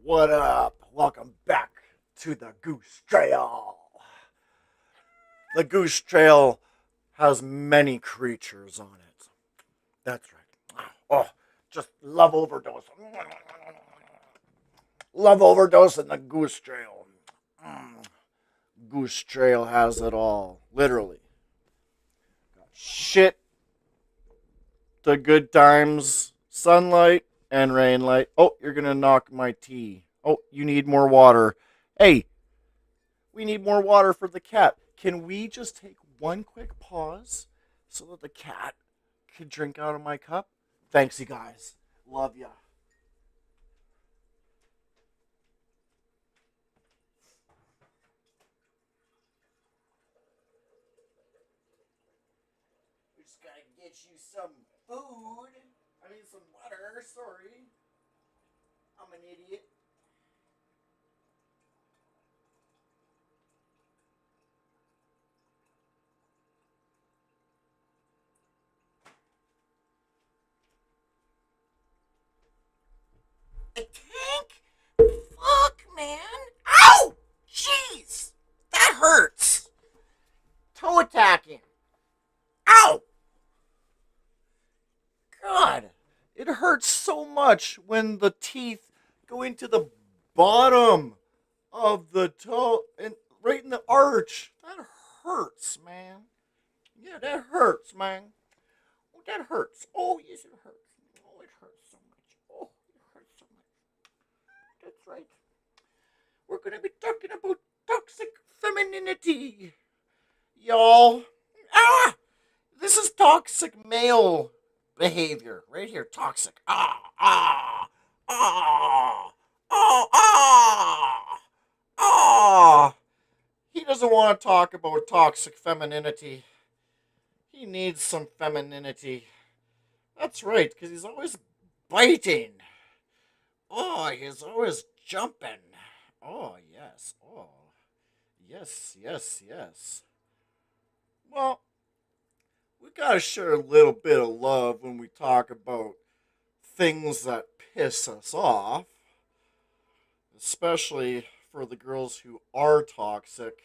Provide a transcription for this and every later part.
What up? Welcome back to the Goose Trail. The Goose Trail has many creatures on it. That's right. Oh, just love overdose. Love overdose in the Goose Trail. Mm. Goose Trail has it all. Literally. Shit to good times, sunlight and rain light. Oh, you're going to knock my tea. Oh, you need more water. Hey, we need more water for the cat. Can we just take one quick pause so that the cat can drink out of my cup? Thanks, you guys. Love ya. We just gotta get you some food. I mean, some water. Sorry. I'm an idiot. A tank? Fuck, man. Ow! Jeez! That hurts. Toe attacking. Ow! God, it hurts so much when the teeth go into the bottom of the toe and right in the arch. That hurts, man. Yeah, that hurts, man. Oh, that hurts. Oh, yes, it hurts. Oh, it hurts so much. Oh, it hurts so much. That's right. We're going to be talking about toxic femininity, y'all. Ah! This is toxic male behavior right here. Toxic. Ah, ah. He doesn't want to talk about toxic femininity. He needs some femininity. That's right, because he's always biting. Oh, he's always jumping. Oh, yes. Oh, yes, yes, yes. Well, we gotta share a little bit of love when we talk about things that piss us off, especially for the girls who are toxic.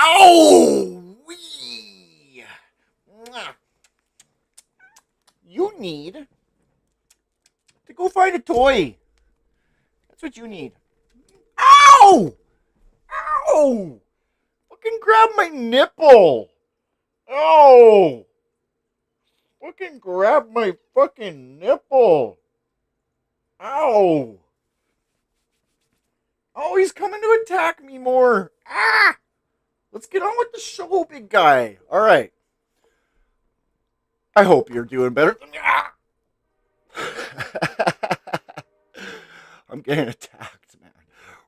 Oh, wee! You need to go find a toy. That's what you need. Ow! Ow! Fucking grab my nipple. Oh! Fucking grab my fucking nipple. Ow! Oh, he's coming to attack me more. Ah! Let's get on with the show, big guy. All right. I hope you're doing better. Ah! I'm getting attacked, man.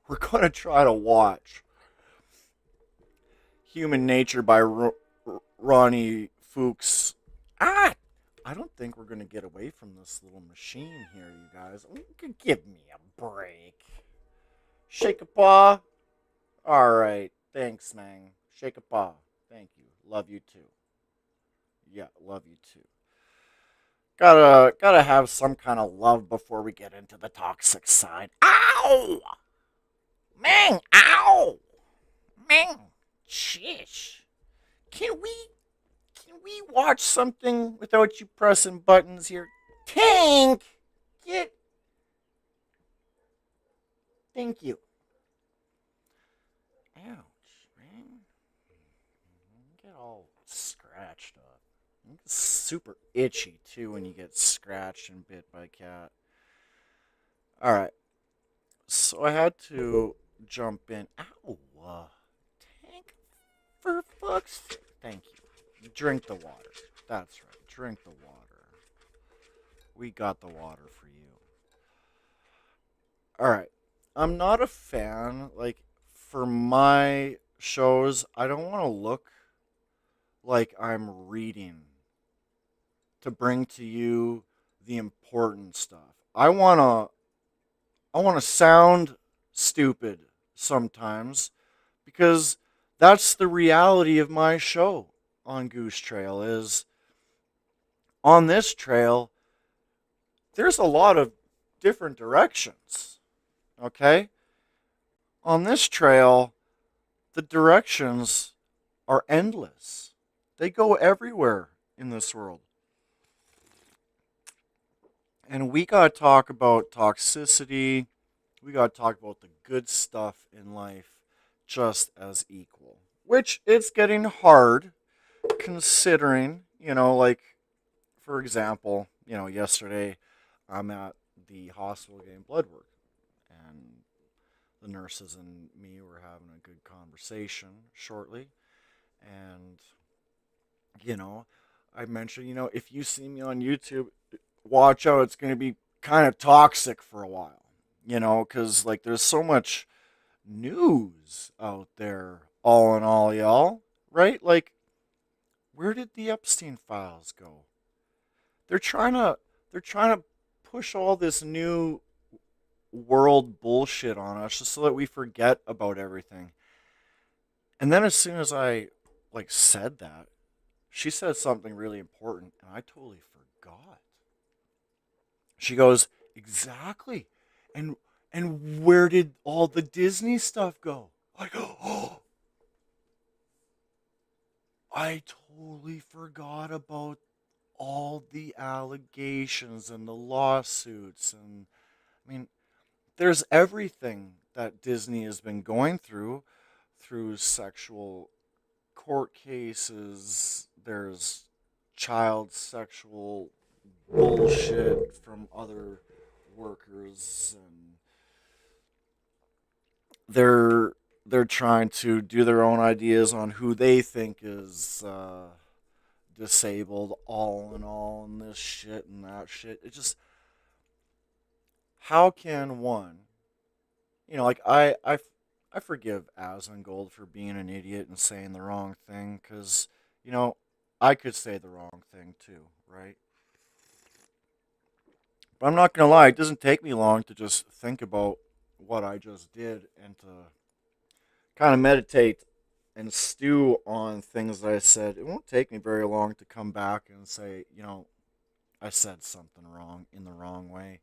We're going to try to watch Human Nature by Ronnie Fouks. Ah! I don't think we're going to get away from this little machine here, you guys. Give me a break. Shake a paw. All right. Thanks, man. Shake a paw. Thank you. Love you too. Yeah, love you too. Gotta have some kind of love before we get into the toxic side. Ow! Man, ow! Man, shish. Can we watch something without you pressing buttons here? Tank! Get Thank you. Ouch, man. Get all scratched up. It's super itchy too when you get scratched and bit by a cat. Alright. So I had to jump in. Ow! Tank, for fuck's sake. Thank you. Drink the water. That's right. Drink the water. We got the water for you. Alright. I'm not a fan. Like, for my shows, I don't want to look like I'm reading to bring to you the important stuff. I want to sound stupid sometimes because that's the reality of my show on Goose Trail is on this trail there's a lot of different directions. Okay? On this trail, the directions are endless. They go everywhere in this world. And we got to talk about toxicity. We got to talk about the good stuff in life just as equal. Which it's getting hard considering, like, for example, yesterday I'm at the hospital getting blood work. And the nurses and me were having a good conversation shortly. And, you know, I mentioned, if you see me on YouTube, watch out. It's going to be kind of toxic for a while, because, like, there's so much news out there, all in all, y'all, right? Like, where did the Epstein files go? They're trying to, they're trying to push all this new world bullshit on us just so that we forget about everything. And then as soon as I like said that, she said something really important and I totally forgot. She goes, "Exactly. And where did all the Disney stuff go?" I go, "Oh, I totally forgot about all the allegations and the lawsuits and I mean, there's everything that Disney has been going through sexual court cases, there's child sexual bullshit from other workers and they're they're trying to do their own ideas on who they think is disabled all in all and this shit and that shit. It just how can one like I forgive Asmongold for being an idiot and saying the wrong thing because you know I could say the wrong thing too, right? But I'm not gonna lie, it doesn't take me long to just think about what I just did and to kind of meditate and stew on things that I said. It won't take me very long to come back and say, I said something wrong in the wrong way,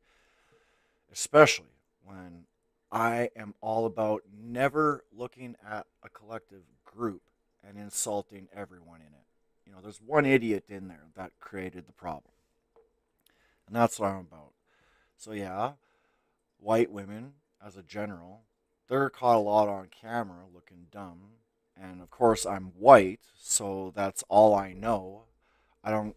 especially when I am all about never looking at a collective group and insulting everyone in it. There's one idiot in there that created the problem, and that's what I'm about. So, yeah, white women, as a general, they're caught a lot on camera looking dumb. And of course, I'm white, so that's all I know. I don't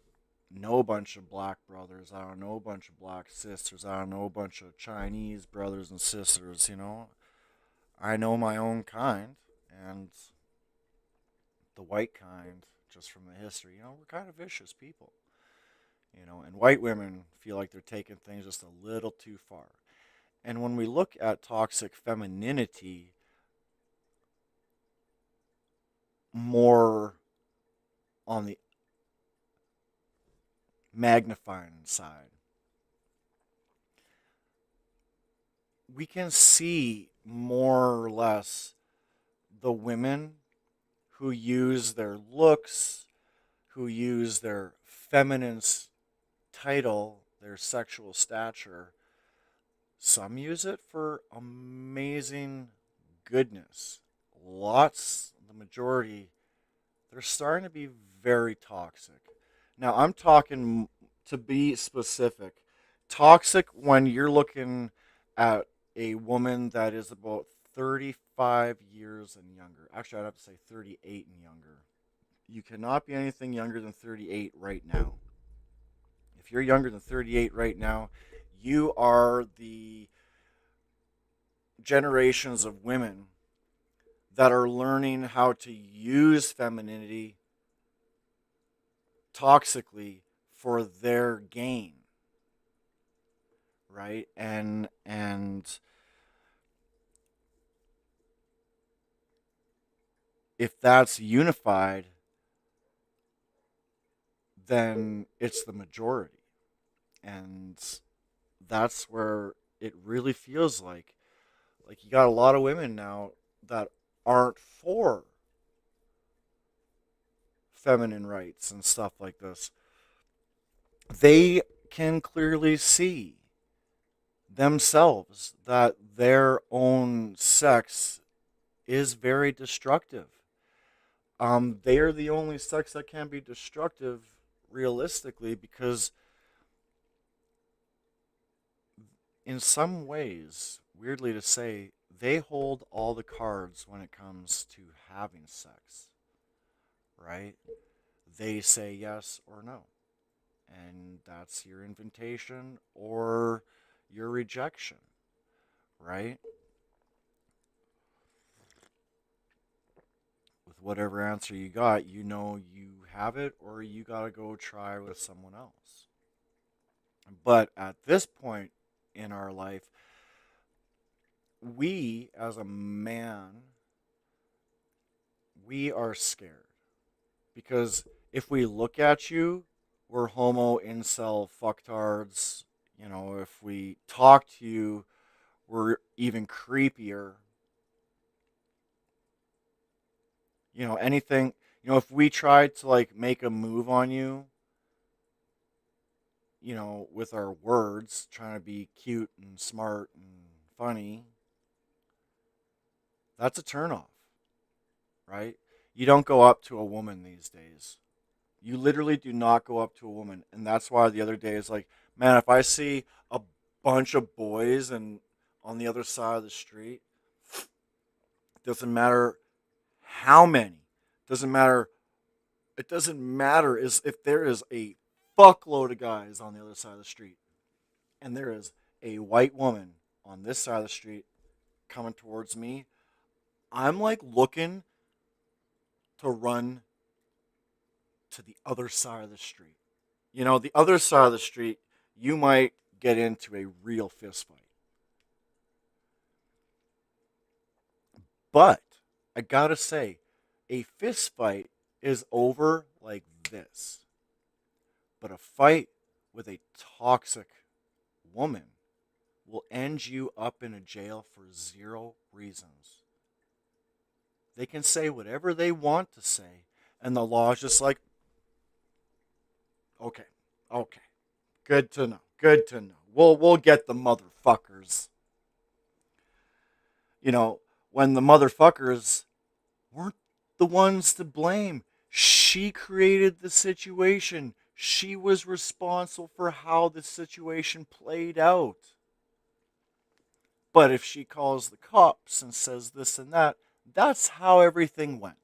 know a bunch of black brothers. I don't know a bunch of black sisters. I don't know a bunch of Chinese brothers and sisters. I know my own kind, and the white kind, just from the history, we're kind of vicious people. And white women feel like they're taking things just a little too far. And when we look at toxic femininity more on the magnifying side, we can see more or less the women who use their looks, who use their feminine title, their sexual stature. Some use it for amazing goodness. Lots, the majority, they're starting to be very toxic. Now, I'm talking to be specific. Toxic when you're looking at a woman that is about 35 years and younger. Actually, I'd have to say 38 and younger. You cannot be anything younger than 38 right now. If you're younger than 38 right now, you are the generations of women that are learning how to use femininity toxically for their gain, right? And if that's unified, then it's the majority. And that's where it really feels like you got a lot of women now that aren't for feminine rights and stuff like this. They can clearly see themselves that their own sex is very destructive. They are the only sex that can be destructive realistically because, in some ways, weirdly to say, they hold all the cards when it comes to having sex, right? They say yes or no, and that's your invitation or your rejection, right? With whatever answer you got, you know you have it or you got to go try with someone else. But at this point in our life, we as a man, we are scared because if we look at you, we're homo, incel, fucktards. You know, if we talk to you, we're even creepier. You know, anything, if we tried to like make a move on you, with our words, trying to be cute and smart and funny, that's a turnoff, right? You don't go up to a woman these days. You literally do not go up to a woman. And that's why the other day is like, man, if I see a bunch of boys and on the other side of the street, doesn't matter how many, doesn't matter, it doesn't matter is if there is a fuckload of guys on the other side of the street and there is a white woman on this side of the street coming towards me, I'm like looking to run to the other side of the street. The other side of the street, you might get into a real fist fight. But I gotta say, a fist fight is over like this. But a fight with a toxic woman will end you up in a jail for zero reasons. They can say whatever they want to say, and the law is just like, okay, okay, good to know, good to know. We'll get the motherfuckers. You know, when the motherfuckers weren't the ones to blame. She created the situation. She was responsible for how the situation played out. But if she calls the cops and says this and that, that's how everything went.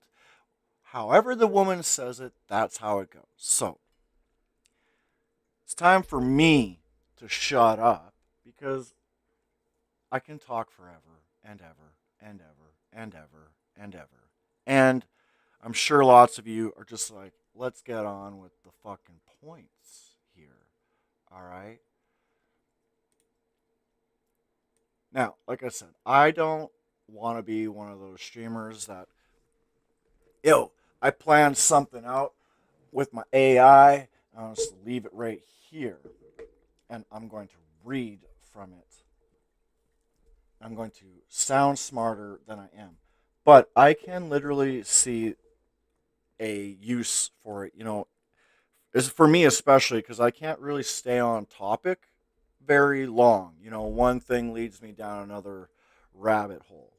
However, the woman says it, that's how it goes. So, it's time for me to shut up because I can talk forever and ever and ever and ever and ever. And I'm sure lots of you are just like, let's get on with the fucking points here. All right? Now, like I said, I don't want to be one of those streamers that, yo, I planned something out with my AI. I'll just leave it right here. And I'm going to read from it. I'm going to sound smarter than I am. But I can literally see a use for it, is for me especially because I can't really stay on topic very long. One thing leads me down another rabbit hole.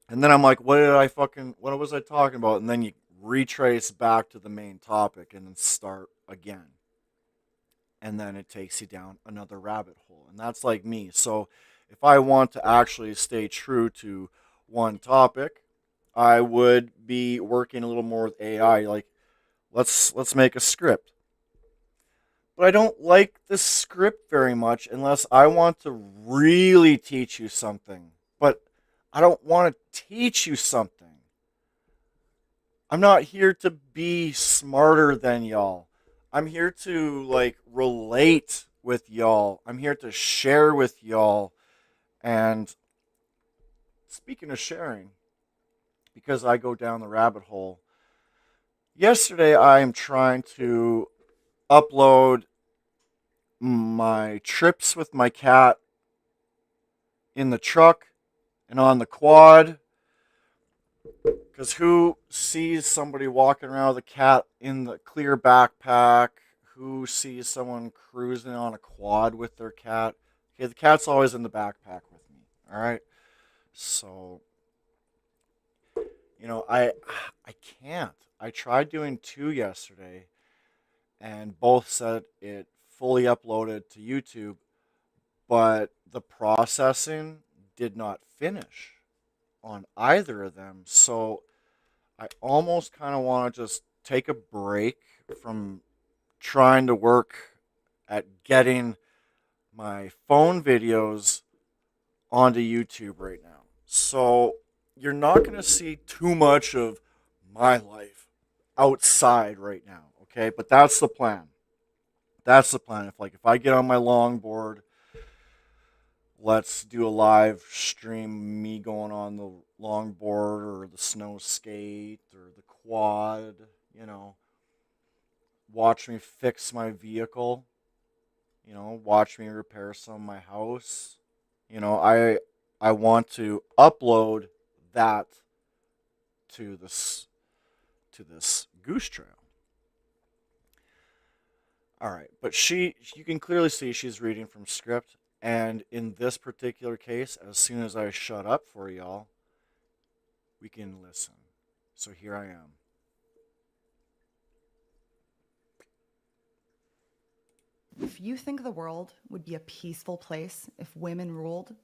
And then I'm like, what was I talking about? And then you retrace back to the main topic and then start again. And then it takes you down another rabbit hole. And that's like me. So if I want to actually stay true to one topic, I would be working a little more with AI. Like, let's make a script. But I don't like the script very much unless I want to really teach you something. But I don't want to teach you something. I'm not here to be smarter than y'all. I'm here to like relate with y'all. I'm here to share with y'all. And speaking of sharing, because I go down the rabbit hole, yesterday I am trying to upload my trips with my cat in the truck and on the quad. Because who sees somebody walking around with a cat in the clear backpack? who sees someone cruising on a quad with their cat? Okay, the cat's always in the backpack with me. All right. So, I can't. I tried doing two yesterday, and both said it fully uploaded to YouTube, but the processing did not finish on either of them. So I almost kind of want to just take a break from trying to work at getting my phone videos onto YouTube right now. So you're not going to see too much of my life outside right now, okay? But that's the plan. That's the plan. If I get on my longboard, let's do a live stream me going on the longboard or the snow skate or the quad, you know, watch me fix my vehicle, watch me repair some of my house. I want to upload that to this goose trail. All right, but you can clearly see she's reading from script, and in this particular case, as soon as I shut up for y'all, we can listen. So here I am. If you think the world would be a peaceful place if women ruled,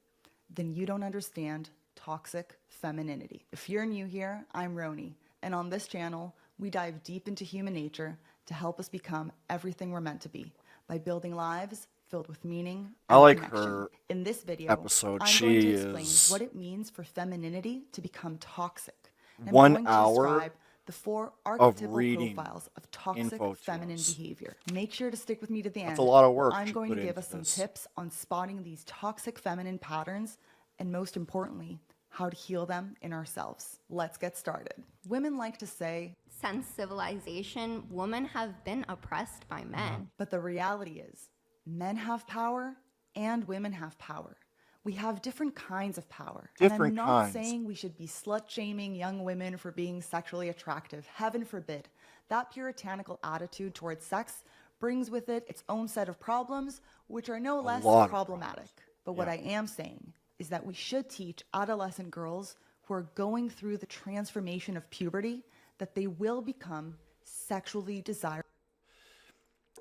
then you don't understand toxic femininity. If you're new here, I'm Roni, and on this channel, we dive deep into human nature to help us become everything we're meant to be by building lives filled with meaning I and like connection. her In this video, episode. I'm going to She explain is what it means for femininity to become toxic. And I'm 1 going to hour describe the 4 of archetypal reading profiles of toxic info to feminine us. behavior. Make sure to stick with me to the That's end. a lot of where work I'm she going put to give into us some this. tips on spotting these toxic feminine patterns and, most importantly, how to heal them in ourselves. Let's get started. Women like to say, since civilization, women have been oppressed by men. but the reality is, men have power and women have power. We have different kinds of power. And I'm Different not kinds. saying we should be slut-shaming young women for being sexually attractive. Heaven forbid. That puritanical attitude towards sex brings with it its own set of problems, which are no less lot of problematic. problems. But what Yeah. I am saying is that we should teach adolescent girls who are going through the transformation of puberty that they will become sexually desirable.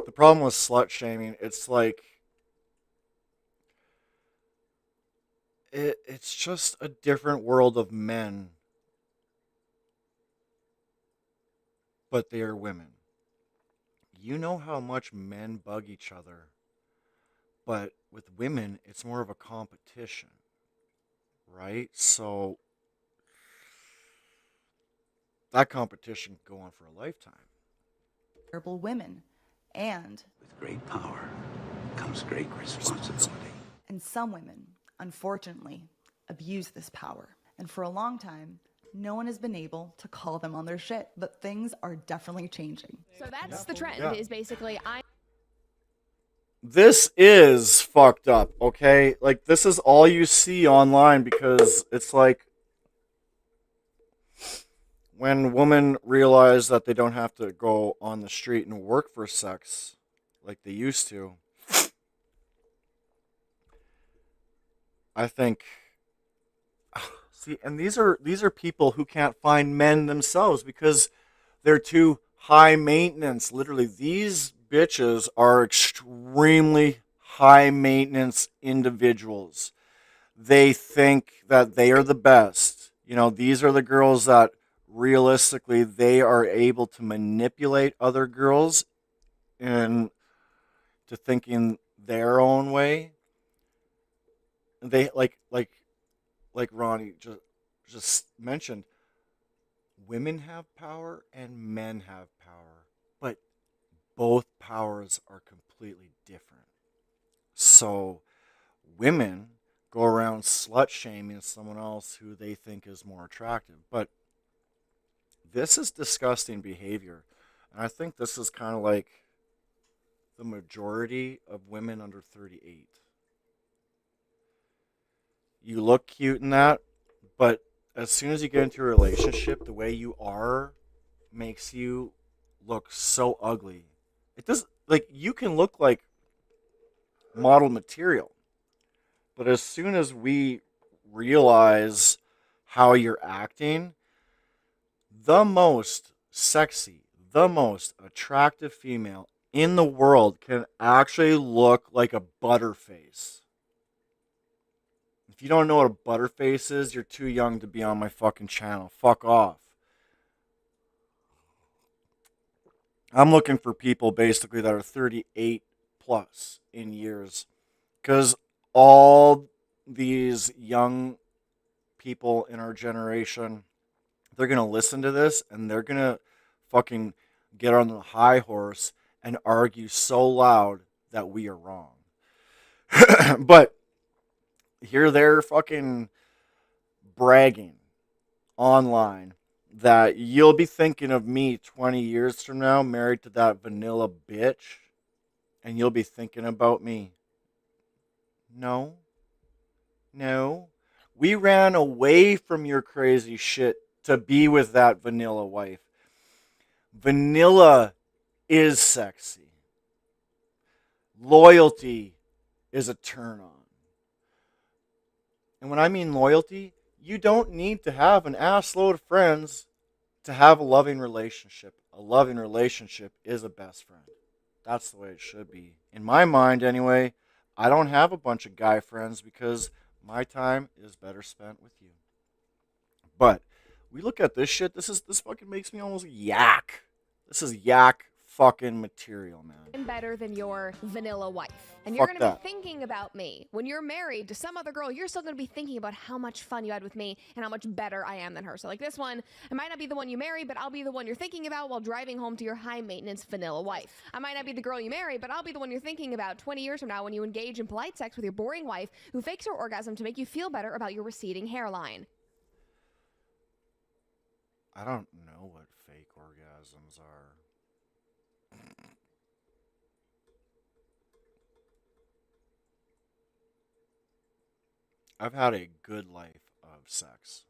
The problem with slut shaming, it's like it's just a different world of men, but they are women. You know how much men bug each other, but with women, it's more of a competition, right? So that competition can go on for a lifetime. Women. And With great power comes great responsibility. some women, unfortunately, abuse this power. And for a long time, no one has been able to call them on their shit, but things are definitely changing. So that's the trend, Yeah. is basically This is fucked up, okay? Like, this is all you see online because it's like when women realize that they don't have to go on the street and work for sex like they used to. I think see, and these are people who can't find men themselves because they're too high maintenance. Literally, these bitches are extremely high maintenance individuals. They think that they are the best. These are the girls that realistically they are able to manipulate other girls into thinking their own way. They like Ronnie just mentioned, women have power and men have power, but both powers are completely different. So women go around slut shaming someone else who they think is more attractive, but this is disgusting behavior, and I think this is kind of like the majority of women under 38. You look cute in that, but as soon as you get into a relationship, the way you are makes you look so ugly. like you can look like model material, but as soon as we realize how you're acting, the most sexy, the most attractive female in the world can actually look like a butterface. If you don't know what a butterface is, you're too young to be on my fucking channel. Fuck off. I'm looking for people basically that are 38 plus in years, because all these young people in our generation, they're going to listen to this and they're going to fucking get on the high horse and argue so loud that we are wrong. But here they're fucking bragging online that you'll be thinking of me 20 years from now married to that vanilla bitch, and you'll be thinking about me. No. No. We ran away from your crazy shit to be with that vanilla wife. Vanilla is sexy. Loyalty is a turn on. And when I mean loyalty, you don't need to have an ass load of friends to have a loving relationship. A loving relationship is a best friend. That's the way it should be. In my mind, anyway, I don't have a bunch of guy friends because my time is better spent with you. But we look at this shit. This fucking makes me almost yak. This is yak fucking material, man. Better than your vanilla wife. And Fuck you're going to that. be thinking about me. When you're married to some other girl, you're still going to be thinking about how much fun you had with me and how much better I am than her. So like this one, I might not be the one you marry, but I'll be the one you're thinking about while driving home to your high maintenance vanilla wife. I might not be the girl you marry, but I'll be the one you're thinking about 20 years from now when you engage in polite sex with your boring wife who fakes her orgasm to make you feel better about your receding hairline. I don't know what fake orgasms are. I've had a good life of sex.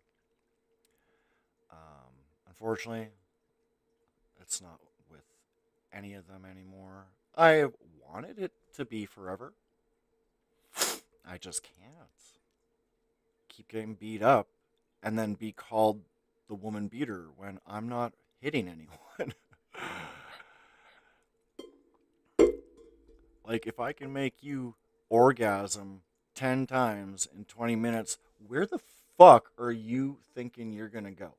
Unfortunately, it's not with any of them anymore. I wanted it to be forever. I just can't. Keep getting beat up and then be called the woman beater when I'm not hitting anyone. Like, if I can make you orgasm 10 times in 20 minutes, where the fuck are you thinking you're going to go?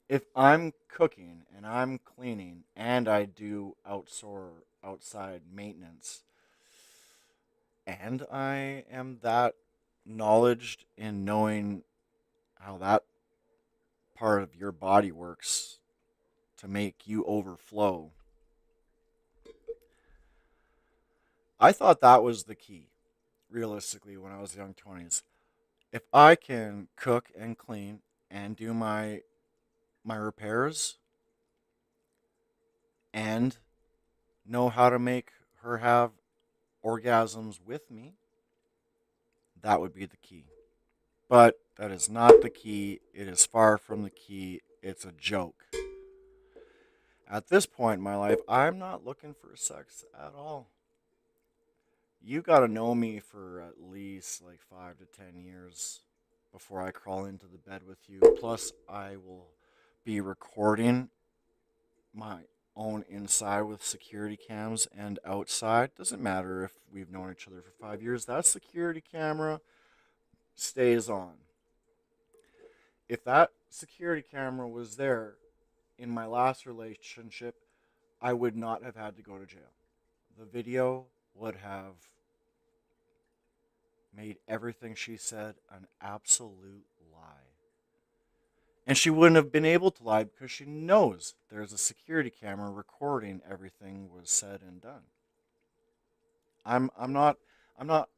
If I'm cooking and I'm cleaning and I do outside maintenance, and I am that knowledged in knowing how that part of your body works to make you overflow, I thought that was the key, realistically, when I was young 20s. If I can cook and clean and do my repairs and know how to make her have orgasms with me, that would be the key. But that is not the key. It is far from the key. It's a joke. At this point in my life, I'm not looking for sex at all. You got to know me for at least like 5 to 10 years before I crawl into the bed with you. Plus, I will be recording my own inside with security cams and outside. Doesn't matter if we've known each other for 5 years. That security camera stays on. If that security camera was there in my last relationship, I would not have had to go to jail. The video would have made everything she said an absolute lie. And she wouldn't have been able to lie because she knows there's a security camera recording everything was said and done. I'm not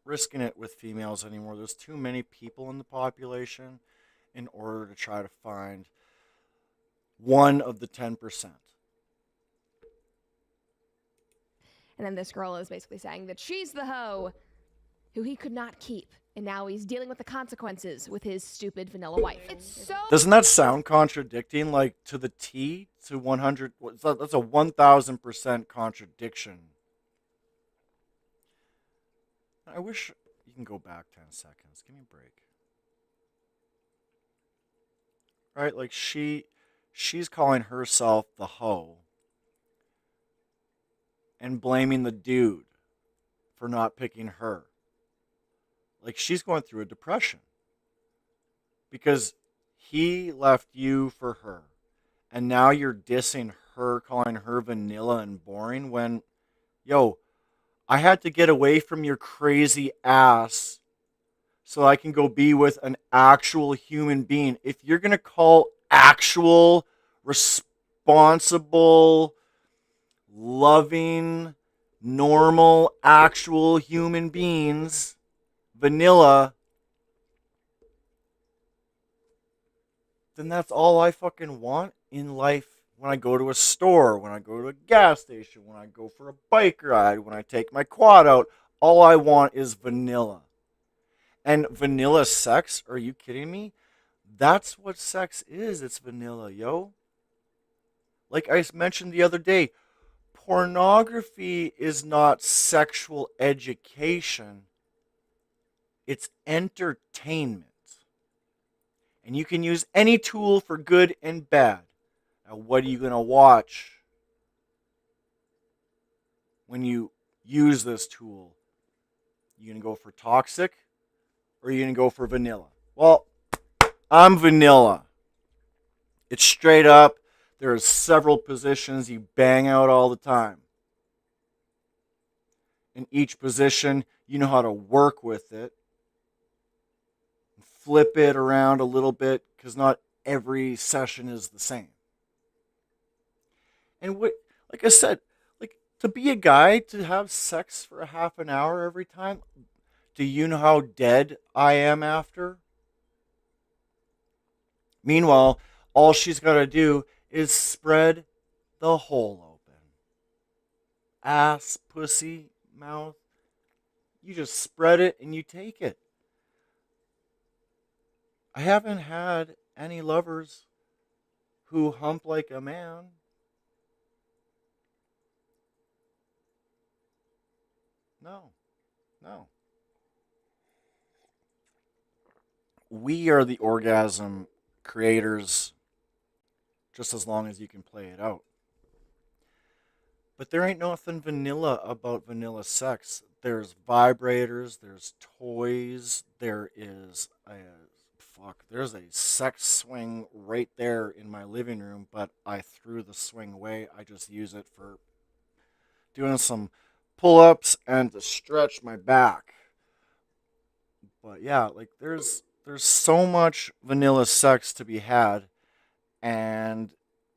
risking it with females anymore. There's too many people in the population in order to try to find one of the 10%. And then this girl is basically saying that she's the hoe who he could not keep and now he's dealing with the consequences with his stupid vanilla wife. It's so Doesn't that sound contradicting, like to the T, to 100? That's a 1,000% contradiction. I wish you can go back 10 seconds. Give me a break. Right? Like she's calling herself the hoe and blaming the dude for not picking her. Like she's going through a depression because he left you for her. And now you're dissing her, calling her vanilla and boring when, yo, I had to get away from your crazy ass so I can go be with an actual human being. If you're going to call actual, responsible, loving, normal, actual human beings vanilla, then that's all I fucking want in life. When I go to a store, when I go to a gas station, when I go for a bike ride, when I take my quad out, all I want is vanilla. And vanilla sex, are you kidding me? That's what sex is. It's vanilla, yo. Like I mentioned the other day, pornography is not sexual education. It's entertainment. And you can use any tool for good and bad. Now, what are you going to watch when you use this tool? You going to go for toxic or are you going to go for vanilla? Well, I'm vanilla. It's straight up. There are several positions you bang out all the time. In each position, you know how to work with it. Flip it around a little bit because not every session is the same. And like I said, like to be a guy to have sex for a half an hour every time, do you know how dead I am after? Meanwhile, all she's got to do is spread the hole open. Ass, pussy, mouth. You just spread it and you take it. I haven't had any lovers who hump like a man. No. We are the orgasm creators just as long as you can play it out. But there ain't nothing vanilla about vanilla sex. There's vibrators, there's toys, there's a sex swing right there in my living room, but I threw the swing away. I just use it for doing some pull-ups and to stretch my back. But yeah, like there's so much vanilla sex to be had, and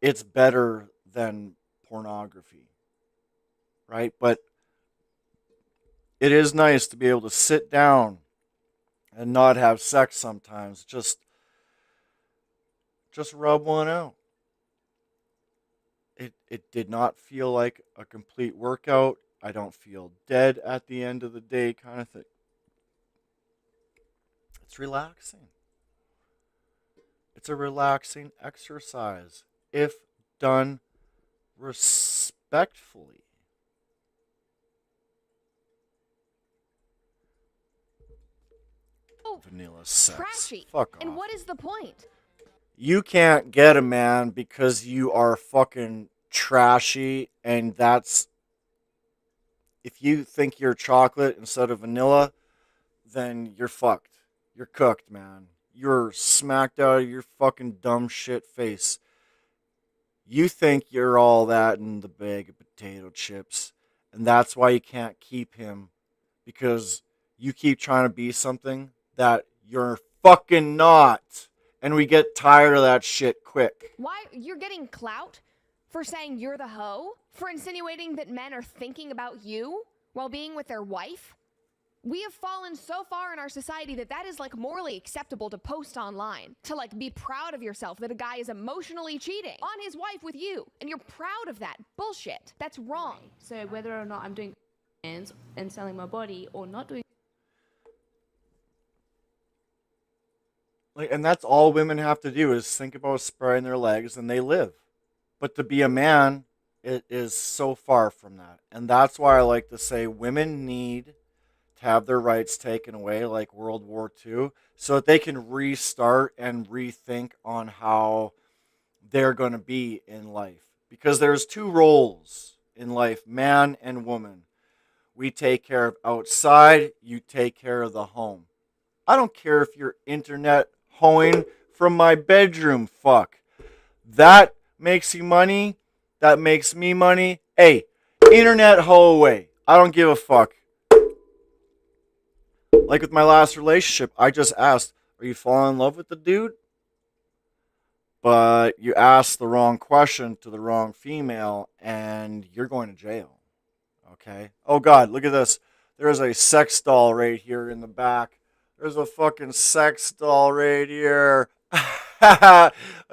it's better than pornography, right? But it is nice to be able to sit down and not have sex sometimes. Just rub one out. It did not feel like a complete workout. I don't feel dead at the end of the day, kind of thing. It's relaxing. It's a relaxing exercise if done respectfully. Vanilla sex. trashy. Fuck off. And what is the point? You can't get a man because you are fucking trashy, and that's, if you think you're chocolate instead of vanilla, then you're fucked. You're cooked, man. You're smacked out of your fucking dumb shit face. You think you're all that in the bag of potato chips, and that's why you can't keep him, because you keep trying to be something that you're fucking not. And we get tired of that shit quick. Why? You're getting clout for saying you're the hoe? For insinuating that men are thinking about you while being with their wife? We have fallen so far in our society that is like morally acceptable to post online. To like be proud of yourself that a guy is emotionally cheating on his wife with you. And you're proud of that. Bullshit. That's wrong. So whether or not I'm doing hands and selling my body or not doing. Like, and that's all women have to do is think about spreading their legs and they live. But to be a man, it is so far from that. And that's why I like to say women need to have their rights taken away, like World War II, so that they can restart and rethink on how they're going to be in life. Because there's two roles in life, man and woman. We take care of outside, you take care of the home. I don't care if you're internet hoeing from my bedroom, fuck. That makes you money. That makes me money. Hey, internet hoe away. I don't give a fuck. Like with my last relationship, I just asked, are you falling in love with the dude? But you asked the wrong question to the wrong female and you're going to jail. Okay? Oh God, look at this. There's a sex doll right here in the back. There's a fucking sex doll right here. A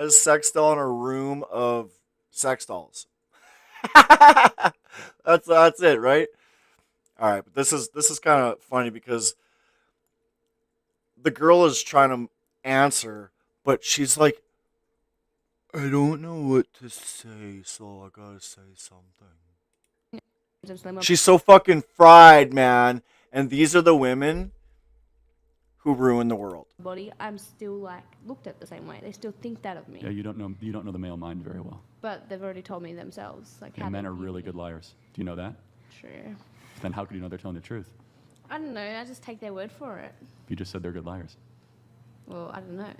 sex doll in a room of sex dolls. That's it, right? All right, but this is kind of funny because the girl is trying to answer, but she's like, I don't know what to say, so I gotta say something. She's so fucking fried, man. And these are the women who ruin the world. Body, I'm still like looked at the same way. They still think that of me. Yeah, you don't know the male mind very well. But they've already told me themselves. Like, Yeah, how men they are view really me. good liars. Do you know that? True. Then how could you know they're telling the truth? I don't know. I just take their word for it. You just said they're good liars. Well, I don't know.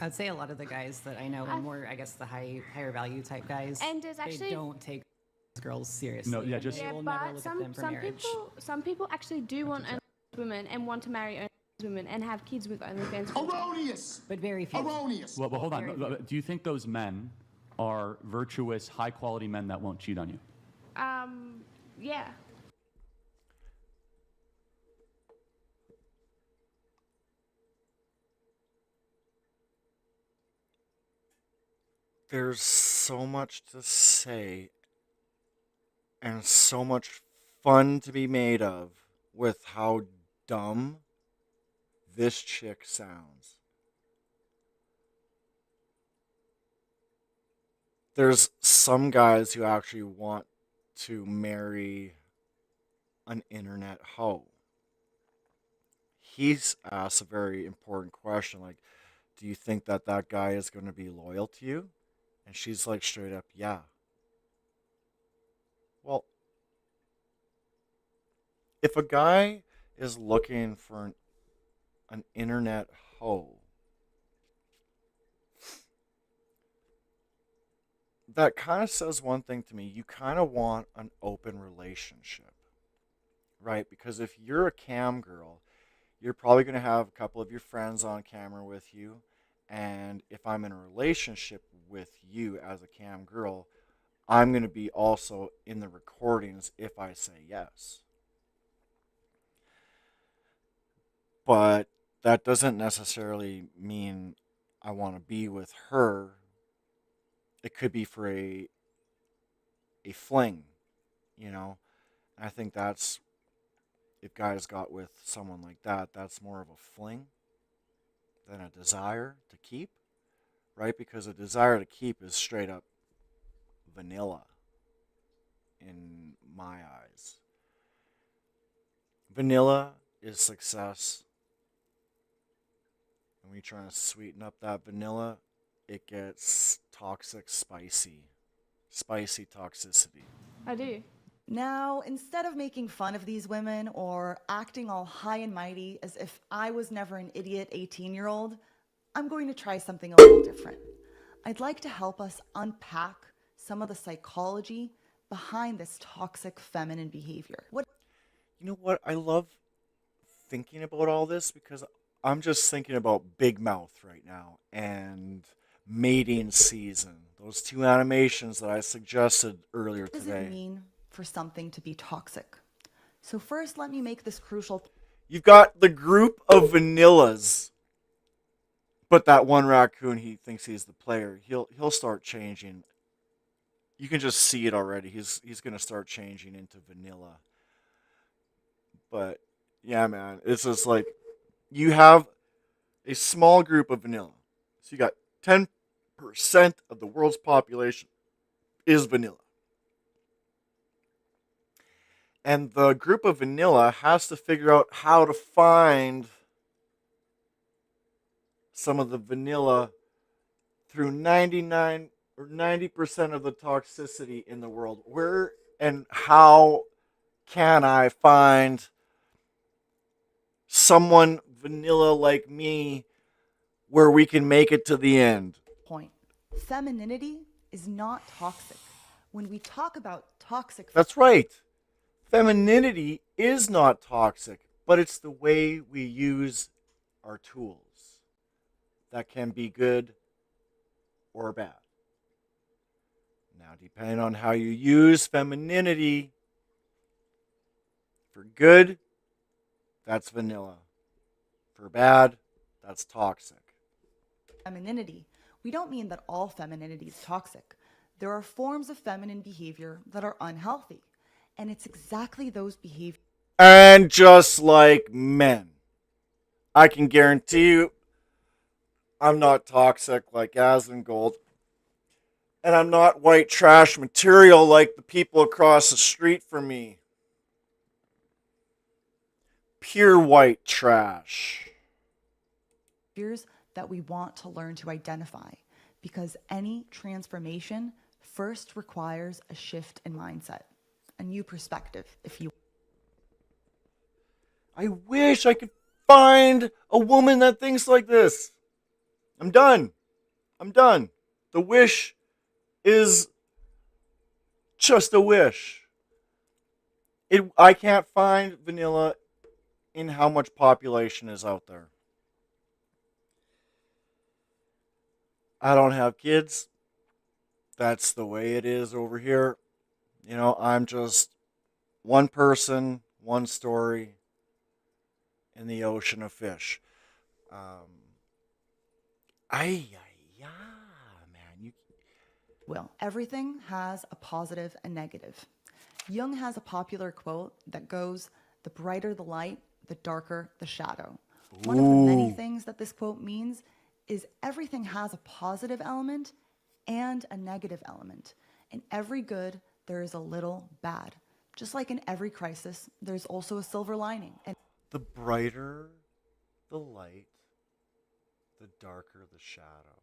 I'd say a lot of the guys that I know are more, I guess, the higher value type guys. And there's actually- they don't take girls seriously. No, yeah, and just- they Yeah, will never but look at them for some marriage. people actually do want only women and want to marry only women and have kids with OnlyFans. Erroneous! But very few. Erroneous! Well, hold on. Do you think those men are virtuous, high-quality men that won't cheat on you? Yeah. There's so much to say and so much fun to be made of with how dumb this chick sounds. There's some guys who actually want to marry an internet hoe. He's asked a very important question, like, do you think that that guy is going to be loyal to you? And she's like, straight up, yeah. Well, if a guy is looking for an internet hoe, that kind of says one thing to me. You kind of want an open relationship, right? Because if you're a cam girl, you're probably going to have a couple of your friends on camera with you. And if I'm in a relationship with you as a cam girl, I'm going to be also in the recordings if I say yes. But that doesn't necessarily mean I want to be with her. It could be for a fling, you know. And I think that's, if guys got with someone like that, that's more of a fling than a desire to keep, right? Because a desire to keep is straight up vanilla in my eyes. Vanilla is success. And when you're trying to sweeten up that vanilla, it gets toxic, spicy toxicity. I do. Now, instead of making fun of these women or acting all high and mighty as if I was never an idiot 18-year-old, I'm going to try something a little different. I'd like to help us unpack some of the psychology behind this toxic feminine behavior. You know what? I love thinking about all this because I'm just thinking about Big Mouth right now and mating season. Those two animations that I suggested earlier What does today. it mean for something to be toxic? So first, let me make this crucial. You've got the group of vanillas, but that one raccoon, he thinks he's the player. He'll start changing. You can just see it already. He's gonna start changing into vanilla. But yeah, man, it's just like you have a small group of vanilla. So you got 10% of the world's population is vanilla. And the group of vanilla has to figure out how to find some of the vanilla through 99 or 90% of the toxicity in the world. Where and how can I find someone vanilla like me where we can make it to the end? Point. Femininity is not toxic. When we talk about toxic, That's right. Femininity is not toxic, but it's the way we use our tools that can be good or bad. Now, depending on how you use femininity, for good, that's vanilla. For bad, that's toxic. femininity, we don't mean that all femininity is toxic. There are forms of feminine behavior that are unhealthy, and it's exactly those behaviors. And just like men, I can guarantee you I'm not toxic like Asmongold. And I'm not white trash material like the people across the street from me. Pure white trash. That we want to learn to identify, because any transformation first requires a shift in mindset, a new perspective, if you. I wish I could find a woman that thinks like this. I'm done. I'm done. The wish is just a wish. I can't find vanilla in how much population is out there. I don't have kids. That's the way it is over here. You know, I'm just one person, one story in the ocean of fish. Ay, ay, man. Will. Everything has a positive and negative. Jung has a popular quote that goes, "The brighter the light, the darker the shadow." One of the many things that this quote means is everything has a positive element and a negative element. In every good, there is a little bad. Just like in every crisis, there's also a silver lining. And The brighter the light, the darker the shadow.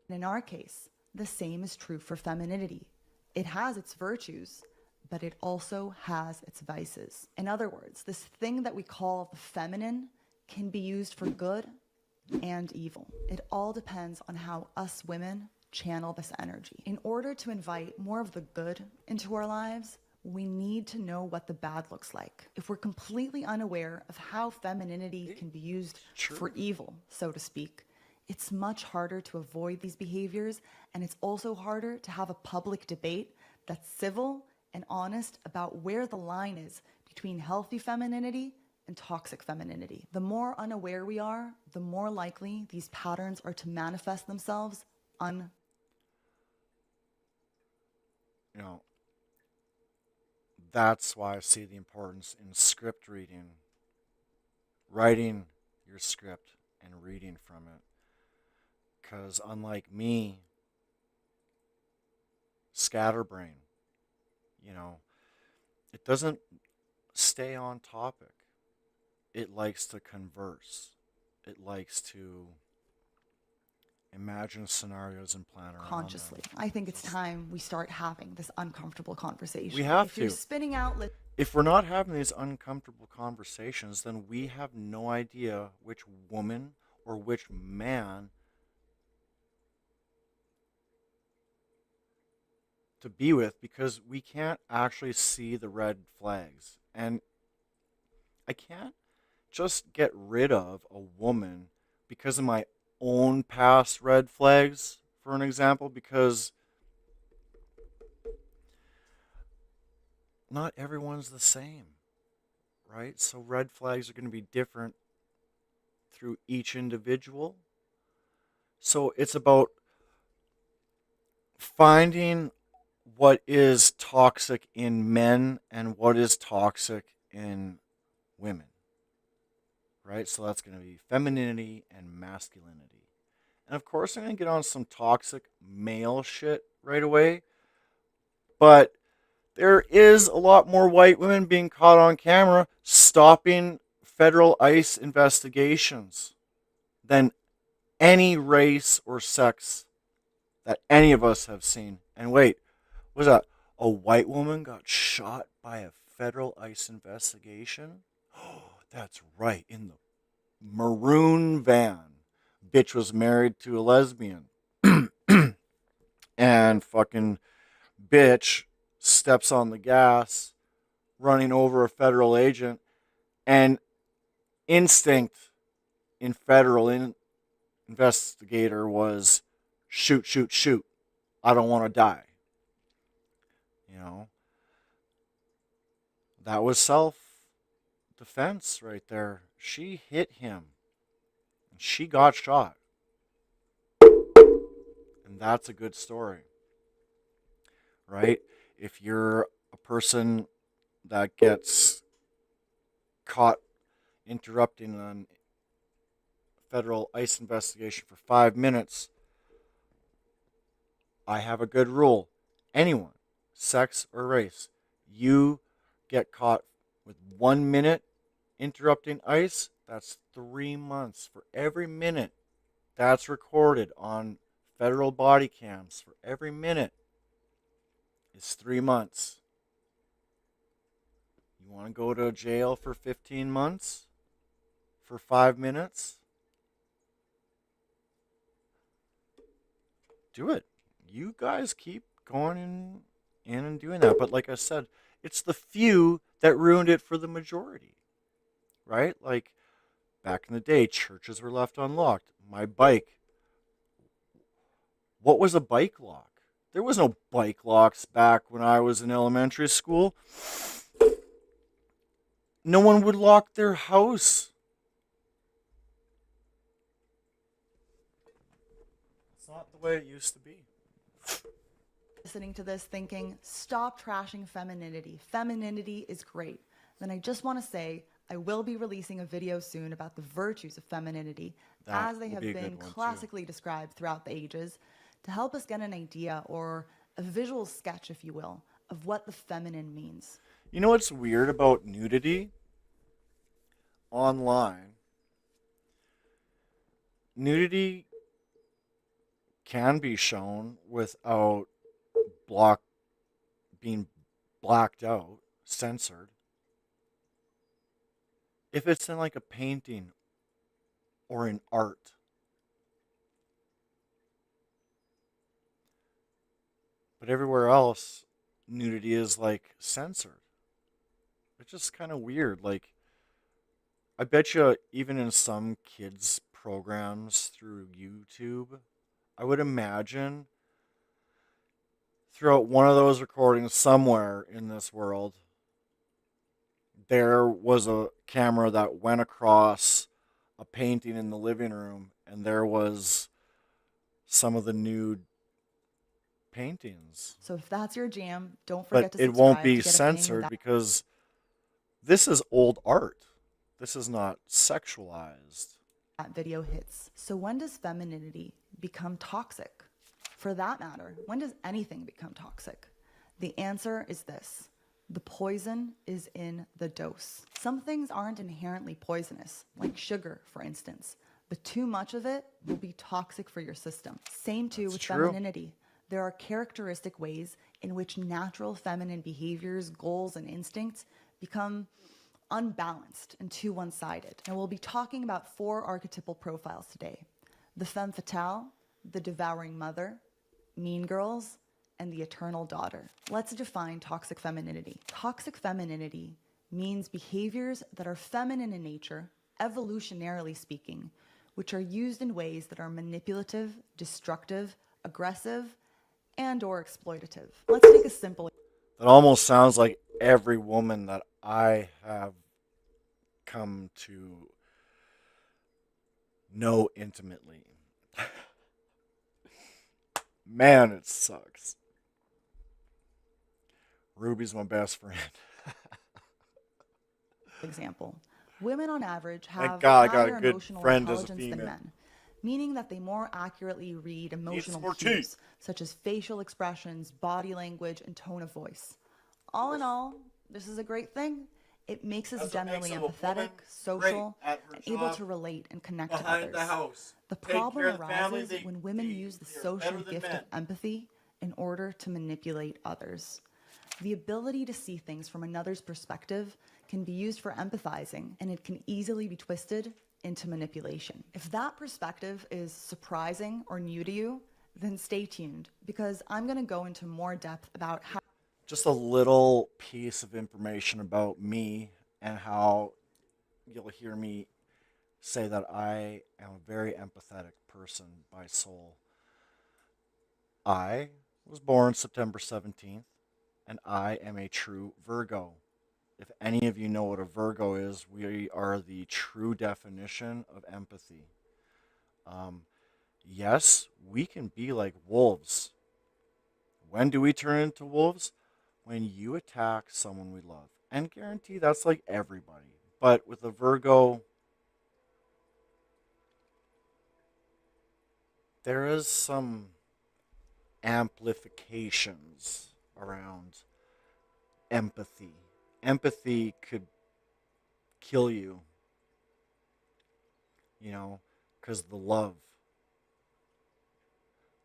in our case, the same is true for femininity. It has its virtues, but it also has its vices. In other words, this thing that we call the feminine can be used for good and evil. It all depends on how us women channel this energy. In order to invite more of the good into our lives, we need to know what the bad looks like. If we're completely unaware of how femininity can be used for evil, so to speak, it's much harder to avoid these behaviors, and it's also harder to have a public debate that's civil and honest about where the line is between healthy femininity and toxic femininity. The more unaware we are, the more likely these patterns are to manifest themselves You know, that's why I see the importance in script reading, writing your script and reading from it. Because unlike me, scatterbrain, you know, it doesn't stay on topic. It likes to converse. It likes to imagine scenarios and plan around consciously. them. I think it's time we start having this uncomfortable conversation. We have if you're to. spinning out, If we're not having these uncomfortable conversations, then we have no idea which woman or which man to be with, because we can't actually see the red flags. And I can't just get rid of a woman because of my own past red flags, for an example, because not everyone's the same, right? So red flags are going to be different through each individual. So it's about finding what is toxic in men and what is toxic in women. right? So that's going to be femininity and masculinity. And of course, I'm going to get on some toxic male shit right away. But there is a lot more white women being caught on camera stopping federal ICE investigations than any race or sex that any of us have seen. And wait, was that a white woman got shot by a federal ICE investigation? Oh, that's right, in the maroon van. Bitch was married to a lesbian. And fucking bitch steps on the gas, running over a federal agent, and instinct in investigator was shoot, shoot, shoot. I don't want to die. You know, that was self defense right there. She hit him and she got shot. And that's a good story, right? If you're a person that gets caught interrupting a federal ICE investigation for 5 minutes, I have a good rule. Anyone, sex or race, you get caught with 1 minute interrupting ICE, that's 3 months. For every minute that's recorded on federal body cams, for every minute is 3 months. You want to go to jail for 15 months for 5 minutes? Do it. You guys keep going in and doing that. But like I said, it's the few that ruined it for the majority, right? Like back in the day, churches were left unlocked. My bike. What was a bike lock? There was no bike locks back when I was in elementary school. No one would lock their house. It's not the way it used to be. Listening to this thinking, stop trashing femininity. Femininity is great. Then I just want to say, I will be releasing a video soon about the virtues of femininity as they have been classically described throughout the ages to help us get an idea or a visual sketch, if you will, of what the feminine means. You know what's weird about nudity? Online, nudity can be shown without being blacked out, censored. If it's in like a painting or in art. But everywhere else, nudity is like censored. It's just kind of weird. Like, I bet you even in some kids' programs through YouTube, I would imagine throughout one of those recordings somewhere in this world, there was a camera that went across a painting in the living room, and there was some of the nude paintings. So if that's your jam, don't forget to subscribe. But it won't be to get censored because this is old art. This is not sexualized. That video hits. So when does femininity become toxic? For that matter, when does anything become toxic? The answer is this. The poison is in the dose. Some things aren't inherently poisonous, like sugar, for instance, but too much of it will be toxic for your system. Same too with femininity. There are characteristic ways in which natural feminine behaviors, goals, and instincts become unbalanced and too one-sided. And we'll be talking about 4 archetypal profiles today. The femme fatale, the devouring mother, mean girls, and the eternal daughter. Let's define toxic femininity. Toxic femininity means behaviors that are feminine in nature, evolutionarily speaking, which are used in ways that are manipulative, destructive, aggressive, and or exploitative. Let's take a simple. That almost sounds like every woman that I have come to know intimately. Man, it sucks. Ruby's my best friend. Example. Women on average have God I got a higher good emotional friend as a intelligence than female. men, meaning that they more accurately read emotional more cues such as facial expressions, body language, and tone of voice. All in all, this is a great thing. It makes us That's what generally makes a woman empathetic, great social, at her and able job to relate and connect to behind others. the house. The Taking problem care of the family, arises when women use the they are social better than gift men. of empathy in order to manipulate others. The ability to see things from another's perspective can be used for empathizing, and it can easily be twisted into manipulation. If that perspective is surprising or new to you, then stay tuned, because I'm going to go into more depth about how. Just a little piece of information about me and how you'll hear me say that I am a very empathetic person by soul. I was born September 17th, and I am a true Virgo. If any of you know what a Virgo is, we are the true definition of empathy. Um, yes, we can be like wolves. When do we turn into wolves? When you attack someone we love. And guarantee that's like everybody. But with a Virgo, there is some amplifications around empathy. Empathy could kill you, because the love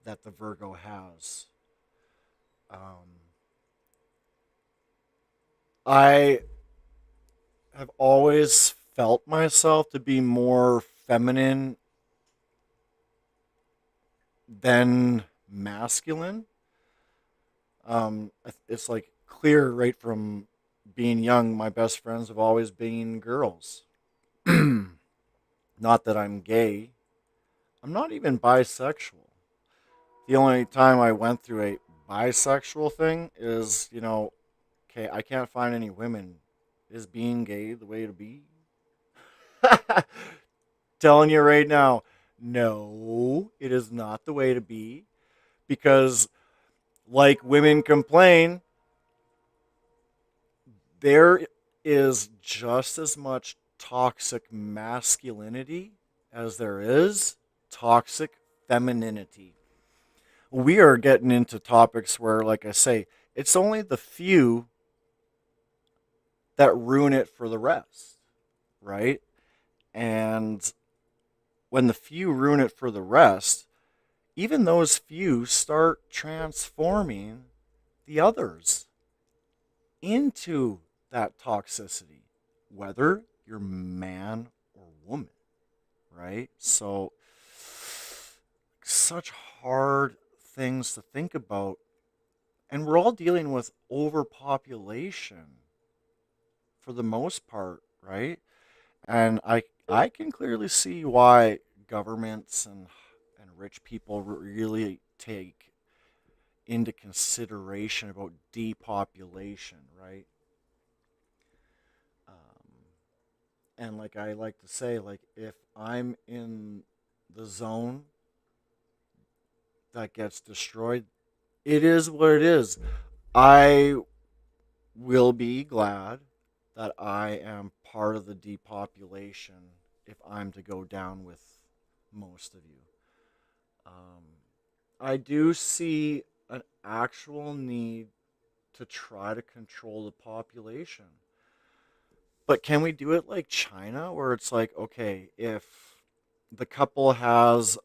that the Virgo has. Um, I have always felt myself to be more feminine than masculine. It's like clear right from being young. My best friends have always been girls. Not that I'm gay. I'm not even bisexual. The only time I went through a bisexual thing is, okay, I can't find any women. Is being gay the way to be? Telling you right now, no, it is not the way to be. Because, like women complain, there is just as much toxic masculinity as there is toxic femininity. We are getting into topics where, like I say, it's only the few that ruin it for the rest, right? And when the few ruin it for the rest, even those few start transforming the others into that toxicity, whether you're man or woman, right? So, such hard things to think about. And we're all dealing with overpopulation for the most part, right? And I can clearly see why governments and rich people really take into consideration about depopulation, right? Um, and like I like to say, like if I'm in the zone that gets destroyed, it is what it is. I will be glad that I am part of the depopulation if I'm to go down with most of you. Um, I do see an actual need to try to control the population. But can we do it like China, where it's like, okay, if the couple has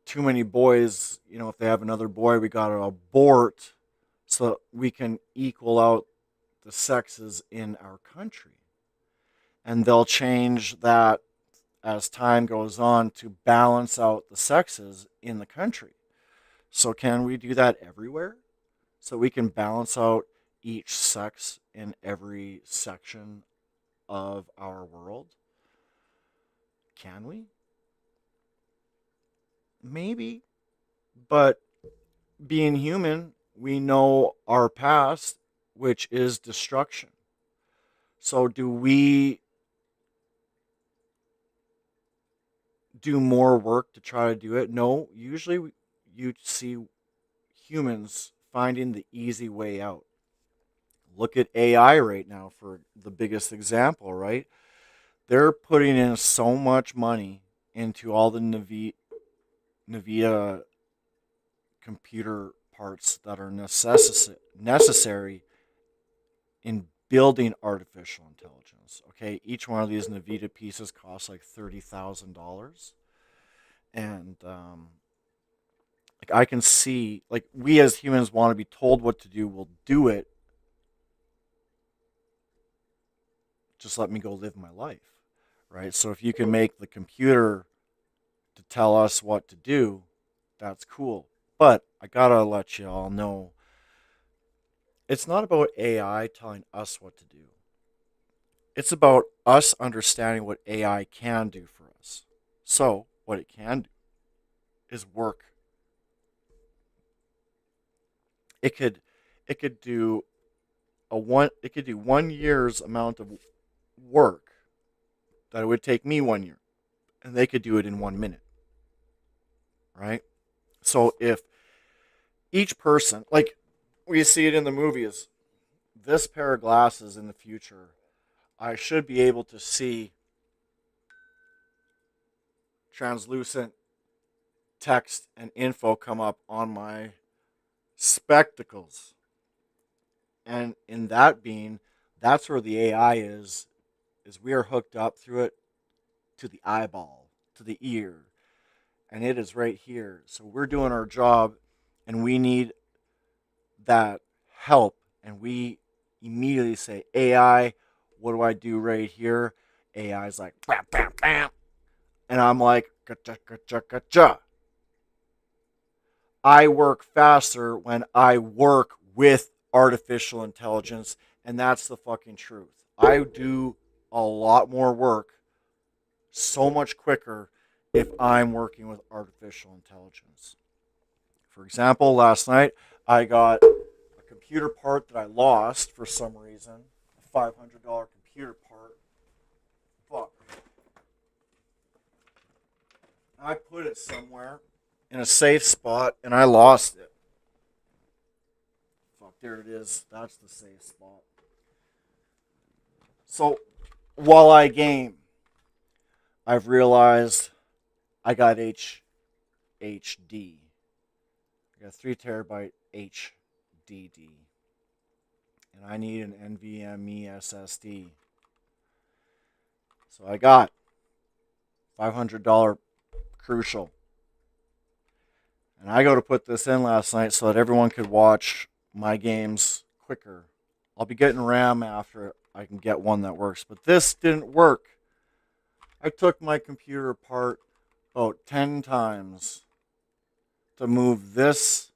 too many boys, if they have another boy, we got to abort so that we can equal out the sexes in our country. And they'll change that as time goes on to balance out the sexes in the country. So, can we do that everywhere? So we can balance out each sex in every section of our world? Can we? Maybe. But being human, we know our past, which is destruction. So, do we do more work to try to do it? No. Usually, you see humans finding the easy way out. Look at AI right now for the biggest example, right? They're putting in so much money into all the NVIDIA computer parts that are necessary in building artificial intelligence. Okay, each one of these NVIDIA pieces costs like $30,000, and like I can see, like we as humans want to be told what to do, we'll do it. Just let me go live my life, right? So if you can make the computer to tell us what to do, that's cool. But I gotta let you all know, it's not about AI telling us what to do. It's about us understanding what AI can do for us. So what it can do is work. It could do it could do 1 year's amount of work that it would take me 1 year, and they could do it in 1 minute, right? So if each person, like we see it in the movies, this pair of glasses in the future, I should be able to see translucent text and info come up on my spectacles. And in that being, that's where the AI is we are hooked up through it to the eyeball, to the ear, and it is right here. So we're doing our job, and we need that help, and we immediately say, AI, what do I do right here? AI's like, bam, bam, bam. And I'm like, gotcha, gotcha, gotcha. I work faster when I work with artificial intelligence, and that's the fucking truth. I do a lot more work so much quicker if I'm working with artificial intelligence. For example, last night I got a computer part that I lost for some reason, a $500 computer part. Fuck. I put it somewhere in a safe spot and I lost it. Fuck, there it is. That's the safe spot. So while I game, I've realized I got HD. I got 3 terabyte HDD. And I need an NVMe SSD. So I got $500 Crucial. And I go to put this in last night so that everyone could watch my games quicker. I'll be getting RAM after I can get one that works. But this didn't work. I took my computer apart about 10 times to move this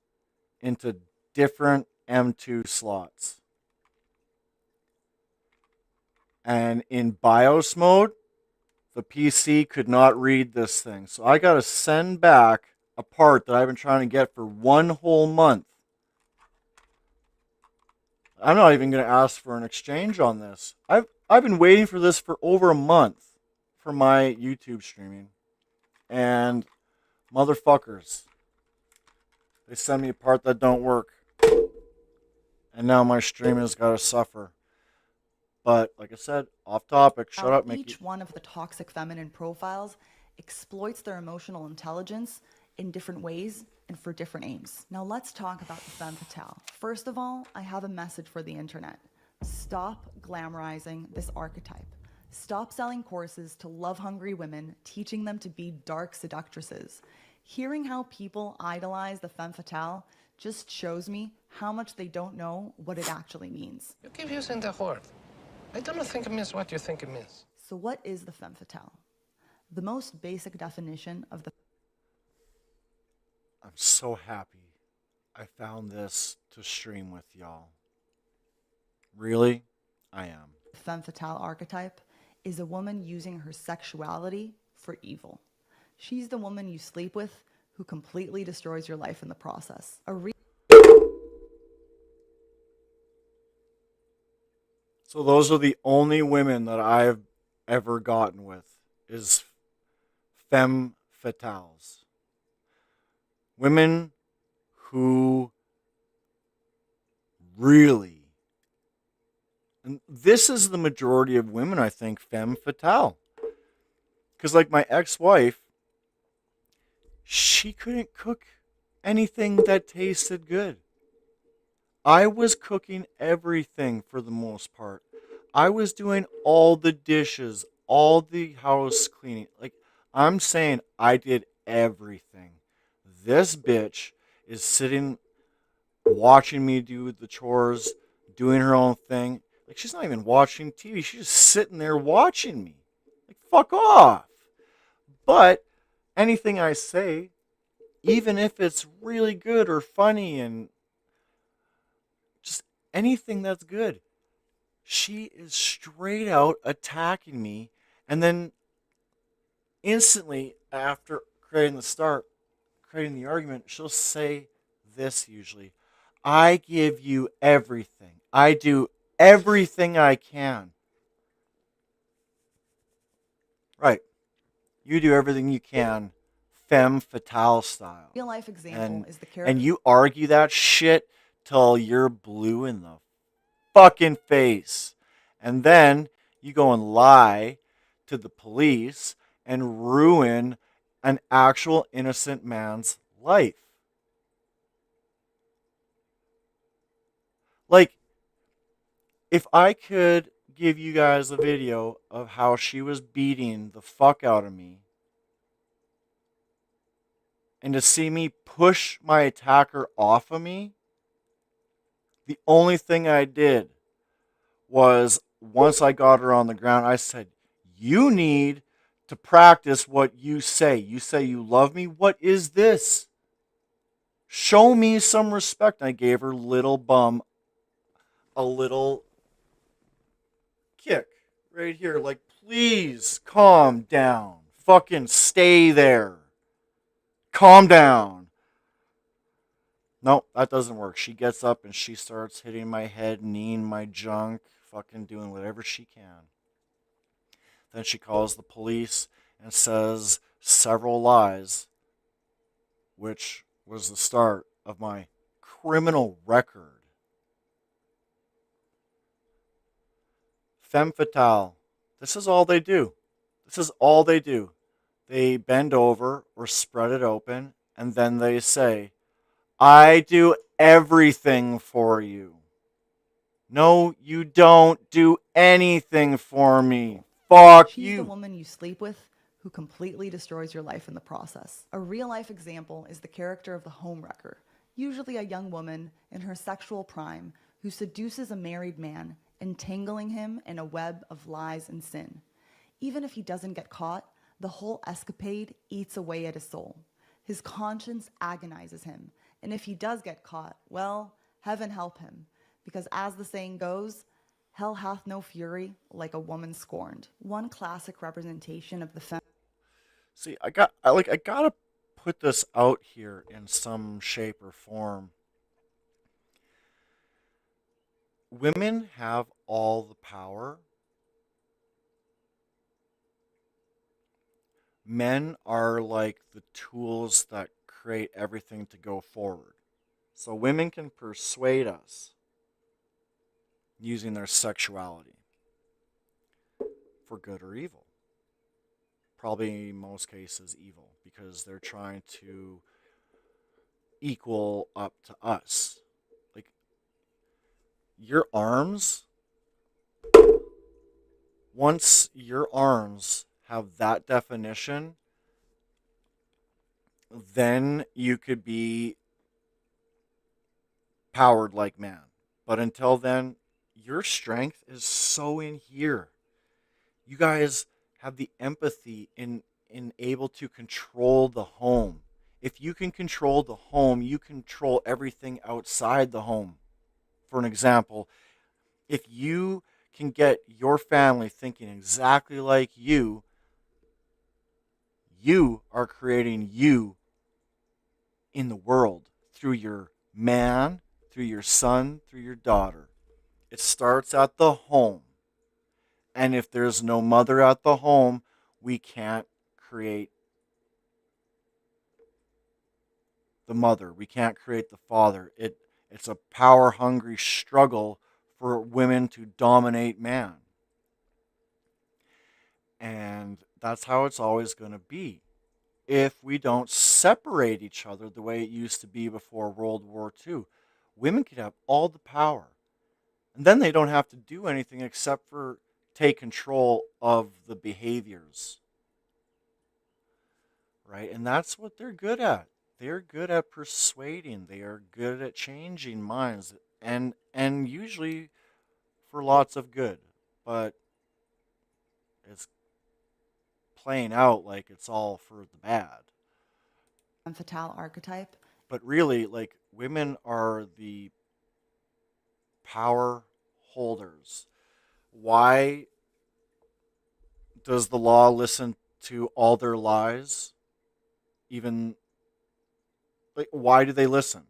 into different M2 slots. And in BIOS mode, the PC could not read this thing. So I got to send back a part that I've been trying to get for 1 whole month. I'm not even going to ask for an exchange on this. I've been waiting for this for over a month for my YouTube streaming. And motherfuckers, they send me a part that don't work. And now my stream has got to suffer. But like I said, off topic, shut up, Mickey. Each one of the toxic feminine profiles exploits their emotional intelligence in different ways and for different aims. Now let's talk about the femme fatale. First of all, I have a message for the internet. Stop glamorizing this archetype. Stop selling courses to love-hungry women, teaching them to be dark seductresses. Hearing how people idolize the femme fatale just shows me how much they don't know what it actually means. You keep using the word. I don't think it means what you think it means. So what is the femme fatale? The most basic definition of the I'm so happy I found this to stream with y'all. Really? I am. femme fatale archetype is a woman using her sexuality for evil. She's the woman you sleep with who completely destroys your life in the process. So those are the only women that I've ever gotten with, is femme fatales. Women who really And this is the majority of women, I think, femme fatale. Because, like, my ex-wife, she couldn't cook anything that tasted good. I was cooking everything for the most part. I was doing all the dishes, all the house cleaning. Like, I'm saying I did everything. This bitch is sitting watching me do the chores, doing her own thing. Like, she's not even watching TV. She's just sitting there watching me. Like, fuck off. But anything I say, even if it's really good or funny and just anything that's good, she is straight out attacking me. And then instantly after creating the argument, she'll say this usually: I give you everything. I do everything I can. Right. You do everything you can, femme fatale style. Real life example is the character. And you argue that shit till you're blue in the fucking face. And then you go and lie to the police and ruin an actual innocent man's life. Like, if I could give you guys a video of how she was beating the fuck out of me, and to see me push my attacker off of me, the only thing I did was, once I got her on the ground, I said, you need to practice what you say. You say you love me. What is this? Show me some respect. And I gave her little bum a little kick right here. Like, please calm down. Fucking stay there. Calm down. No, that doesn't work. She gets up and she starts hitting my head, kneeing my junk, fucking doing whatever she can. Then she calls the police and says several lies, which was the start of my criminal record. Femme fatale. This is all they do. This is all they do. They bend over or spread it open, and then they say, I do everything for you. No, you don't do anything for me. Fuck She's you. the woman you sleep with who completely destroys your life in the process. A real life example is the character of the homewrecker, usually a young woman in her sexual prime who seduces a married man, entangling him in a web of lies and sin. Even if he doesn't get caught, the whole escapade eats away at his soul. His conscience agonizes him, and if he does get caught, well, heaven help him, because as the saying goes, hell hath no fury like a woman scorned. One classic representation of the See, I gotta put this out here in some shape or form. Women have all the power. Men are like the tools that create everything to go forward. So women can persuade us using their sexuality for good or evil. Probably in most cases evil, because they're trying to equal up to us. Like, your arms, once your arms have that definition, then you could be powered like man. But until then, your strength is so in here. You guys have the empathy in able to control the home. If you can control the home, you control everything outside the home. For an example, if you can get your family thinking exactly like you are creating you in the world through your man, through your son, through your daughter. It starts at the home. And if there's no mother at the home, we can't create the mother. We can't create the father. It's a power hungry struggle for women to dominate man. And that's how it's always going to be. If we don't separate each other the way it used to be before World War II, women could have all the power. And then they don't have to do anything except for take control of the behaviors. Right? And that's what they're good at. They're good at persuading. They are good at changing minds, and usually for lots of good. But it's playing out like it's all for the bad. femme fatale archetype. But really, like, women are the power holders. Why does the law listen to all their lies? Even, like, why do they listen?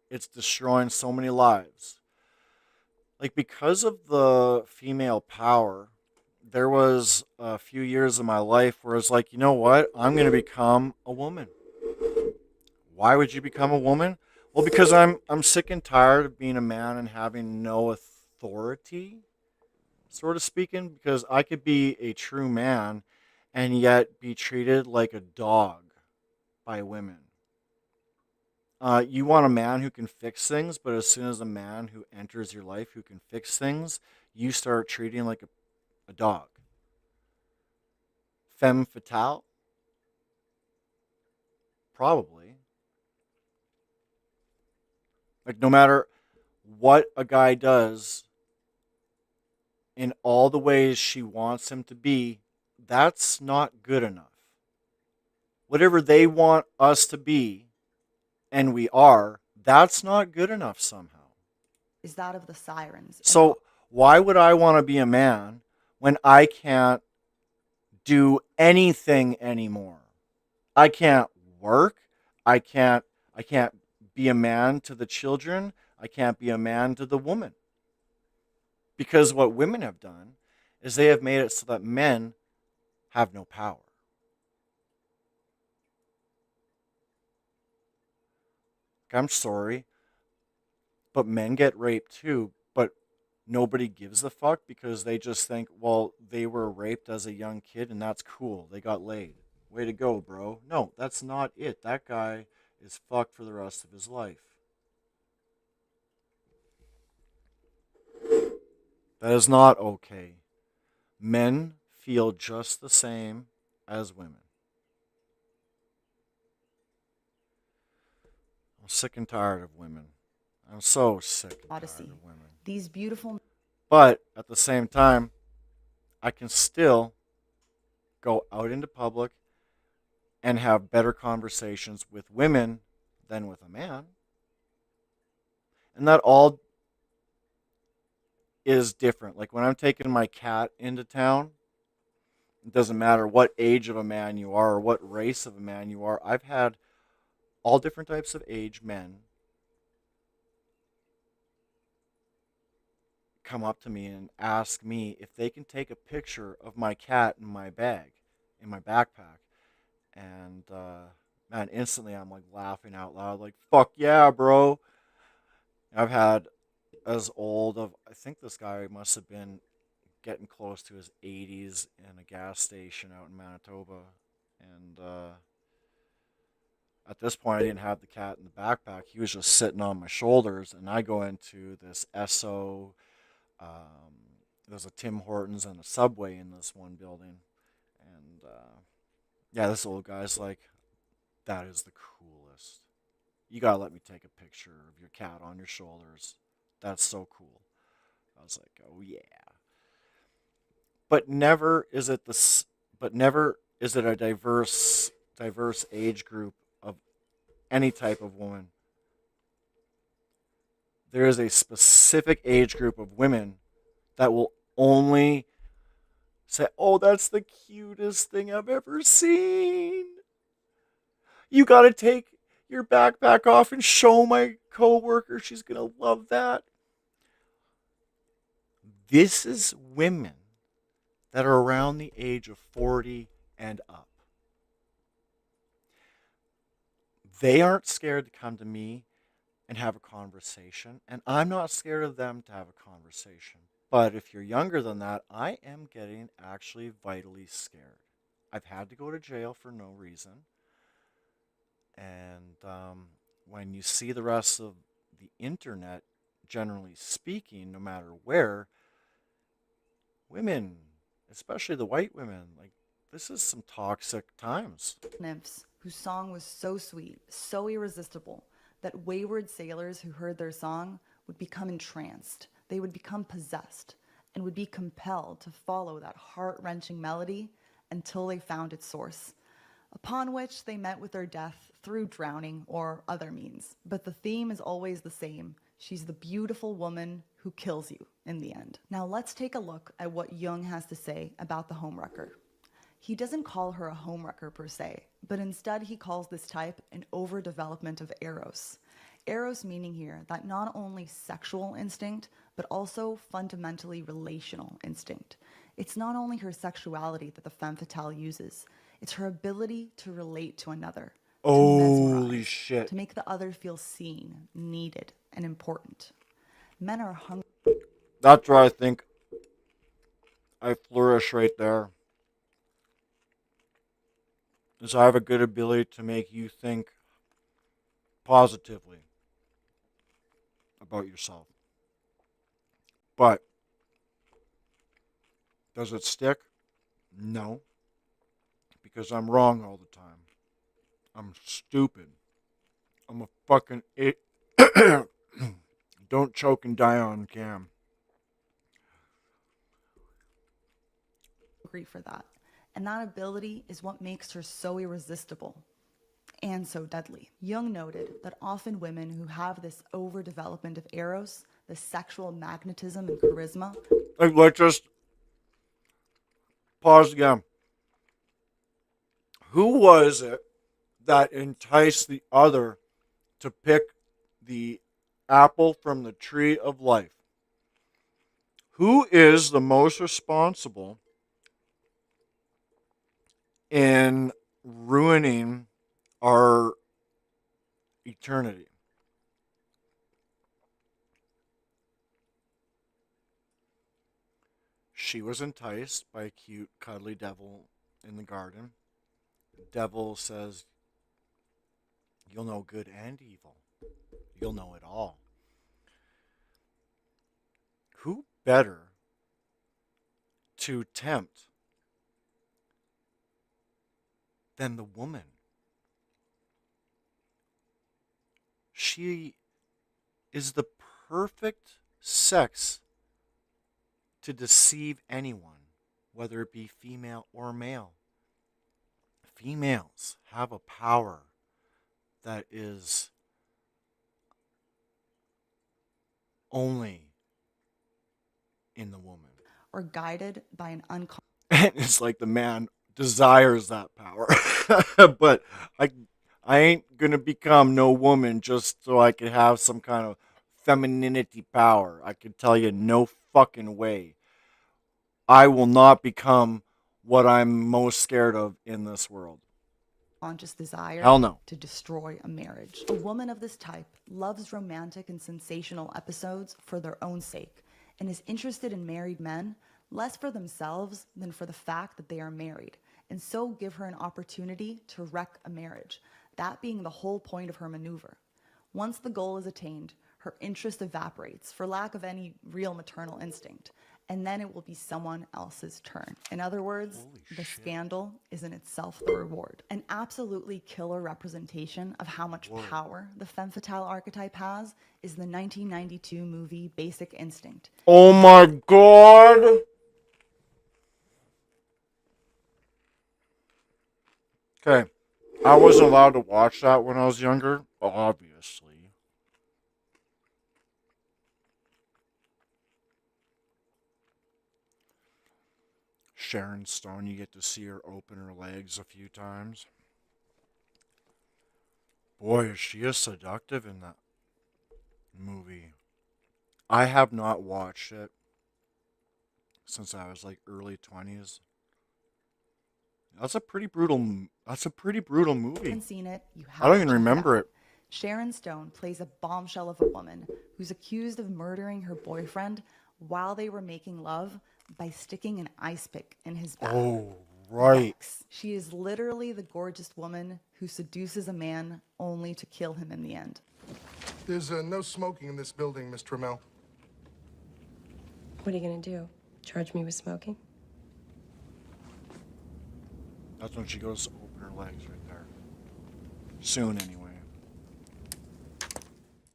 It's destroying so many lives. Like, because of the female power, there was a few years of my life where it's like, you know what? I'm going to become a woman. Why would you become a woman? Well, because I'm sick and tired of being a man and having no authority, sort of speaking, because I could be a true man and yet be treated like a dog by women. You want a man who can fix things, but as soon as a man who enters your life who can fix things, you start treating like a dog. Femme fatale? Probably. Like, no matter what a guy does in all the ways she wants him to be, that's not good enough. Whatever they want us to be, and we are, that's not good enough somehow. Is that of the sirens. So why would I want to be a man when I can't do anything anymore? I can't work. I can't be a man to the children. I can't be a man to the woman. Because what women have done is they have made it so that men have no power. I'm sorry, but men get raped too, but nobody gives a fuck because they just think, well, they were raped as a young kid and that's cool. They got laid. Way to go, bro. No, that's not it. That guy is fucked for the rest of his life. That is not okay. Men feel just the same as women. I'm sick and tired of women. I'm so sick and Odyssey. tired of women. These beautiful. But at the same time, I can still go out into public and have better conversations with women than with a man. And that all is different. Like when I'm taking my cat into town, it doesn't matter what age of a man you are or what race of a man you are. I've had all different types of age men come up to me and ask me if they can take a picture of my cat in my bag, in my backpack. And man, instantly I'm like laughing out loud, like, fuck yeah, bro. I've had as old of, I think this guy must have been getting close to his 80s in a gas station out in Manitoba. And at this point, I didn't have the cat in the backpack. He was just sitting on my shoulders. And I go into this Esso. There's a Tim Hortons and a Subway in this one building. And yeah, this old guy's like, that is the coolest. You gotta let me take a picture of your cat on your shoulders. That's so cool. I was like, oh yeah. But never is it a diverse age group of any type of woman. There is a specific age group of women that will only say, oh, that's the cutest thing I've ever seen. You got to take your backpack off and show my coworker. She's going to love that. This is women that are around the age of 40 and up. They aren't scared to come to me and have a conversation. And I'm not scared of them to have a conversation. But if you're younger than that, I am getting actually vitally scared. I've had to go to jail for no reason. And when you see the rest of the internet, generally speaking, no matter where, women, especially the white women, like, this is some toxic times. Nymphs whose song was so sweet, so irresistible, that wayward sailors who heard their song would become entranced. They would become possessed and would be compelled to follow that heart-wrenching melody until they found its source, upon which they met with their death through drowning or other means. But the theme is always the same. She's the beautiful woman who kills you in the end. Now let's take a look at what Jung has to say about the homewrecker. He doesn't call her a homewrecker per se, but instead he calls this type an overdevelopment of eros. Eros meaning here that not only sexual instinct, but also fundamentally relational instinct. It's not only her sexuality that the femme fatale uses, it's her ability to relate to another. Holy shit. To make the other feel seen, needed, and important. Men are hungry. That's where I think I flourish right there. Is I have a good ability to make you think positively about yourself. But does it stick? No. Because I'm wrong all the time. I'm stupid. I'm a fucking Don't choke and die on cam. For that. And that ability is what makes her so irresistible and so deadly. Jung noted that often women who have this overdevelopment of eros, the sexual magnetism and charisma. Let's just pause again. Who was it that enticed the other to pick the apple from the tree of life? Who is the most responsible in ruining our eternity? She was enticed by a cute, cuddly devil in the garden. The devil says, you'll know good and evil. You'll know it all. Who better to tempt than the woman? She is the perfect sex to deceive anyone, whether it be female or male. Females have a power that is only in the woman. Or guided by an unconscious. And it's like the man desires that power. But I ain't going to become no woman just so I could have some kind of femininity power. I could tell you no fucking way. I will not become what I'm most scared of in this world. Conscious desire Hell no. to destroy a marriage. A woman of this type loves romantic and sensational episodes for their own sake and is interested in married men less for themselves than for the fact that they are married, and so give her an opportunity to wreck a marriage, that being the whole point of her maneuver. Once the goal is attained, her interest evaporates for lack of any real maternal instinct, and then it will be someone else's turn. In other words, the scandal is in itself the reward. An absolutely killer representation of how much power the femme fatale archetype has is the 1992 movie Basic Instinct. Oh my god! Okay, I wasn't allowed to watch that when I was younger, obviously. Sharon Stone, you get to see her open her legs a few times. Boy, is she as seductive in that movie. I have not watched it since I was like early 20s. That's a pretty brutal movie. Haven't seen it, you have I don't to even check it remember out. it. Sharon Stone plays a bombshell of a woman who's accused of murdering her boyfriend while they were making love by sticking an ice pick in his back. Oh, right. Yikes. She is literally the gorgeous woman who seduces a man only to kill him in the end. There's no smoking in this building, Miss Trammell. What are you gonna do? Charge me with smoking? That's when she goes to open her legs right there. Soon, anyway.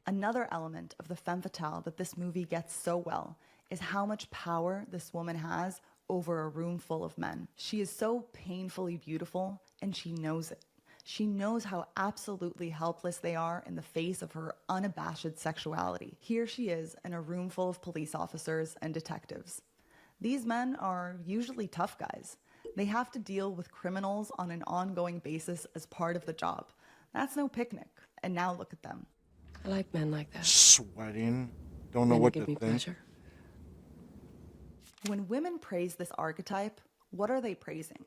Another element of the femme fatale that this movie gets so well is how much power this woman has over a room full of men. She is so painfully beautiful, and she knows it. She knows how absolutely helpless they are in the face of her unabashed sexuality. Here she is in a room full of police officers and detectives. These men are usually tough guys. They have to deal with criminals on an ongoing basis as part of the job. That's no picnic. And now look at them. I like men like that. Sweating. Don't know Men who what give to me think. pleasure. When women praise this archetype, what are they praising?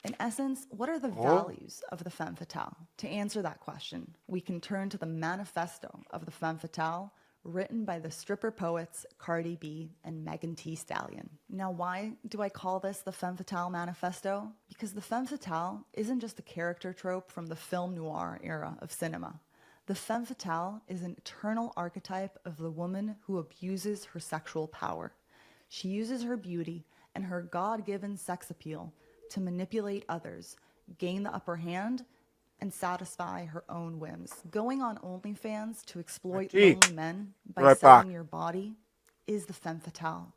In essence, what are the values of the femme fatale? To answer that question, we can turn to the manifesto of the femme fatale, written by the stripper poets Cardi B and Megan Thee Stallion. Now, why do I call this the femme fatale manifesto? Because the femme fatale isn't just a character trope from the film noir era of cinema. The femme fatale is an eternal archetype of the woman who abuses her sexual power. She uses her beauty and her God-given sex appeal to manipulate others, gain the upper hand, and satisfy her own whims. Going on OnlyFans to exploit lonely men by selling your body is the femme fatale.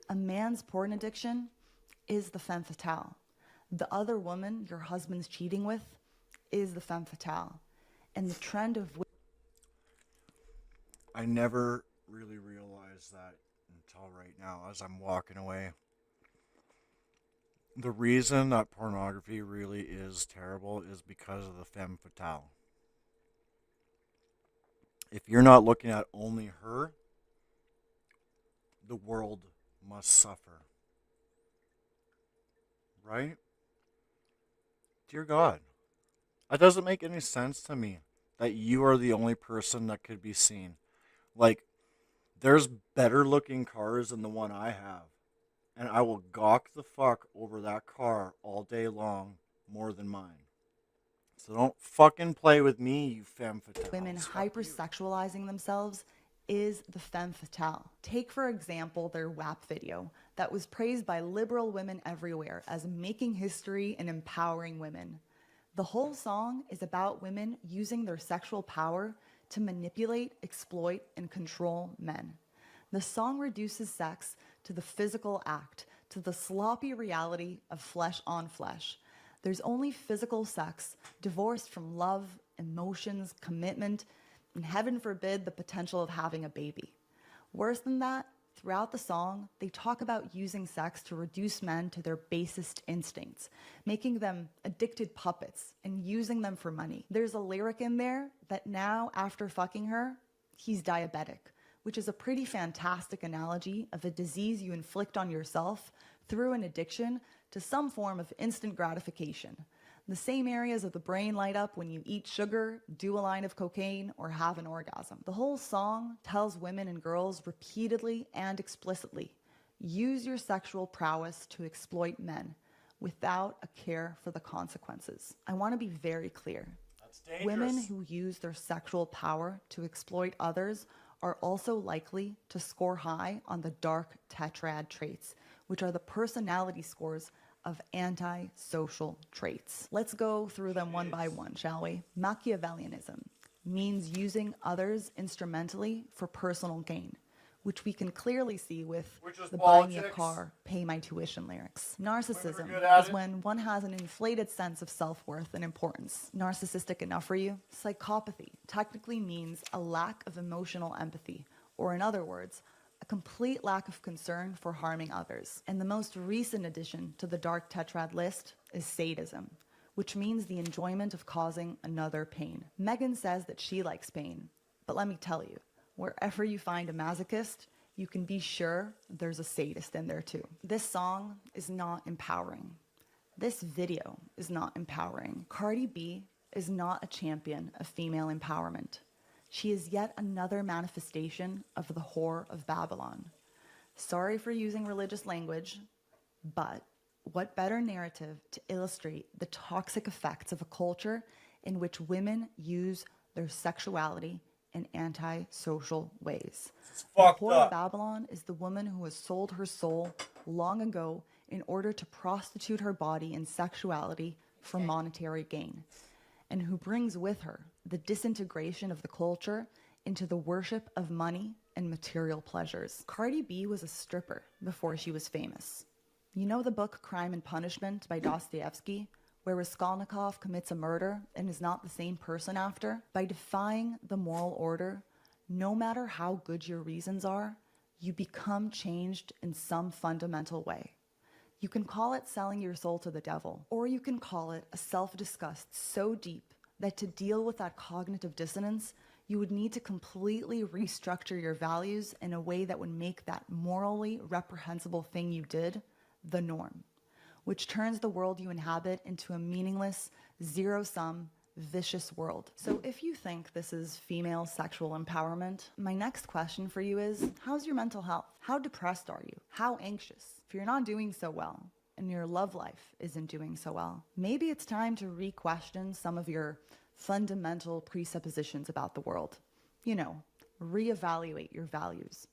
A man's porn addiction is the femme fatale. The other woman your husband's cheating with is the femme fatale. And the trend of... I never really realized that until right now as I'm walking away. The reason that pornography really is terrible is because of the femme fatale. If you're not looking at only her, the world must suffer. Right? Dear God. That doesn't make any sense to me that you are the only person that could be seen. Like, there's better looking cars than the one I have. And I will gawk the fuck over that car all day long more than mine. So don't fucking play with me, you femme fatale. Women hypersexualizing themselves is the femme fatale. Take, for example, their WAP video that was praised by liberal women everywhere as making history and empowering women. The whole song is about women using their sexual power to manipulate, exploit, and control men. The song reduces sex to the physical act, to the sloppy reality of flesh on flesh. There's only physical sex, divorced from love, emotions, commitment, and heaven forbid the potential of having a baby. Worse than that, throughout the song, they talk about using sex to reduce men to their basest instincts, making them addicted puppets and using them for money. There's a lyric in there that now, after fucking her, he's diabetic, which is a pretty fantastic analogy of a disease you inflict on yourself through an addiction to some form of instant gratification. The same areas of the brain light up when you eat sugar, do a line of cocaine, or have an orgasm. The whole song tells women and girls repeatedly and explicitly, use your sexual prowess to exploit men without a care for the consequences. I want to be very clear. Women who use their sexual power to exploit others are also likely to score high on the dark tetrad traits, which are the personality scores of anti-social traits. Let's go through them one by one, shall we? Machiavellianism means using others instrumentally for personal gain, which we can clearly see with the buy me a car, pay my tuition lyrics. Narcissism is when one has an inflated sense of self-worth and importance. Narcissistic enough for you? Psychopathy technically means a lack of emotional empathy, or in other words, a complete lack of concern for harming others. And the most recent addition to the dark tetrad list is sadism, which means the enjoyment of causing another pain. Megan says that she likes pain, but let me tell you, wherever you find a masochist, you can be sure there's a sadist in there too. This song is not empowering. This video is not empowering. Cardi B is not a champion of female empowerment. She is yet another manifestation of the whore of Babylon. Sorry for using religious language, but what better narrative to illustrate the toxic effects of a culture in which women use their sexuality in anti-social ways? The whore of Babylon is the woman who has sold her soul long ago in order to prostitute her body and sexuality for monetary gain, and who brings with her the disintegration of the culture into the worship of money and material pleasures. Cardi B was a stripper before she was famous. You know the book Crime and Punishment by Dostoevsky, where Raskolnikov commits a murder and is not the same person after? By defying the moral order, no matter how good your reasons are, you become changed in some fundamental way. You can call it selling your soul to the devil, or you can call it a self-disgust so deep that to deal with that cognitive dissonance, you would need to completely restructure your values in a way that would make that morally reprehensible thing you did the norm, which turns the world you inhabit into a meaningless, zero-sum, vicious world. So if you think this is female sexual empowerment, my next question for you is, how's your mental health? How depressed are you? How anxious? If you're not doing so well, and your love life isn't doing so well, maybe it's time to re-question some of your fundamental presuppositions about the world. You know, reevaluate your values.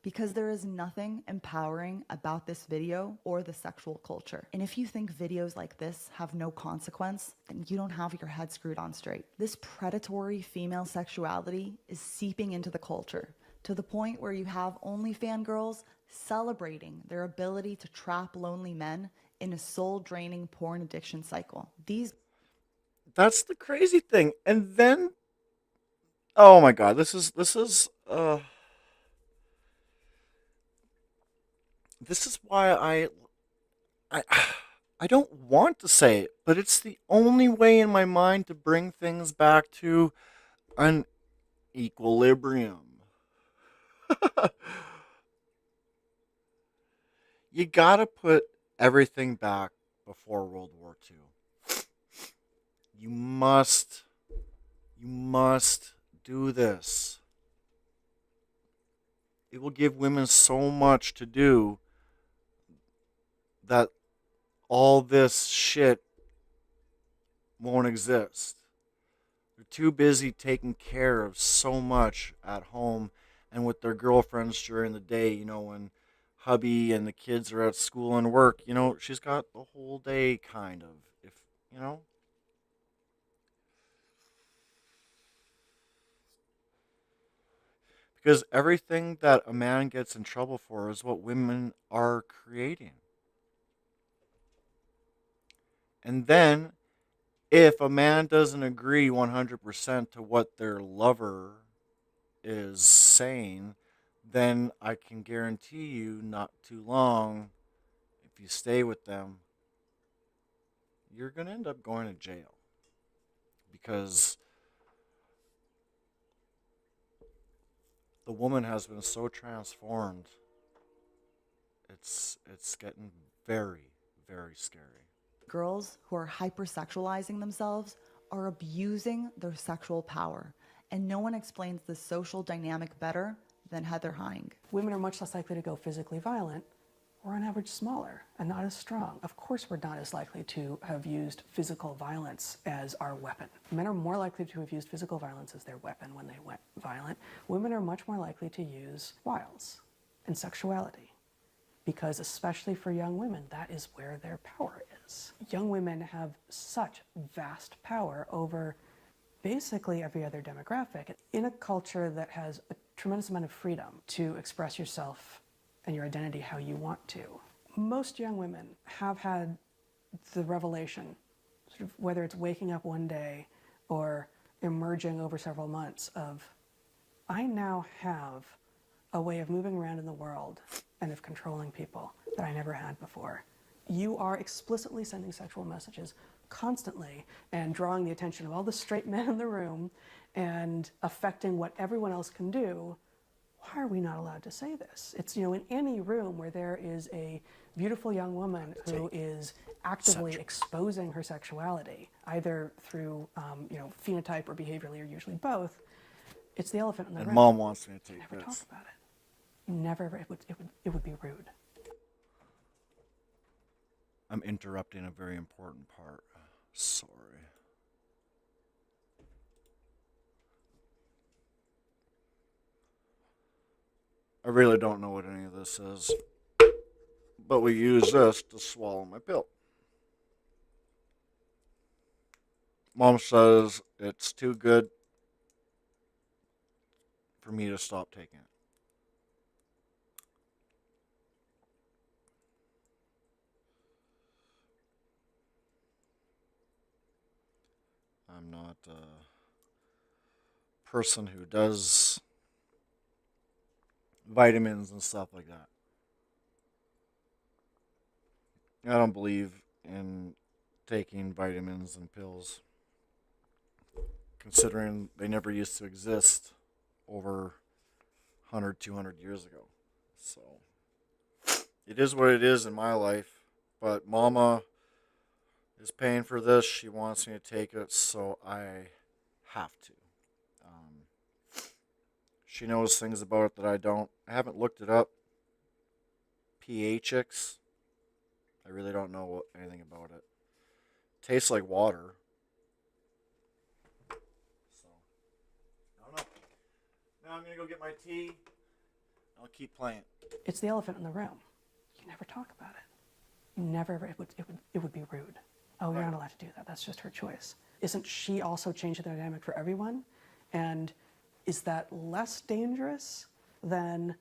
Because there is nothing empowering about this video or the sexual culture. And if you think videos like this have no consequence, then you don't have your head screwed on straight. This predatory female sexuality is seeping into the culture to the point where you have OnlyFans girls celebrating their ability to trap lonely men in a soul-draining porn addiction cycle. That's the crazy thing. And then, oh my God, this is why I I don't want to say it, but it's the only way in my mind to bring things back to an equilibrium. You gotta put everything back before World War II. You must do this. It will give women so much to do that all this shit won't exist. They're too busy taking care of so much at home and with their girlfriends during the day, you know, when hubby and the kids are at school and work, you know, she's got the whole day kind of, if, you know. Because everything that a man gets in trouble for is what women are creating. And then, if a man doesn't agree 100% to what their lover is saying, then I can guarantee you not too long, if you stay with them, you're going to end up going to jail. Because the woman has been so transformed, it's getting very, very scary. Girls who are hypersexualizing themselves are abusing their sexual power, and no one explains the social dynamic better than Heather Heying. Women are much less likely to go physically violent. We're on average smaller and not as strong. Of course, we're not as likely to have used physical violence as our weapon. Men are more likely to have used physical violence as their weapon when they went violent. Women are much more likely to use wiles and sexuality, because especially for young women, that is where their power is. Young women have such vast power over basically every other demographic. In a culture that has a tremendous amount of freedom to express yourself and your identity how you want to, most young women have had the revelation, sort of whether it's waking up one day or emerging over several months, of, I now have a way of moving around in the world and of controlling people that I never had before. You are explicitly sending sexual messages constantly and drawing the attention of all the straight men in the room and affecting what everyone else can do. Why are we not allowed to say this? It's, you know, in any room where there is a beautiful young woman who is actively exposing her sexuality, either through phenotype or behaviorally, or usually both, it's the elephant in the room. And Mom wants me to take Never this. talk about it. Never. It would be rude. I'm interrupting a very important part. Sorry. I really don't know what any of this is, but we use this to swallow my pill. Mom says it's too good for me to stop taking it. I'm not a person who does vitamins and stuff like that. I don't believe in taking vitamins and pills, considering they never used to exist over 100, 200 years ago. So it is what it is in my life, but Mama is paying for this. She wants me to take it, so I have to. She knows things about it that I don't. I haven't looked it up. pHx. I really don't know anything about it. Tastes like water. So, I don't know. Now I'm going to go get my tea. I'll keep playing. It's the elephant in the room. You never talk about it. You never. It would be rude. Oh, you're not allowed to do that. That's just her choice. Isn't she also changing the dynamic for everyone? And is that less dangerous than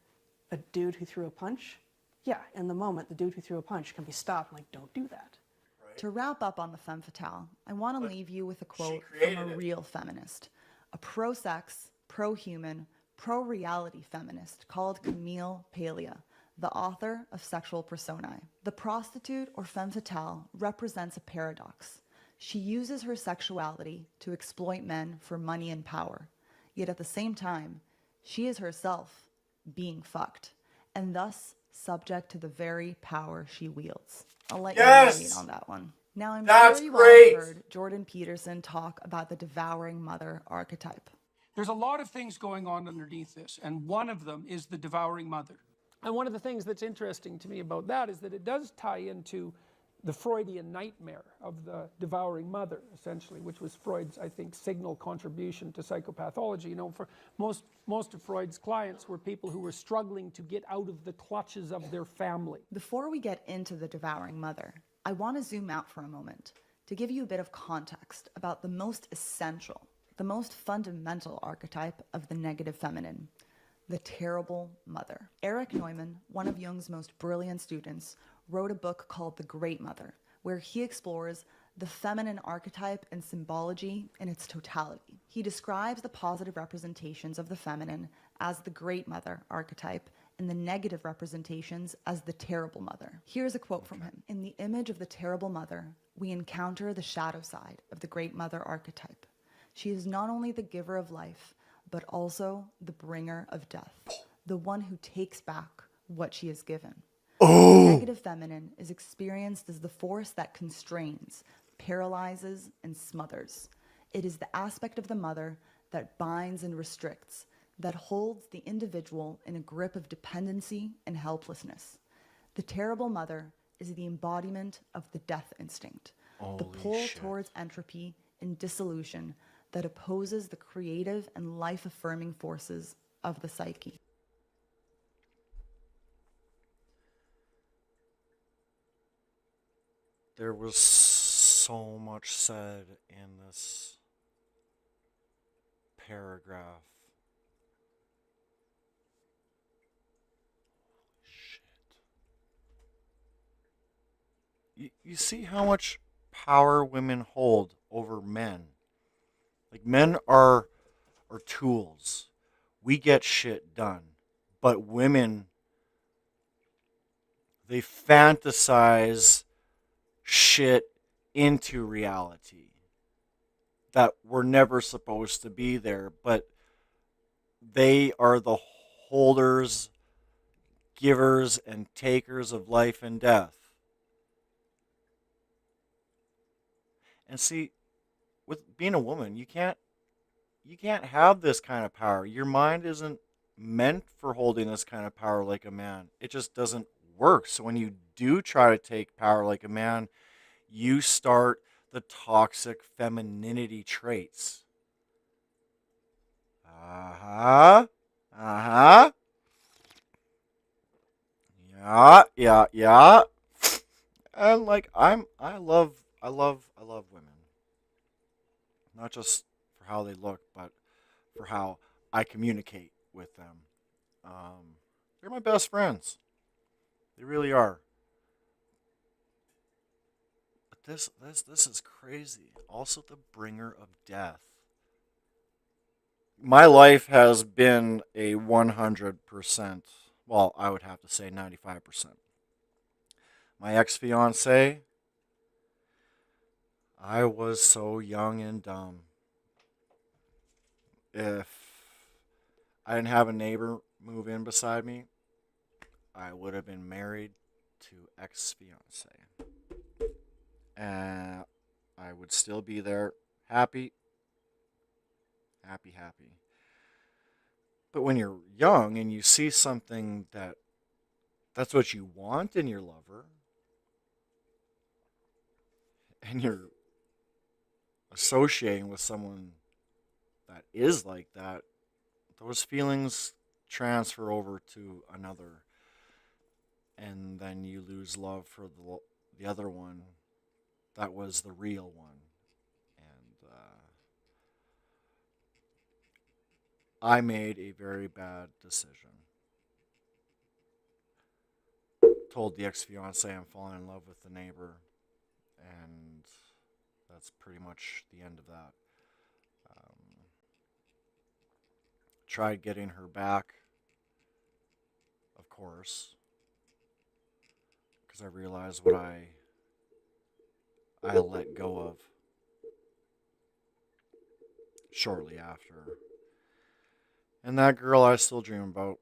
a dude who threw a punch? Yeah, in the moment, the dude who threw a punch can be stopped and don't do that. Right? To wrap up on the femme fatale, I want to leave you with a quote from created a it. real feminist, a pro-sex, pro-human, pro-reality feminist called Camille Paglia, the author of Sexual Personae. The prostitute or femme fatale represents a paradox. She uses her sexuality to exploit men for money and power, yet at the same time, she is herself being fucked, and thus subject to the very power she wields. I'll let you marinate on that one. Now, I'm That's sure you great. all have heard Jordan Peterson talk about the devouring mother archetype. There's a lot of things going on underneath this, and one of them is the devouring mother. And one of the things that's interesting to me about that is that it does tie into the Freudian nightmare of the devouring mother, essentially, which was Freud's, I think, signal contribution to psychopathology. You know, for most of Freud's clients were people who were struggling to get out of the clutches of their family. Before we get into the devouring mother, I want to zoom out for a moment to give you a bit of context about the most essential, the most fundamental archetype of the negative feminine, the terrible mother. Erich Neumann, one of Jung's most brilliant students, wrote a book called The Great Mother, where he explores the feminine archetype and symbology in its totality. He describes the positive representations of the feminine as the Great Mother archetype and the negative representations as the terrible mother. Here's a quote from him. In the image of the terrible mother, we encounter the shadow side of the Great Mother archetype. She is not only the giver of life, but also the bringer of death, the one who takes back what she has given. The negative feminine is experienced as the force that constrains, paralyzes, and smothers. It is the aspect of the mother that binds and restricts, that holds the individual in a grip of dependency and helplessness. The terrible mother is the embodiment of the death instinct, the pull towards entropy and dissolution that opposes the creative and life-affirming forces of the psyche. There was so much said in this paragraph. Shit. You see how much power women hold over men. Like, men are tools. We get shit done. But women, they fantasize shit into reality that were never supposed to be there, but they are the holders givers and takers of life and death. And see, with being a woman, you can't have this kind of power. Your mind isn't meant for holding this kind of power like a man. It just doesn't work. So when you do try to take power like a man, you start the toxic femininity traits. Uh-huh. Uh-huh. Yeah, yeah, yeah. And like I love women. Not just for how they look, but for how I communicate with them. They're my best friends. They really are. But this is crazy. Also the bringer of death. My life has been a 100%, well, I would have to say 95%. My ex-fiance, I was so young and dumb. If I didn't have a neighbor move in beside me, I would have been married to ex-fiance. And I would still be there, happy, happy, happy. But when you're young and you see something that's what you want in your lover, and you're associating with someone that is like that, those feelings transfer over to another, and then you lose love for the other one that was the real one. And I made a very bad decision. Told the ex-fiance I'm falling in love with the neighbor, and that's pretty much the end of that. Tried getting her back, of course, because I realized what I let go of shortly after. And that girl I still dream about.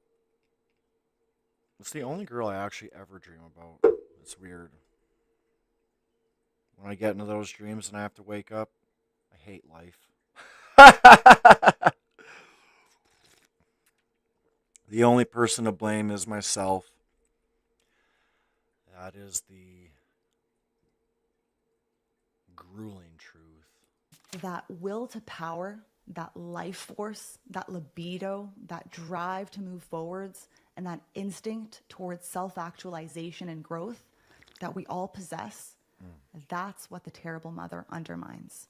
It's the only girl I actually ever dream about. It's weird. When I get into those dreams and I have to wake up, I hate life. The only person to blame is myself. That is the grueling truth. That will to power, that life force, that libido, that drive to move forwards, and that instinct towards self-actualization and growth that we all possess, that's what the terrible mother undermines.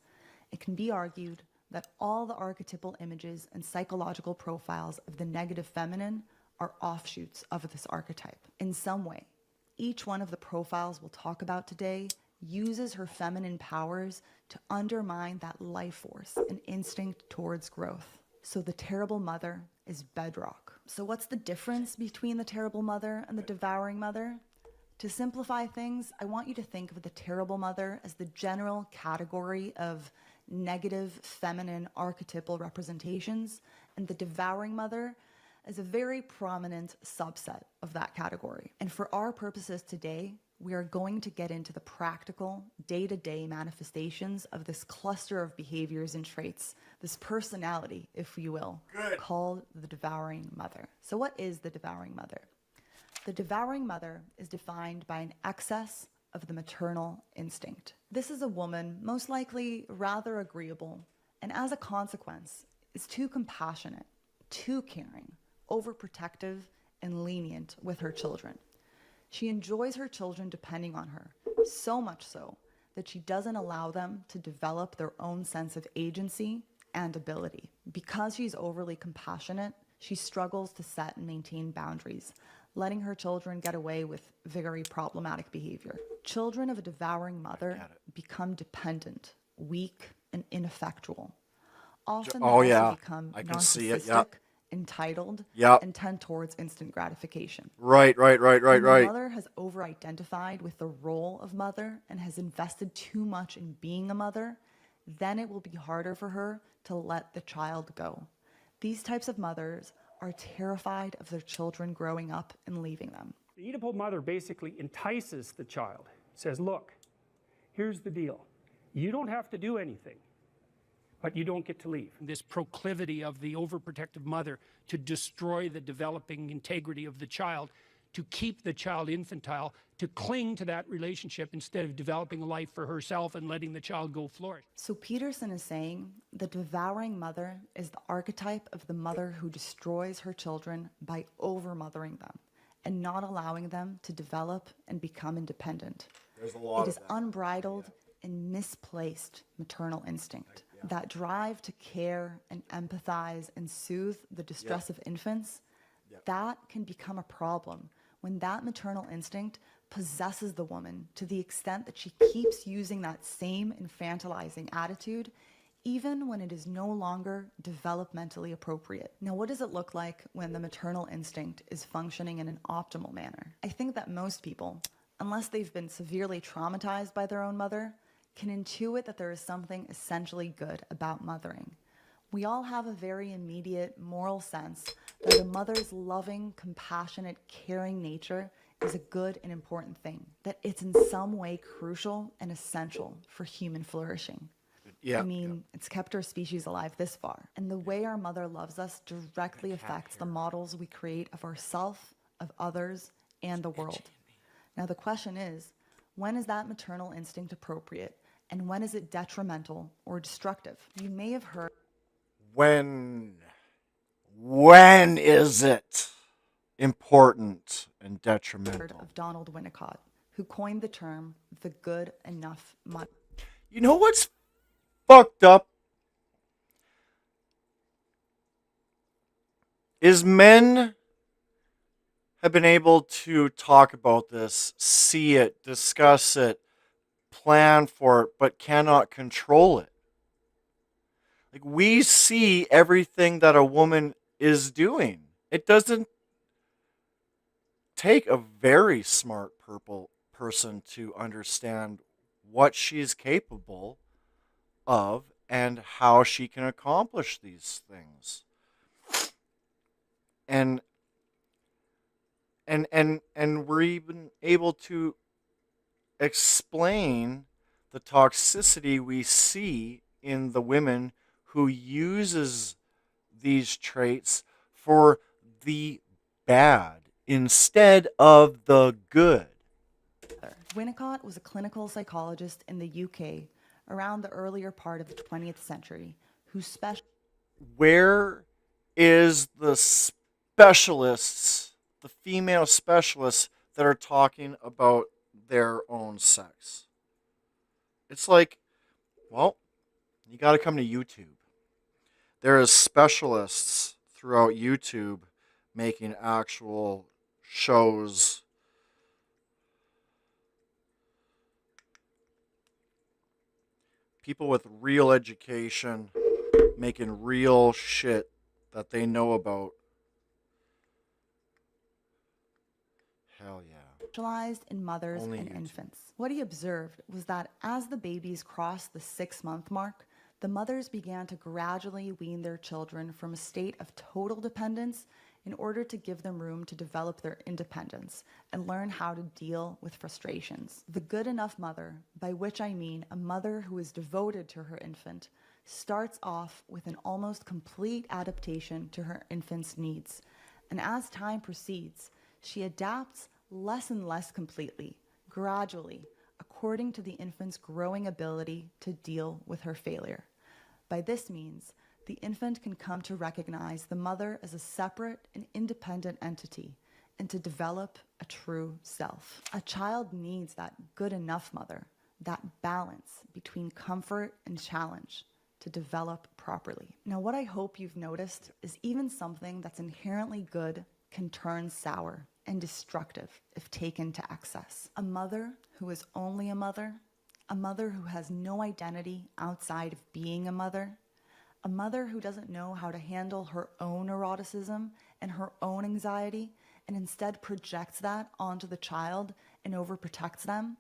It can be argued that all the archetypal images and psychological profiles of the negative feminine are offshoots of this archetype. In some way, each one of the profiles we'll talk about today uses her feminine powers to undermine that life force and instinct towards growth. So the terrible mother is bedrock. So what's the difference between the terrible mother and the devouring mother? To simplify things, I want you to think of the terrible mother as the general category of negative feminine archetypal representations, and the devouring mother as a very prominent subset of that category. And for our purposes today, we are going to get into the practical, day-to-day manifestations of this cluster of behaviors and traits, this personality, if you will, called the devouring mother. So what is the devouring mother? The devouring mother is defined by an excess of the maternal instinct. This is a woman, most likely rather agreeable, and as a consequence, is too compassionate, too caring, overprotective, and lenient with her children. She enjoys her children depending on her, so much so that she doesn't allow them to develop their own sense of agency and ability. Because she's overly compassionate, she struggles to set and maintain boundaries, letting her children get away with very problematic behavior. Children of a devouring mother become dependent, weak, and ineffectual. Often they also become narcissistic, entitled, and tend towards instant gratification. Right. When the mother has over-identified with the role of mother and has invested too much in being a mother, then it will be harder for her to let the child go. These types of mothers are terrified of their children growing up and leaving them. The Oedipal mother basically entices the child, says, look, here's the deal. You don't have to do anything, but you don't get to leave. This proclivity of the overprotective mother to destroy the developing integrity of the child, to keep the child infantile, to cling to that relationship instead of developing a life for herself and letting the child go flourish. So Peterson is saying the devouring mother is the archetype of the mother who destroys her children by over-mothering them and not allowing them to develop and become independent. There's a lot It is of that. unbridled and misplaced maternal instinct. That drive to care and empathize and soothe the distress of infants, that can become a problem when that maternal instinct possesses the woman to the extent that she keeps using that same infantilizing attitude even when it is no longer developmentally appropriate. Now, what does it look like when the maternal instinct is functioning in an optimal manner? I think that most people, unless they've been severely traumatized by their own mother, can intuit that there is something essentially good about mothering. We all have a very immediate moral sense that a mother's loving, compassionate, caring nature is a good and important thing, that it's in some way crucial and essential for human flourishing. I mean, it's kept our species alive this far. And the way our mother loves us directly affects the models we create of ourselves, of others, and the world. Now the question is, when is that maternal instinct appropriate? And when is it detrimental or destructive? You may have heard. When is it important and detrimental? Of Donald Winnicott, who coined the term the good enough mother. You know what's fucked up? Is men have been able to talk about this, see it, discuss it, plan for it, but cannot control it. Like, we see everything that a woman is doing. It doesn't take a very smart person to understand what she's capable of and how she can accomplish these things. And we're even able to explain the toxicity we see in the women who uses these traits for the bad instead of the good. Winnicott was a clinical psychologist in the UK around the earlier part of the 20th century who Where is the specialists, the female specialists that are talking about their own sex? It's like, well, you got to come to YouTube. There is specialists throughout YouTube making actual shows. People with real education making real shit that they know about. Hell yeah. Specialized in mothers Only and YouTube. infants. What he observed was that as the babies crossed the 6-month mark, the mothers began to gradually wean their children from a state of total dependence in order to give them room to develop their independence and learn how to deal with frustrations. The good enough mother, by which I mean a mother who is devoted to her infant, starts off with an almost complete adaptation to her infant's needs. And as time proceeds, she adapts less and less completely, gradually, according to the infant's growing ability to deal with her failure. By this means, the infant can come to recognize the mother as a separate and independent entity and to develop a true self. A child needs that good enough mother, that balance between comfort and challenge to develop properly. Now, what I hope you've noticed is even something that's inherently good can turn sour and destructive if taken to excess. A mother who is only a mother who has no identity outside of being a mother who doesn't know how to handle her own eroticism and her own anxiety and instead projects that onto the child and overprotects them.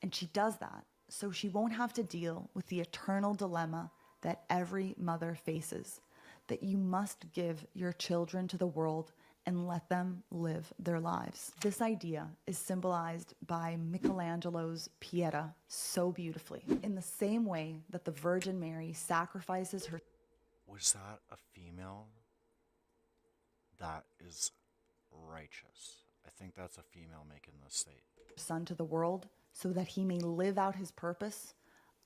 And she does that so she won't have to deal with the eternal dilemma that every mother faces, that you must give your children to the world and let them live their lives. This idea is symbolized by Michelangelo's Pieta so beautifully. In the same way that the Virgin Mary sacrifices her... Was that a female? That is righteous. I think that's a female making this statement. Son to the world so that he may live out his purpose,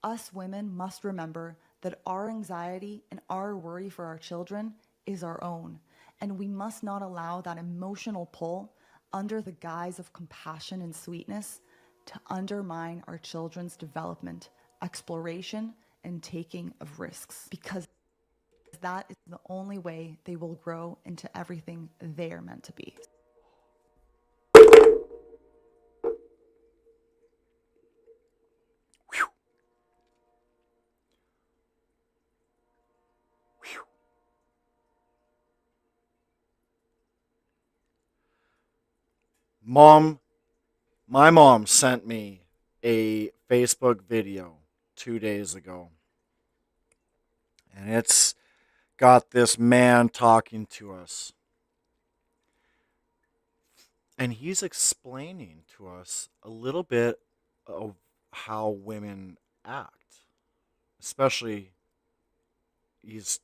us women must remember that our anxiety and our worry for our children is our own, and we must not allow that emotional pull under the guise of compassion and sweetness to undermine our children's development, exploration, and taking of risks, because that is the only way they will grow into everything they are meant to be. My mom sent me a Facebook video 2 days ago. And it's got this man talking to us. And he's explaining to us a little bit of how women act. Especially, he's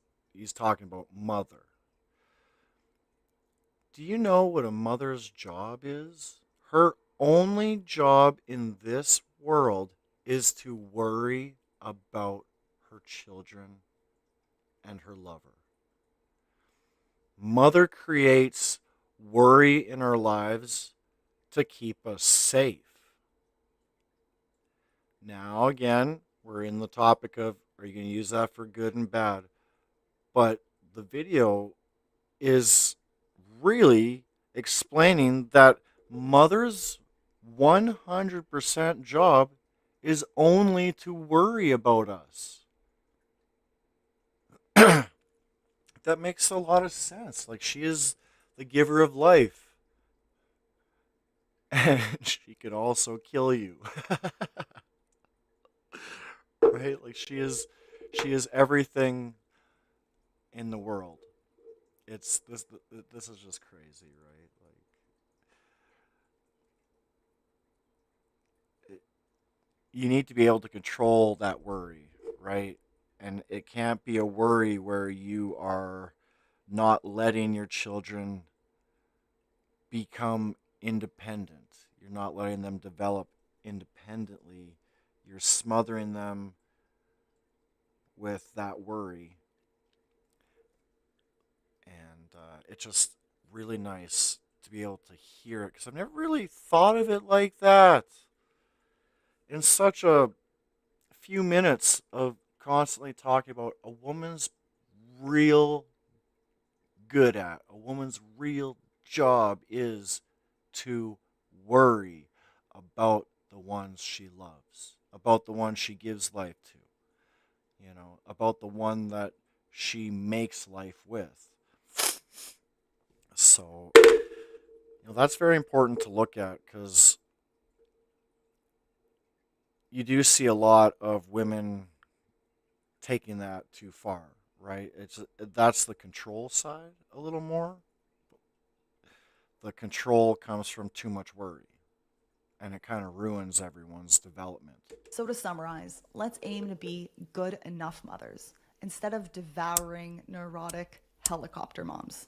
talking about mother. Do you know what a mother's job is? Her only job in this world is to worry about her children and her lover. Mother creates worry in our lives to keep us safe. Now, again, we're in the topic of, are you going to use that for good and bad? But the video is really explaining that mother's 100% job is only to worry about us. That makes a lot of sense. Like, she is the giver of life. And she can also kill you. Right? Like, she is everything in the world. It's this is just crazy, right? Like, you need to be able to control that worry, right? And it can't be a worry where you are not letting your children become independent. You're not letting them develop independently. You're smothering them with that worry. And it's just really nice to be able to hear it, because I've never really thought of it like that. In such a few minutes of constantly talking about a woman's real a woman's real job is to worry about the ones she loves, about the ones she gives life to, about the one that she makes life with. So, that's very important to look at, because you do see a lot of women taking that too far, right? That's the control side a little more. The control comes from too much worry, and it kind of ruins everyone's development. So to summarize, let's aim to be good enough mothers instead of devouring, neurotic helicopter moms.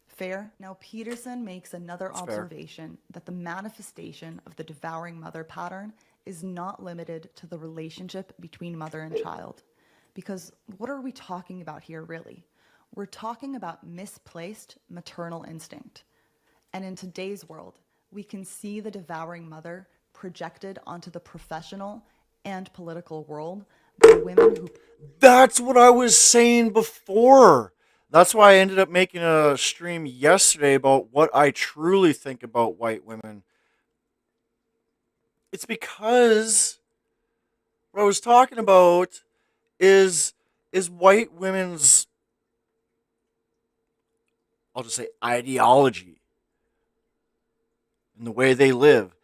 Fair? Now, Peterson makes another observation that the manifestation of the devouring mother pattern is not limited to the relationship between mother and child. Because what are we talking about here, really? We're talking about misplaced maternal instinct. And in today's world, we can see the devouring mother projected onto the professional and political world by women who... That's what I was saying before. That's why I ended up making a stream yesterday about what I truly think about white women. It's because what I was talking about is white women's, I'll just say, ideology and the way they live.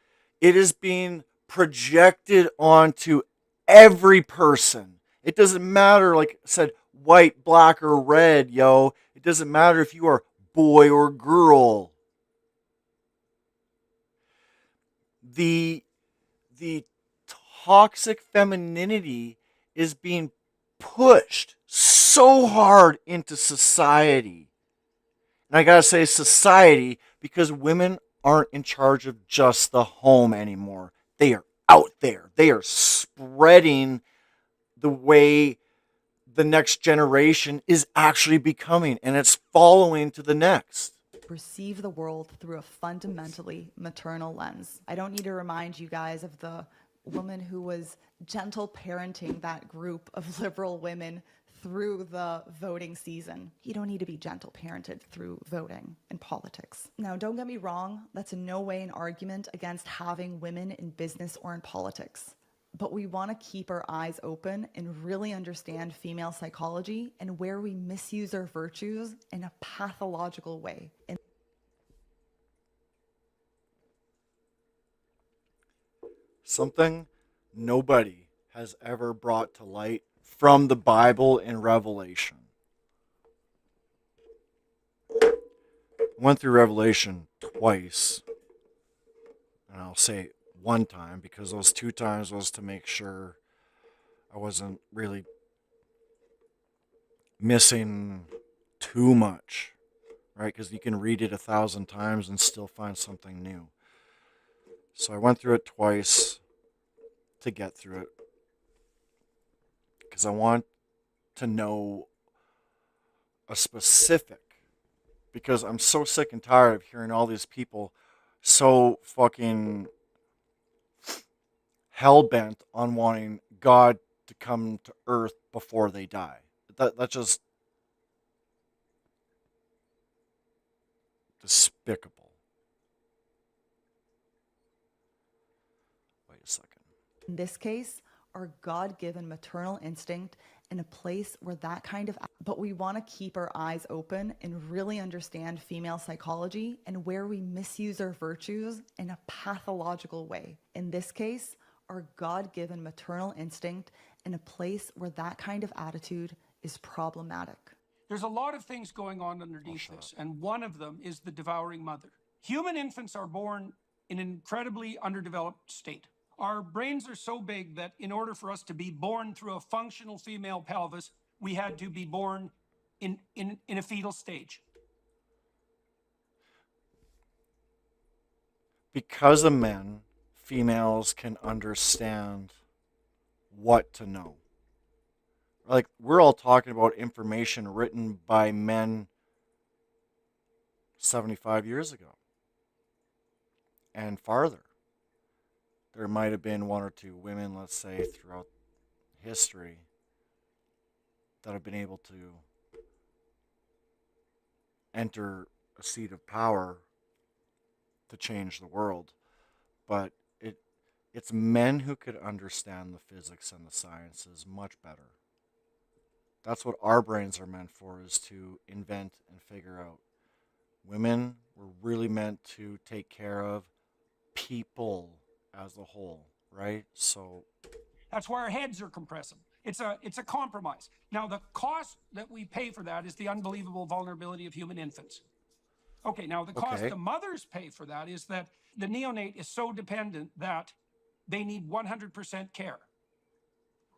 It is being projected onto every person. It doesn't matter, like I said, white, black, or red, yo. It doesn't matter if you are boy or girl. The the toxic femininity is being pushed so hard into society. And I gotta say society because women aren't in charge of just the home anymore. They are out there. They are spreading the way the next generation is actually becoming, and it's following to the next. Perceive the world through a fundamentally maternal lens. I don't need to remind you guys of the woman who was gentle parenting that group of liberal women through the voting season. You don't need to be gentle parented through voting in politics. Now, don't get me wrong, that's in no way an argument against having women in business or in politics. But we want to keep our eyes open and really understand female psychology and where we misuse our virtues in a pathological way. Something nobody has ever brought to light from the Bible and Revelation. I went through Revelation twice, and I'll say one time because those 2 times was to make sure I wasn't really missing too much, right? Because you can read it 1,000 times and still find something new. So I went through it twice to get through it because I want to know a specific, because I'm so sick and tired of hearing all these people so fucking hell-bent on wanting God to come to earth before they die. That's just despicable. Wait a second. In this case, our God-given maternal instinct in a place where that kind of... But we want to keep our eyes open and really understand female psychology and where we misuse our virtues in a pathological way. In this case, our God-given maternal instinct in a place where that kind of attitude is problematic. There's a lot of things going on underneath this, and one of them is the devouring mother. Human infants are born in an incredibly underdeveloped state. Our brains are so big that in order for us to be born through a functional female pelvis, we had to be born in a fetal stage. Because of men, females can understand what to know. Like, we're all talking about information written by men 75 years ago and farther. There might have been 1 or 2 women, let's say, throughout history that have been able to enter a seat of power to change the world. But it's men who could understand the physics and the sciences much better. That's what our brains are meant for, is to invent and figure out. Women were really meant to take care of people as a whole, right? So that's why our heads are compressing. It's a compromise. Now, the cost that we pay for that is the unbelievable vulnerability of human infants. Okay, now the cost the mothers pay for that is that the neonate is so dependent that they need 100% care.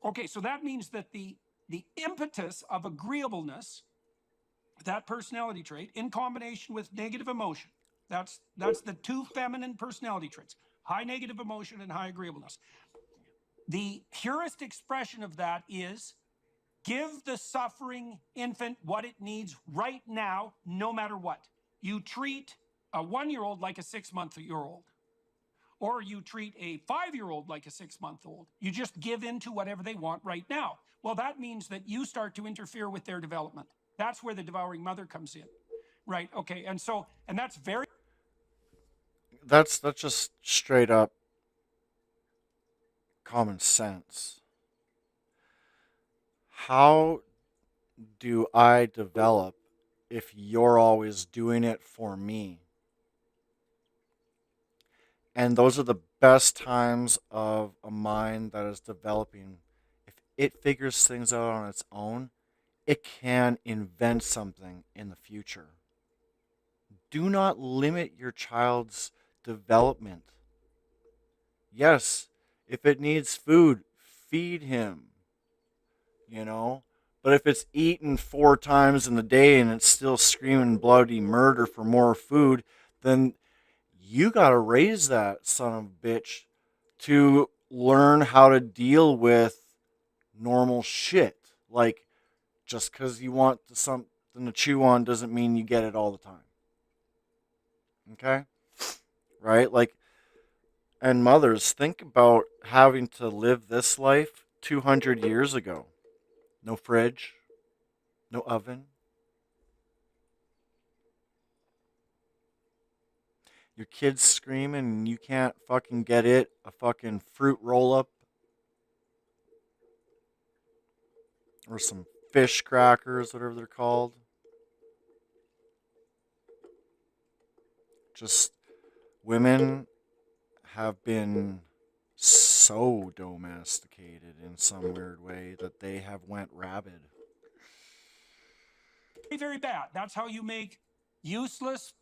Okay, so that means that the impetus of agreeableness, that personality trait, in combination with negative emotion, that's the 2 feminine personality traits, high negative emotion and high agreeableness. The purest expression of that is give the suffering infant what it needs right now, no matter what. You treat a 1-year-old like a 6-month-old, or you treat a 5-year-old like a 6-month-old. You just give in to whatever they want right now. Well, that means that you start to interfere with their development. That's where the devouring mother comes in, right? Okay, and that's very... That's just straight up common sense. How do I develop if you're always doing it for me? And those are the best times of a mind that is developing. If it figures things out on its own, it can invent something in the future. Do not limit your child's development. Yes, if it needs food, feed him, you know? But if it's eaten 4 times in the day and it's still screaming bloody murder for more food, then you got to raise that son of a bitch to learn how to deal with normal shit. Like, just because you want something to chew on doesn't mean you get it all the time. Okay? Right? Like, and mothers, think about having to live this life 200 years ago. No fridge, no oven. Your kid's screaming and you can't fucking get it a fucking fruit roll up or some fish crackers, whatever they're called. Just women have been so domesticated in some weird way that they have went rabid. Very, very bad. That's how you make useless,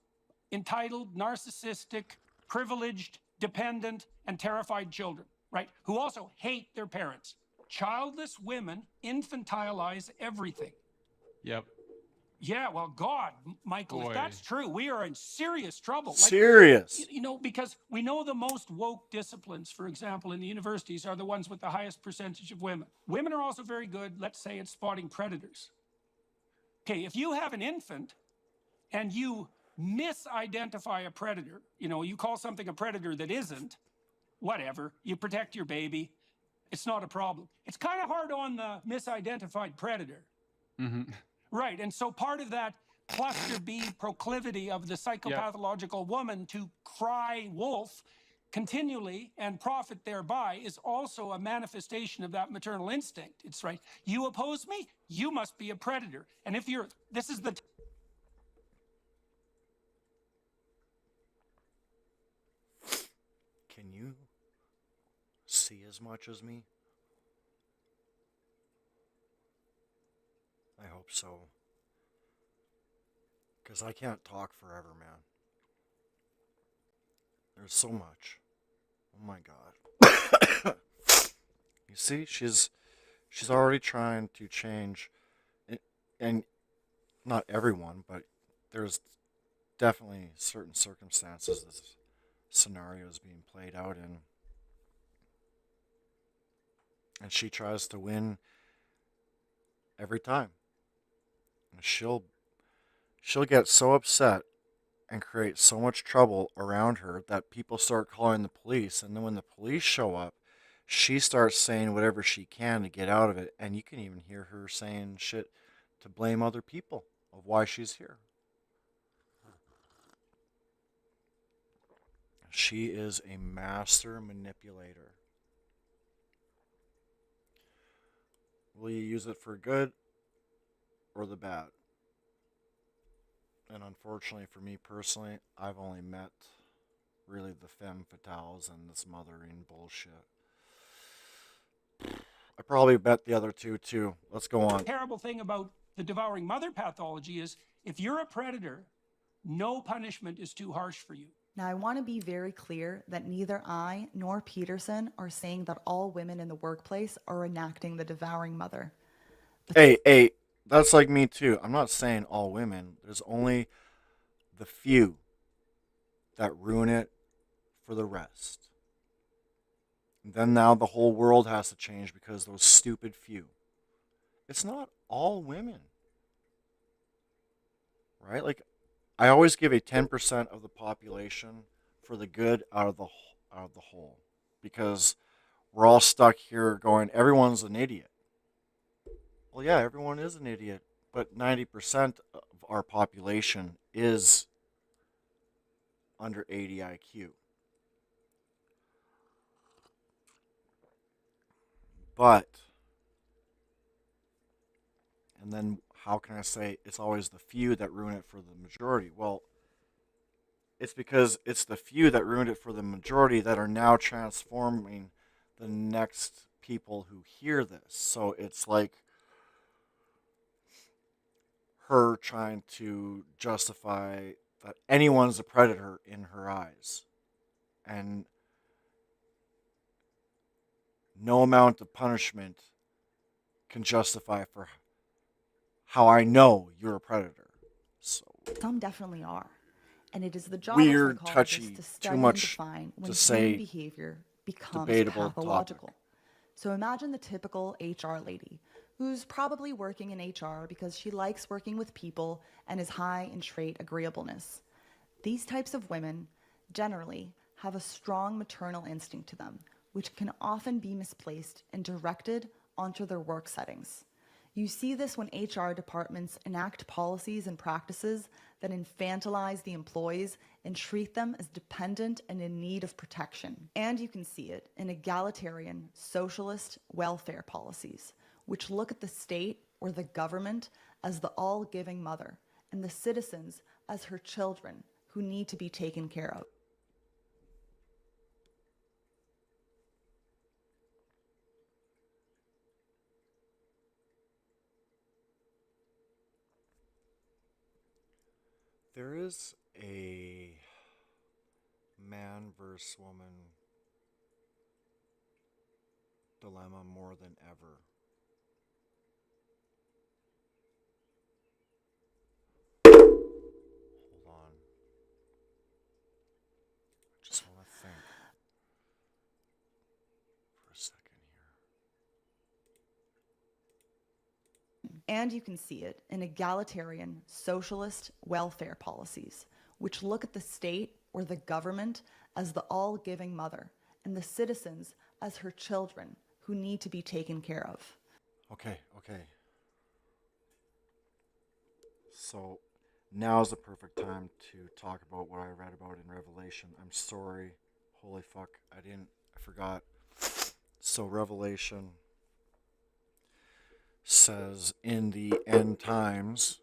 entitled, narcissistic, privileged, dependent, and terrified children, right? Who also hate their parents. Childless women infantilize everything. Yep. Yeah, well, God, Michael, Boy. if that's true, we are in serious trouble. Serious. You know, because we know the most woke disciplines, for example, in the universities are the ones with the highest percentage of women. Women are also very good, let's say, at spotting predators. Okay, if you have an infant and you misidentify a predator, you know, you call something a predator that isn't, whatever, you protect your baby, it's not a problem. It's kind of hard on the misidentified predator. Mm-hmm. Right, and so part of that cluster B proclivity of the psychopathological woman to cry wolf continually and profit thereby is also a manifestation of that maternal instinct. It's right. You oppose me, you must be a predator. And if you're, this is the... Can you see as much as me? I hope so. Because I can't talk forever, man. There's so much. Oh my God. You see, she's already trying to change, and not everyone, but there's definitely certain circumstances this scenario is being played out in, and she tries to win every time. And she'll get so upset and create so much trouble around her that people start calling the police, and then when the police show up, she starts saying whatever she can to get out of it, and you can even hear her saying shit to blame other people of why she's here. She is a master manipulator. Will you use it for good or the bad? And unfortunately for me personally, I've only met really the femme fatales and this mothering bullshit. I probably bet the other two too. Let's go on. The terrible thing about the devouring mother pathology is if you're a predator, no punishment is too harsh for you. Now, I want to be very clear that neither I nor Peterson are saying that all women in the workplace are enacting the devouring mother. Hey, that's like me too. I'm not saying all women. There's only the few that ruin it for the rest. And then now the whole world has to change because those stupid few. It's not all women. Right? Like, I always give a 10% of the population for the good out of the whole, because we're all stuck here going, everyone's an idiot. Well, yeah, everyone is an idiot, but 90% of our population is under 80 IQ. But, and then how can I say it's always the few that ruin it for the majority? Well, it's because it's the few that ruined it for the majority that are now transforming the next people who hear this. So it's like, her trying to justify that anyone's a predator in her eyes. And no amount of punishment can justify for how I know you're a predator. So Some definitely are. And it is the job weird, of psychologists touchy, to too study and much define when to human say behavior becomes debatable pathological. topic. So imagine the typical HR lady who's probably working in HR because she likes working with people and is high in trait agreeableness. These types of women generally have a strong maternal instinct to them, which can often be misplaced and directed onto their work settings. You see this when HR departments enact policies and practices that infantilize the employees and treat them as dependent and in need of protection. And you can see it in egalitarian, socialist welfare policies, which look at the state or the government as the all-giving mother and the citizens as her children who need to be taken care of. There is a man versus woman dilemma more than ever. Hold on. I just want to think for a second here. And you can see it in egalitarian, socialist welfare policies, which look at the state or the government as the all-giving mother and the citizens as her children who need to be taken care of. Okay. So now's the perfect time to talk about what I read about in Revelation. I'm sorry. Holy fuck. I forgot. So Revelation says in the end times,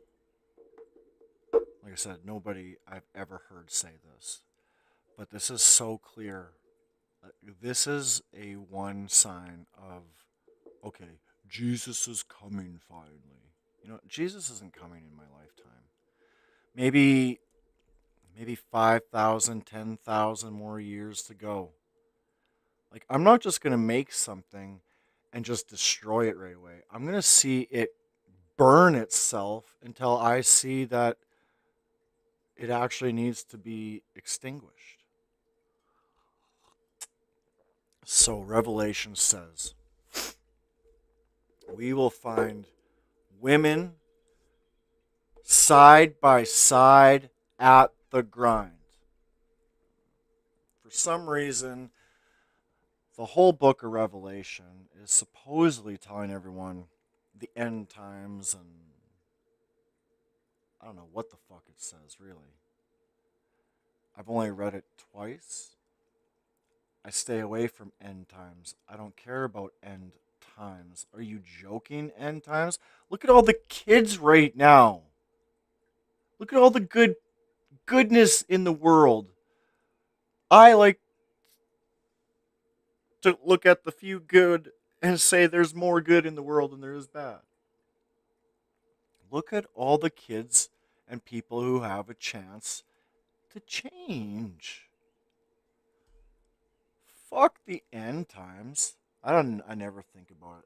like I said, nobody I've ever heard say this, but this is so clear. This is a one sign of, okay, Jesus is coming finally. Jesus isn't coming in my lifetime. Maybe 5,000, 10,000 more years to go. Like, I'm not just going to make something and just destroy it right away. I'm going to see it burn itself until I see that it actually needs to be extinguished. So Revelation says, we will find women side by side at the grind. For some reason, the whole book of Revelation is supposedly telling everyone the end times, and I don't know what the fuck it says, really. I've only read it twice. I stay away from end times. I don't care about end times. Are you joking, end times? Look at all the kids right now. Look at all the goodness in the world. I like to look at the few good and say there's more good in the world than there is bad. Look at all the kids and people who have a chance to change. Fuck the end times. I never think about it.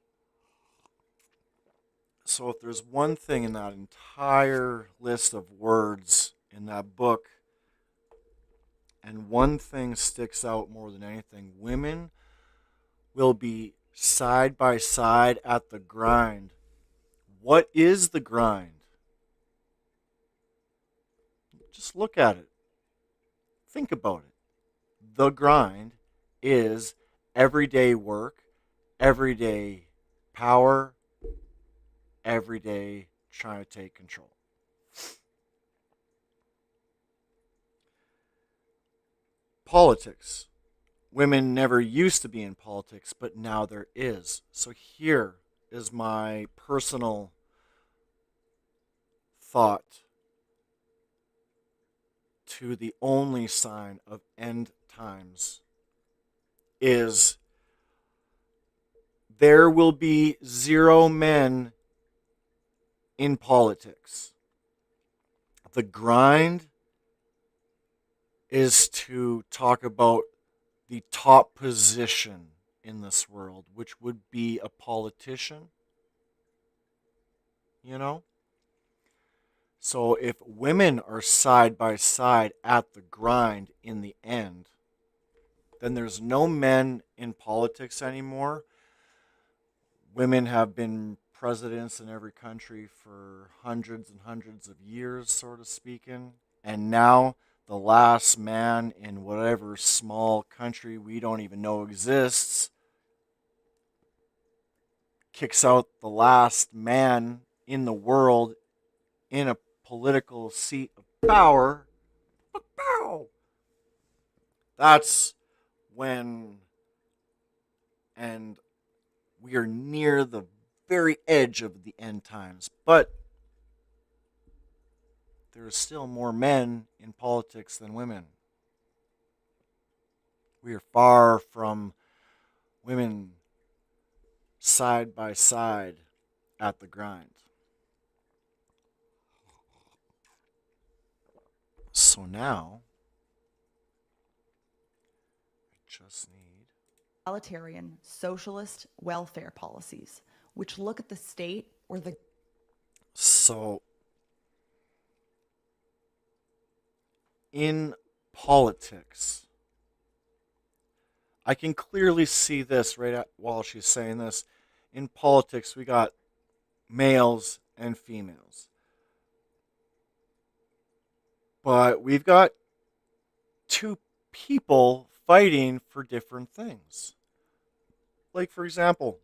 So if there's one thing in that entire list of words in that book, and one thing sticks out more than anything, women will be side by side at the grind. What is the grind? Just look at it. Think about it. The grind is everyday work, everyday power, everyday trying to take control. Politics. Women never used to be in politics, but now there is. So here is my personal thought to the only sign of end times is there will be zero men in politics. the grind is to talk about the top position in this world, which would be a politician, you know? So if women are side by side at the grind in the end, then there's no men in politics anymore. Women have been presidents in every country for hundreds and hundreds of years, sort of speaking. And now the last man in whatever small country we don't even know exists kicks out the last man in the world in a political seat of power. Pow! That's when, and we are near the very edge of the end times. But there are still more men in politics than women. We are far from women side by side at the grind. So now, I just need Egalitarian socialist welfare policies, which look at the state or the So, in politics, I can clearly see this while she's saying this. In politics, we got males and females. But we've got two people fighting for different things. Like, for example,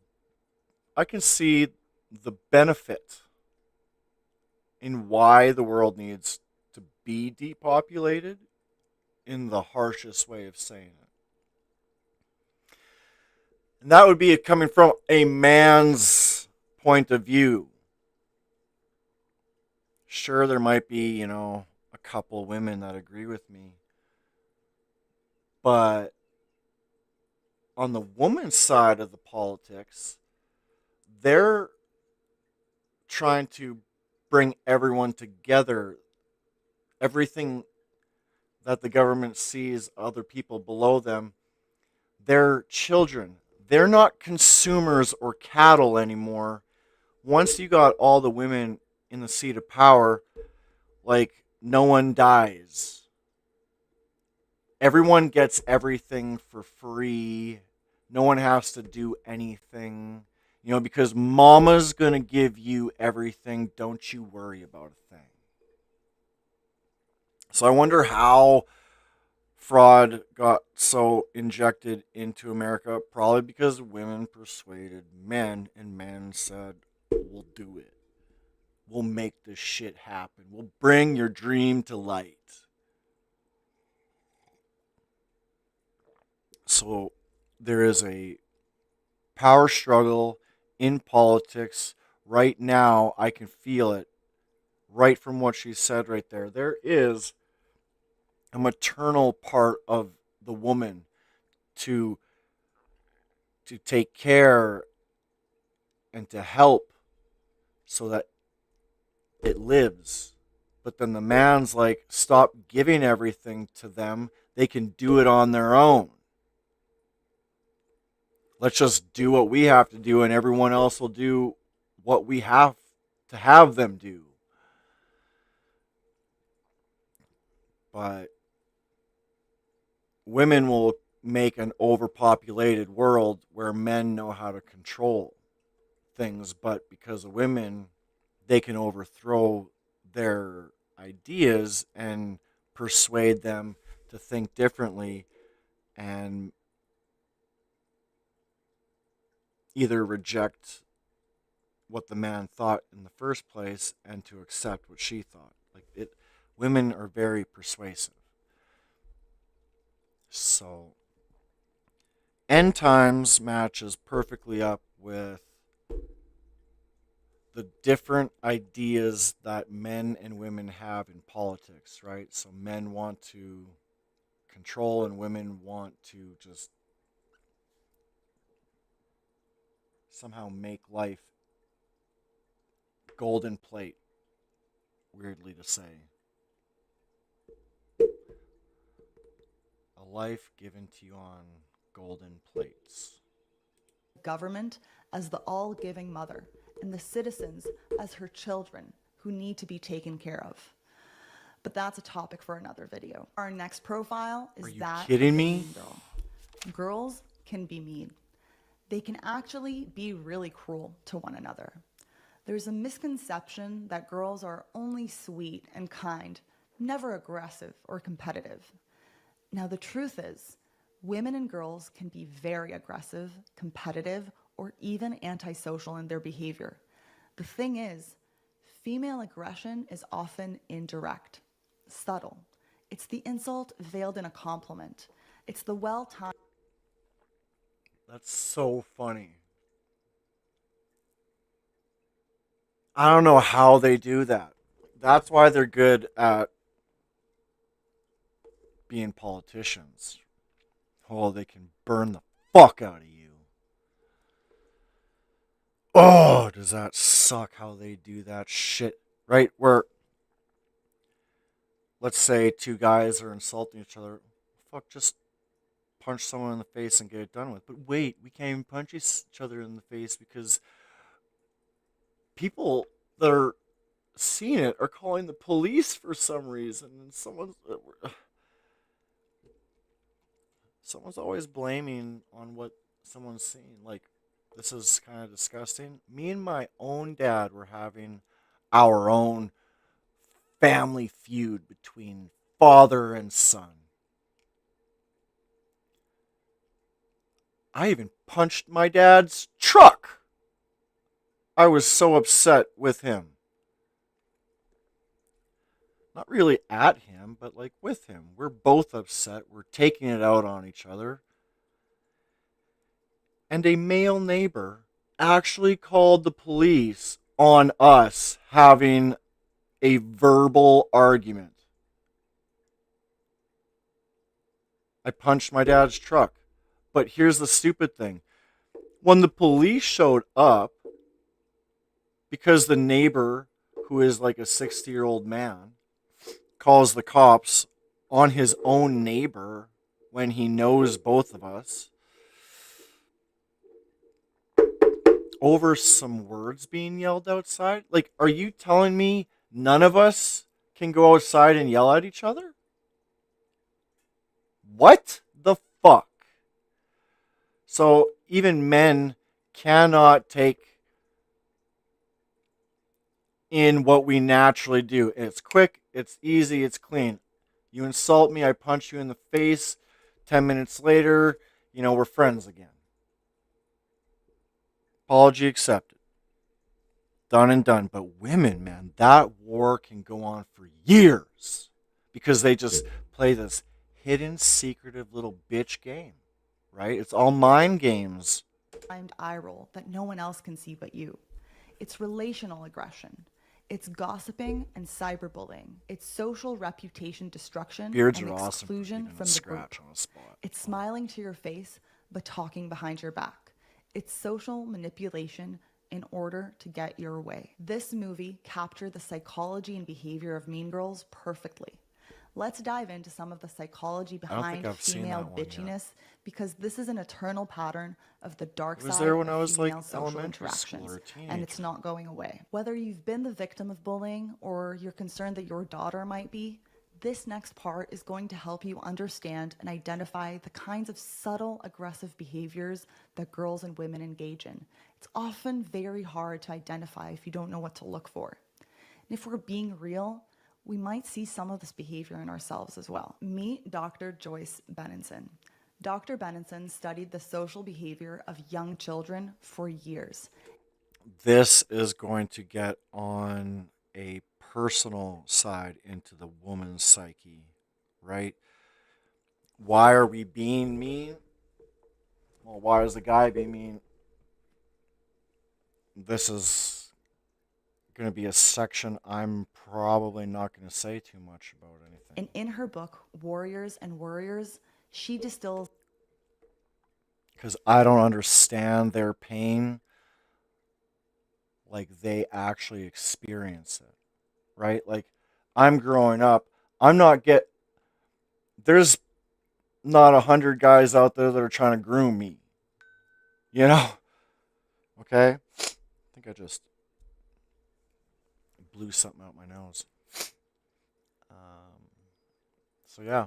I can see the benefit in why the world needs to be depopulated in the harshest way of saying it. And that would be coming from a man's point of view. Sure, there might be, a couple women that agree with me. But on the woman's side of the politics, they're trying to bring everyone together. Everything that the government sees other people below them, they're children. They're not consumers or cattle anymore. Once you got all the women in the seat of power, like, no one dies. Everyone gets everything for free. No one has to do anything. Because mama's going to give you everything. Don't you worry about a thing. So I wonder how fraud got so injected into America. Probably because women persuaded men, and men said, we'll do it. We'll make this shit happen. We'll bring your dream to light. So there is a power struggle in politics right now. I can feel it right from what she said right there. There is a maternal part of the woman to take care and to help so that it lives. But then the man's like, stop giving everything to them. They can do it on their own. Let's just do what we have to do, and everyone else will do what we have to have them do. But women will make an overpopulated world where men know how to control things, but because of women, they can overthrow their ideas and persuade them to think differently and either reject what the man thought in the first place and to accept what she thought. Women are very persuasive. So, End Times matches perfectly up with the different ideas that men and women have in politics, right? So men want to control and women want to just somehow make life golden plate, weirdly to say. A life given to you on golden plates. Government as the all-giving mother, and the citizens as her children who need to be taken care of. But that's a topic for another video. Our next profile is that kidding of the me? mean girl. Girls can be mean. They can actually be really cruel to one another. There's a misconception that girls are only sweet and kind, never aggressive or competitive. Now, the truth is, women and girls can be very aggressive, competitive, or even antisocial in their behavior. The thing is, female aggression is often indirect, subtle. It's the insult veiled in a compliment. It's the well-timed. That's so funny. I don't know how they do that. That's why they're good at being politicians. Oh, they can burn the fuck out of you. Oh, does that suck how they do that shit? Right? Where, let's say two guys are insulting each other. Fuck, just punch someone in the face and get it done with. But wait, we can't even punch each other in the face because people that are seeing it are calling the police for some reason. And someone's always blaming on what someone's seeing. Like, this is kind of disgusting. Me and my own dad were having our own family feud between father and son. I even punched my dad's truck. I was so upset with him. Not really at him, but like with him. We're both upset. We're taking it out on each other. And a male neighbor actually called the police on us having a verbal argument. I punched my dad's truck. But here's the stupid thing. When the police showed up, because the neighbor, who is like a 60-year-old man, calls the cops on his own neighbor when he knows both of us, over some words being yelled outside? Like, are you telling me none of us can go outside and yell at each other? What the fuck? So even men cannot take in what we naturally do. It's quick, it's easy, it's clean. You insult me, I punch you in the face. 10 minutes later, we're friends again. Apology accepted. Done and done. But women, man, that war can go on for years because they just play this hidden, secretive little bitch game, right? It's all mind games. Timed eye roll that no one else can see but you. It's relational aggression. It's gossiping and cyberbullying. It's social reputation destruction Beards and are awesome for exclusion getting a from the scratch group. on a spot. It's smiling to your face but talking behind your back. It's social manipulation in order to get your way. This movie captured the psychology and behavior of mean girls perfectly. Let's dive into some of the psychology behind female bitchiness, because this is an eternal pattern of the dark side of female social interactions, and it's not going away. Whether you've been the victim of bullying or you're concerned that your daughter might be, this next part is going to help you understand and identify the kinds of subtle aggressive behaviors that girls and women engage in. It's often very hard to identify if you don't know what to look for. And if we're being real, we might see some of this behavior in ourselves as well. Meet Dr. Joyce Benenson. Dr. Benenson studied the social behavior of young children for years. This is going to get on a personal side into the woman's psyche, right? Why are we being mean? Well, why is the guy being mean? This is going to be a section I'm probably not going to say too much about anything. And in her book, Warriors and Worriers, she distills... Because I don't understand their pain like they actually experience it, right? Like, I'm growing up, there's not 100 guys out there that are trying to groom me. You know? Okay? I think I just blew something out my nose. So yeah,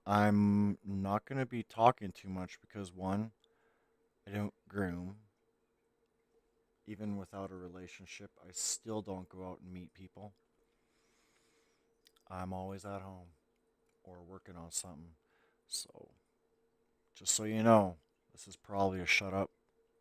I'm not going to be talking too much because one, I don't groom. Even without a relationship, I still don't go out and meet people. I'm always at home or working on something. So, just so you know, this is probably a shut up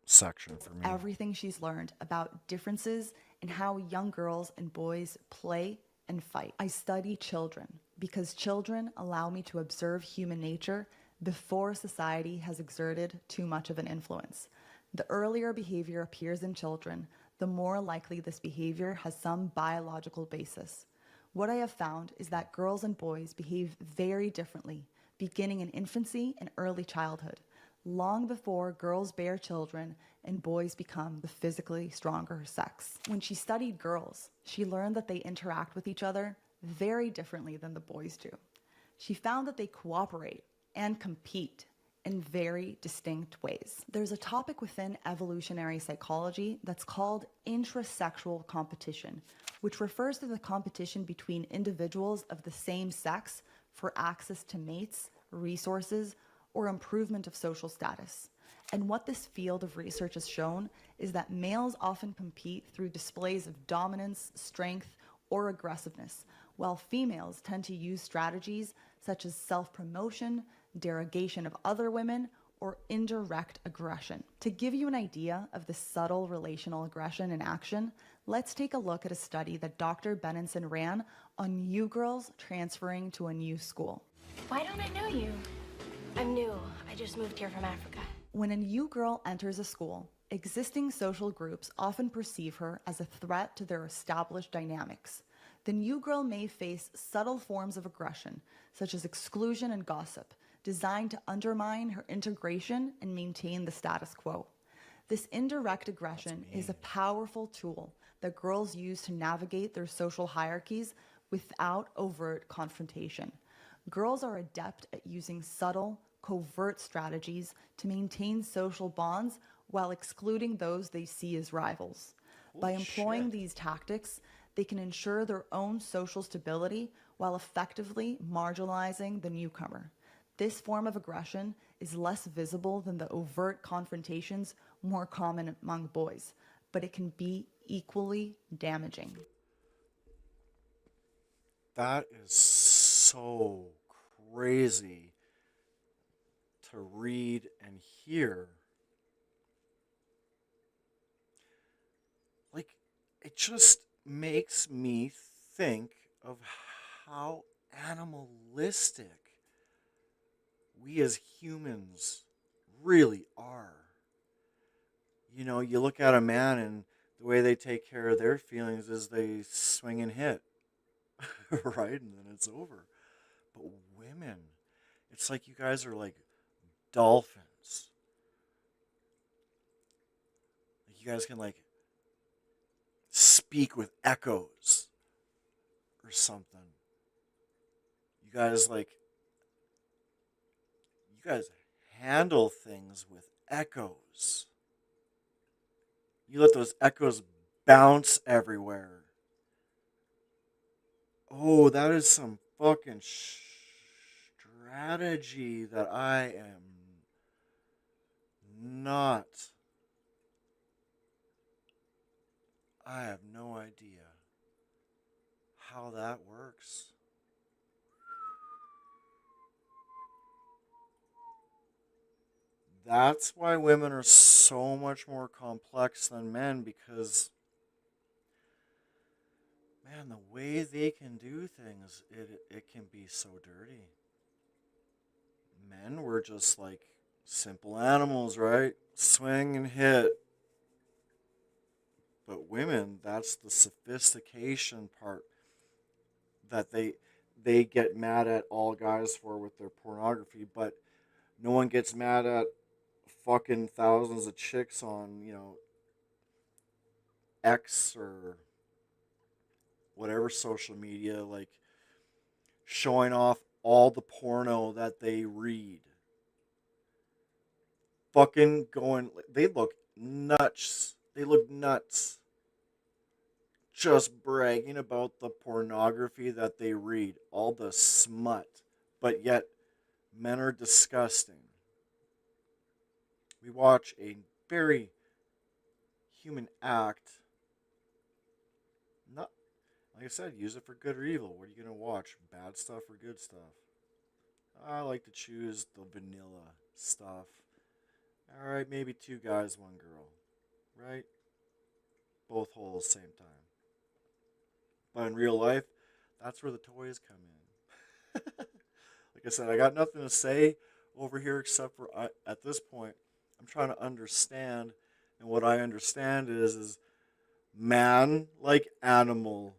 section for me. Everything she's learned about differences in how young girls and boys play and fight. I study children because children allow me to observe human nature before society has exerted too much of an influence. The earlier behavior appears in children, the more likely this behavior has some biological basis. What I have found is that girls and boys behave very differently, beginning in infancy and early childhood, long before girls bear children and boys become the physically stronger sex. When she studied girls, she learned that they interact with each other very differently than the boys do. She found that they cooperate and compete in very distinct ways. There's a topic within evolutionary psychology that's called intrasexual competition, which refers to the competition between individuals of the same sex for access to mates, resources, or improvement of social status. And what this field of research has shown is that males often compete through displays of dominance, strength, or aggressiveness, while females tend to use strategies such as self-promotion, derogation of other women, or indirect aggression. To give you an idea of the subtle relational aggression in action, let's take a look at a study that Dr. Benenson ran on new girls transferring to a new school. Why don't I know you? I'm new. I just moved here from Africa. When a new girl enters a school, existing social groups often perceive her as a threat to their established dynamics. The new girl may face subtle forms of aggression, such as exclusion and gossip, designed to undermine her integration and maintain the status quo. This indirect aggression is a powerful tool that girls use to navigate their social hierarchies without overt confrontation. Girls are adept at using subtle, covert strategies to maintain social bonds while excluding those they see as rivals. By employing these tactics, they can ensure their own social stability while effectively marginalizing the newcomer. This form of aggression is less visible than the overt confrontations more common among boys, but it can be equally damaging. That is so crazy to read and hear. Like, it just makes me think of how animalistic we as humans really are. You know, you look at a man and the way they take care of their feelings is they swing and hit, right? And then it's over. But women, it's like you guys are like dolphins. Like you guys can like speak with echoes or something. You guys handle things with echoes. You let those echoes bounce everywhere. Oh, that is some fucking strategy that I am not. I have no idea how that works. That's why women are so much more complex than men, because man, the way they can do things, it can be so dirty. Men were just like simple animals, right? Swing and hit. But women, that's the sophistication part that they get mad at all guys for with their pornography, but no one gets mad at fucking thousands of chicks on, X or whatever social media, like showing off all the porno that they read. Fucking going, they look nuts. They look nuts. Just bragging about the pornography that they read, all the smut. But yet, men are disgusting. We watch a very human act. Not, like I said, use it for good or evil. What are you going to watch? Bad stuff or good stuff? I like to choose the vanilla stuff. Alright, maybe 2 guys, 1 girl. Right? Both holes, same time. But in real life, that's where the toys come in. Like I said, I got nothing to say over here except for at this point, I'm trying to understand. And what I understand is man like animal,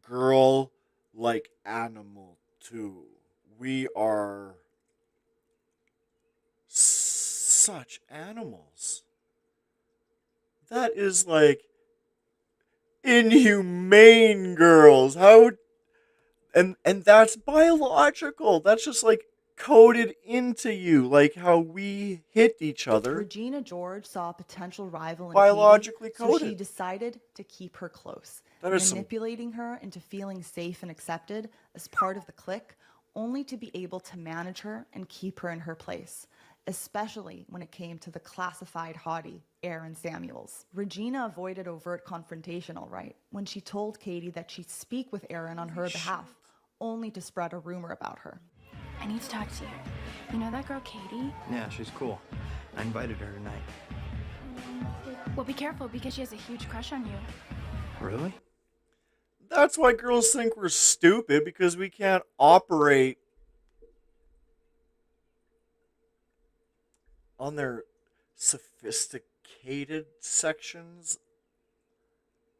girl like animal too. We are such animals. That is like inhumane, girls. How and that's biological. That's just like coded into you, like how we hit each other. Regina George saw a potential rival in Biologically Katie, so she coded. decided to keep her close, That is manipulating her into feeling safe and accepted as part of the clique, only to be able to manage her and keep her in her place, especially when it came to the classified hottie, Aaron Samuels. Regina avoided overt confrontation, all right, when she told Katie that she'd speak with Aaron on her behalf, only to spread a rumor about her. I need to talk to you. You know that girl, Katie? Yeah, she's cool. I invited her tonight. Well, be careful because she has a huge crush on you. Really? That's why girls think we're stupid, because we can't operate on their sophisticated sections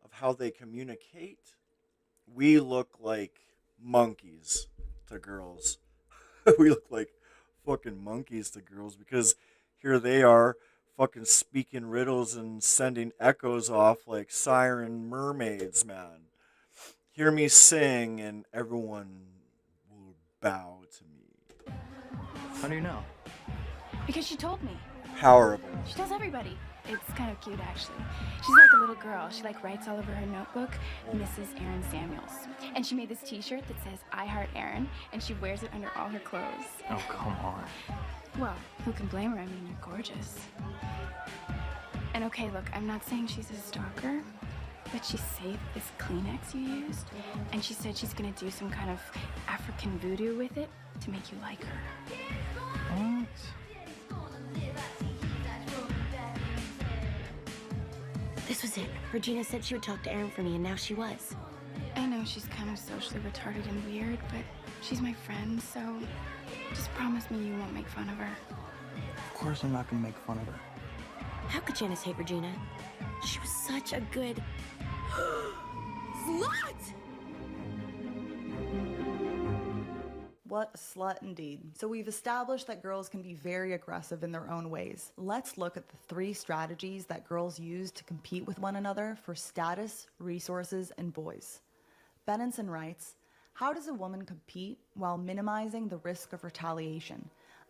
of how they communicate. We look like monkeys to girls. We look like fucking monkeys to girls, because here they are fucking speaking riddles and sending echoes off like siren mermaids, man. Hear me sing and everyone will bow to me. How do you know? Because she told me. Power of it. She tells everybody. It's kind of cute, actually. She's like a little girl. She writes all over her notebook, Mrs. Aaron Samuels. And she made this t-shirt that says, I heart Aaron, and she wears it under all her clothes. Oh, come on. Well, who can blame her? I mean, you're gorgeous. And okay, look, I'm not saying she's a stalker, but she saved this Kleenex you used, and she said she's gonna do some kind of African voodoo with it to make you like her. What? This was it. Regina said she would talk to Aaron for me, and now she was. I know she's kind of socially retarded and weird, but she's my friend, so just promise me you won't make fun of her. Of course I'm not gonna make fun of her. How could Janice hate Regina? She was such a good... slut! What a slut indeed. So we've established that girls can be very aggressive in their own ways. Let's look at the 3 strategies that girls use to compete with one another for status, resources, and boys. Benenson writes, how does a woman compete while minimizing the risk of retaliation?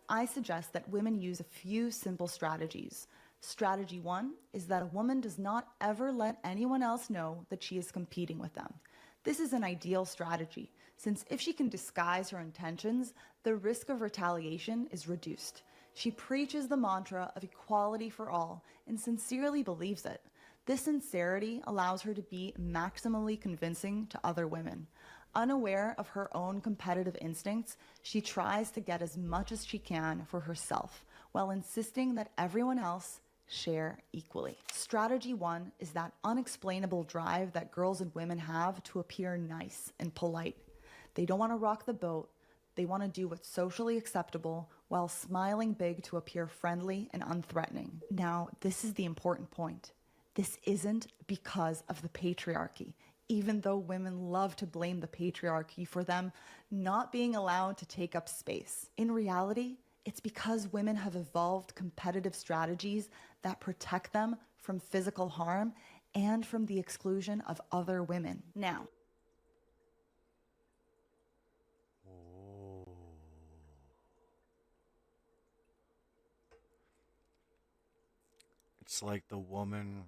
I suggest that women use a few simple strategies. Strategy 1 is that a woman does not ever let anyone else know that she is competing with them. This is an ideal strategy, since if she can disguise her intentions, the risk of retaliation is reduced. She preaches the mantra of equality for all and sincerely believes it. This sincerity allows her to be maximally convincing to other women. Unaware of her own competitive instincts, she tries to get as much as she can for herself, while insisting that everyone else share equally. Strategy 1 is that unexplainable drive that girls and women have to appear nice and polite. They don't want to rock the boat. They want to do what's socially acceptable while smiling big to appear friendly and unthreatening. Now, this is the important point. This isn't because of the patriarchy, even though women love to blame the patriarchy for them not being allowed to take up space. In reality, it's because women have evolved competitive strategies that protect them from physical harm and from the exclusion of other women. Now, It's like the woman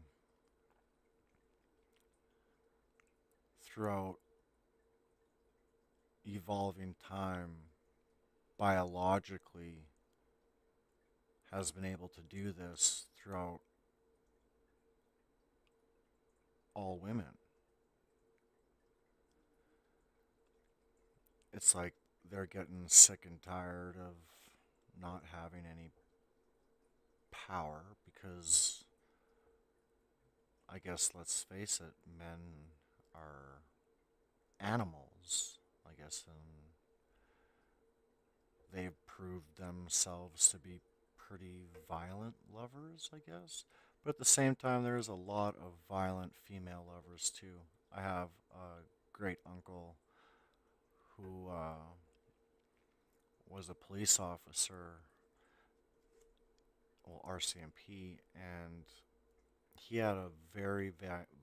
throughout evolving time biologically has been able to do this throughout all women. It's like they're getting sick and tired of not having any power because, I guess, let's face it, men are animals, I guess, and they've proved themselves to be pretty violent lovers, I guess. But at the same time, there's a lot of violent female lovers too. I have a great uncle who was a police officer, well, RCMP, and he had a very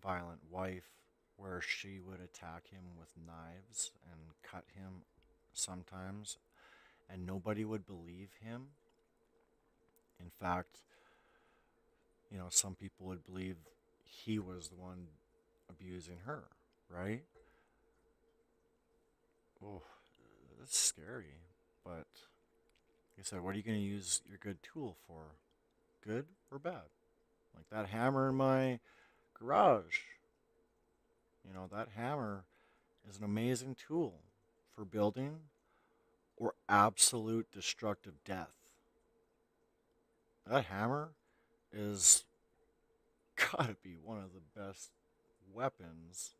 violent wife where she would attack him with knives and cut him sometimes, and nobody would believe him. In fact, some people would believe he was the one abusing her, right? Oh, that's scary. But like I said, what are you going to use your good tool for? Good or bad? Like that hammer in my garage. That hammer is an amazing tool for building or absolute destructive death. That hammer is gotta be one of the best weapons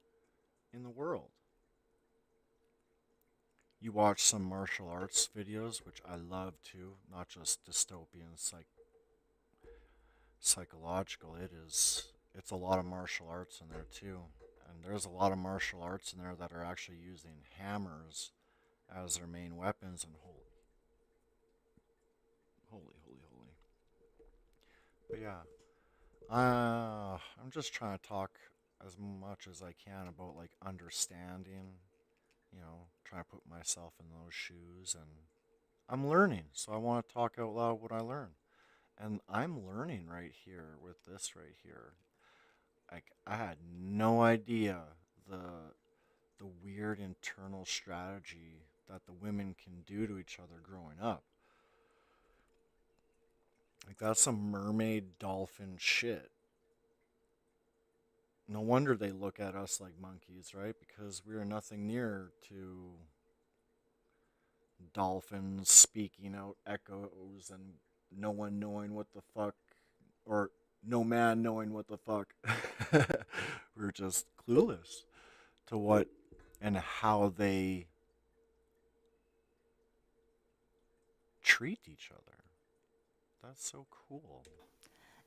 in the world. You watch some martial arts videos, which I love too, not just dystopian, psychological. It's a lot of martial arts in there too. And there's a lot of martial arts in there that are actually using hammers as their main weapons, and holy. But yeah, I'm just trying to talk as much as I can about like understanding, trying to put myself in those shoes, and I'm learning, so I want to talk out loud what I learn. And I'm learning right here with this right here. Like I had no idea the weird internal strategy that the women can do to each other growing up. Like that's some mermaid dolphin shit. No wonder they look at us like monkeys, right? Because we are nothing near to dolphins speaking out echoes and no one knowing what the fuck, or no man knowing what the fuck. We're just clueless to what and how they treat each other. That's so cool.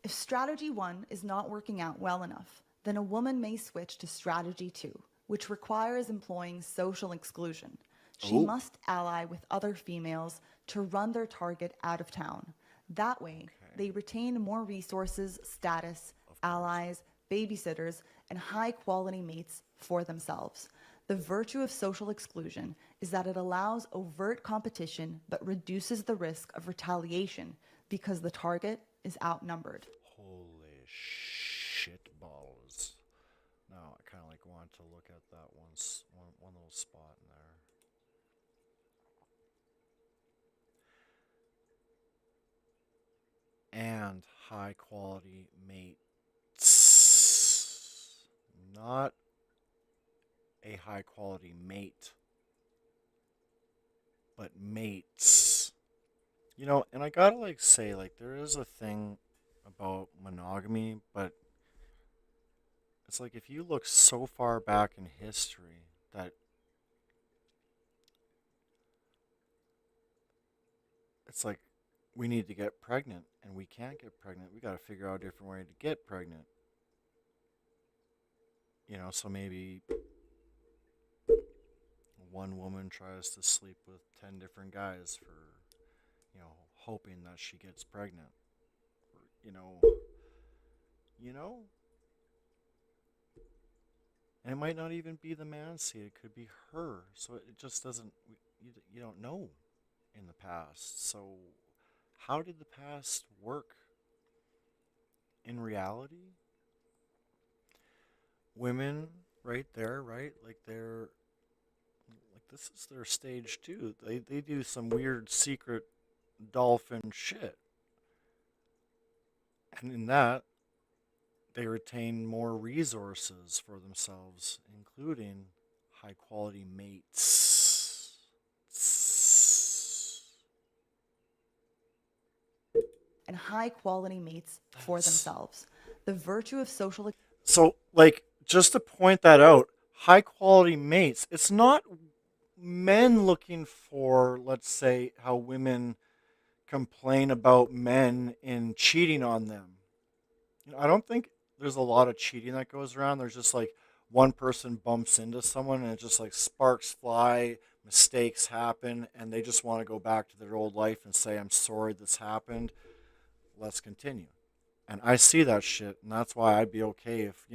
If strategy 1 is not working out well enough, then a woman may switch to strategy 2, which requires employing social exclusion. She must ally with other females to run their target out of town. That way, they retain more resources, status, allies, babysitters, and high-quality mates for themselves. The virtue of social exclusion is that it allows overt competition but reduces the risk of retaliation because the target is outnumbered. Holy shit balls. Now I kind of like want to look at that one little spot in there. And high quality mates. Not a high quality mate, but mates. And I gotta like say, like, there is a thing about monogamy, but it's like if you look so far back in history that it's like we need to get pregnant and we can't get pregnant. We got to figure out a different way to get pregnant. So maybe one woman tries to sleep with 10 different guys for, hoping that she gets pregnant. You know, and it might not even be the man's seed. It could be her. So it just doesn't, you don't know in the past. So how did the past work? in reality, women right there, right? Like this is their stage too. They do some weird secret dolphin shit. And in that, they retain more resources for themselves, including high quality mates. And high quality mates for themselves. The virtue of social. So, like, just to point that out, high quality mates, it's not men looking for, let's say, how women complain about men in cheating on them. I don't think there's a lot of cheating that goes around. There's just like one person bumps into someone and it just like sparks fly, mistakes happen, and they just want to go back to their old life and say, I'm sorry this happened. Let's continue. And I see that shit, and that's why I'd be okay if,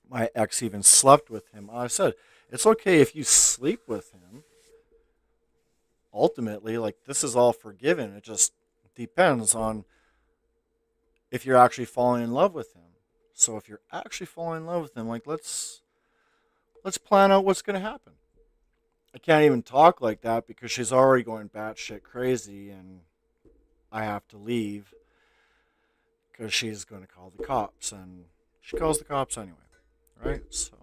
my ex even slept with him. I said, it's okay if you sleep with him. Ultimately, like, this is all forgiven. It just depends on if you're actually falling in love with him. So if you're actually falling in love with him, like, let's plan out what's going to happen. I can't even talk like that because she's already going batshit crazy, and I have to leave because she's going to call the cops, and she calls the cops anyway, right? So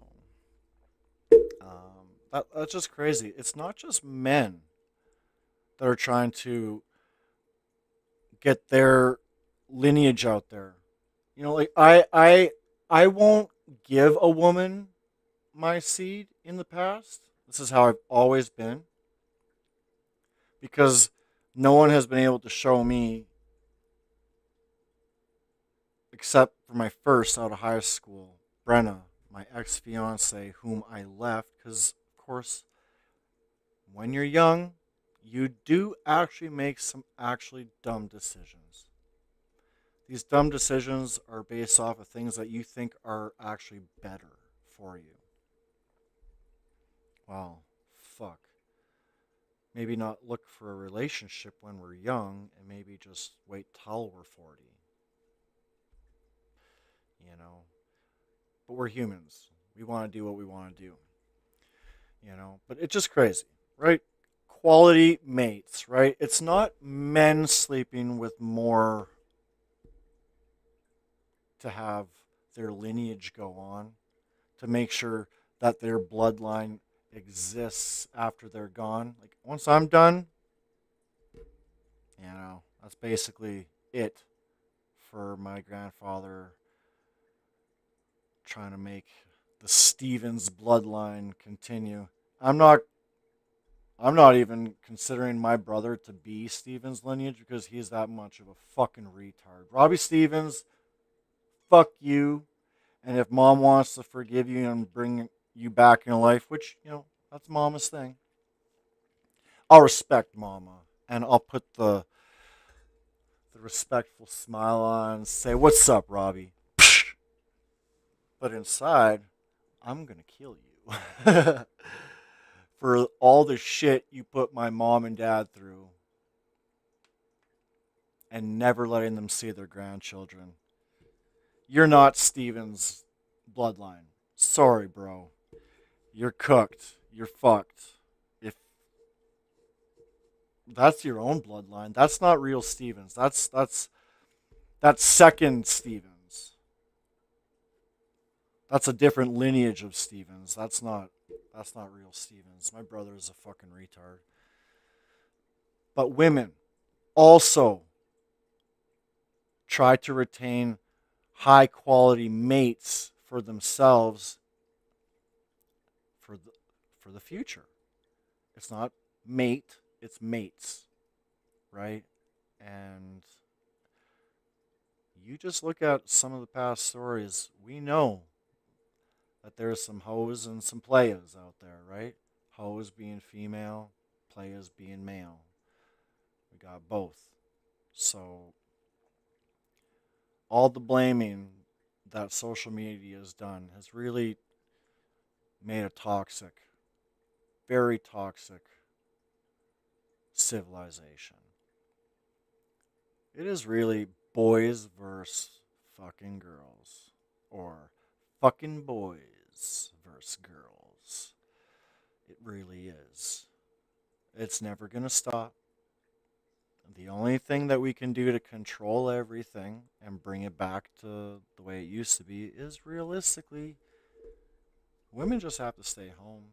that's just crazy. It's not just men that are trying to get their lineage out there. Like I won't give a woman my seed in the past. This is how I've always been. Because no one has been able to show me, except for my first out of high school, Brenna, my ex-fiance, whom I left because, of course, when you're young, you do actually make some actually dumb decisions. These dumb decisions are based off of things that you think are actually better for you. Well, fuck. Maybe not look for a relationship when we're young and maybe just wait till we're 40. But we're humans. We want to do what we want to do. But it's just crazy, right? Quality mates, right? It's not men sleeping with more to have their lineage go on, to make sure that their bloodline exists after they're gone. Like, once I'm done, that's basically it for my grandfather trying to make the Stevens bloodline continue. I'm not even considering my brother to be Stevens lineage because he's that much of a fucking retard. Robbie Stevens, fuck you. And if mom wants to forgive you and bring you back in life, which, that's mama's thing, I'll respect mama. And I'll put the respectful smile on and say, what's up, Robbie? But inside, I'm going to kill you. For all the shit you put my mom and dad through and never letting them see their grandchildren. You're not Steven's bloodline. Sorry, bro. You're cooked. You're fucked. If that's your own bloodline, that's not real Stevens. That's second Stevens. That's a different lineage of Stevens. That's not real Stevens. My brother is a fucking retard. But women also try to retain high quality mates for themselves for the future. It's not mate, it's mates, right? And you just look at some of the past stories, we know that there's some hoes and some playas out there, right? Hoes being female, playas being male. We got both. So all the blaming that social media has done has really made a toxic, very toxic civilization. It is really boys versus fucking girls. Or fucking boys versus girls. It really is. It's never going to stop. The only thing that we can do to control everything and bring it back to the way it used to be is realistically, women just have to stay home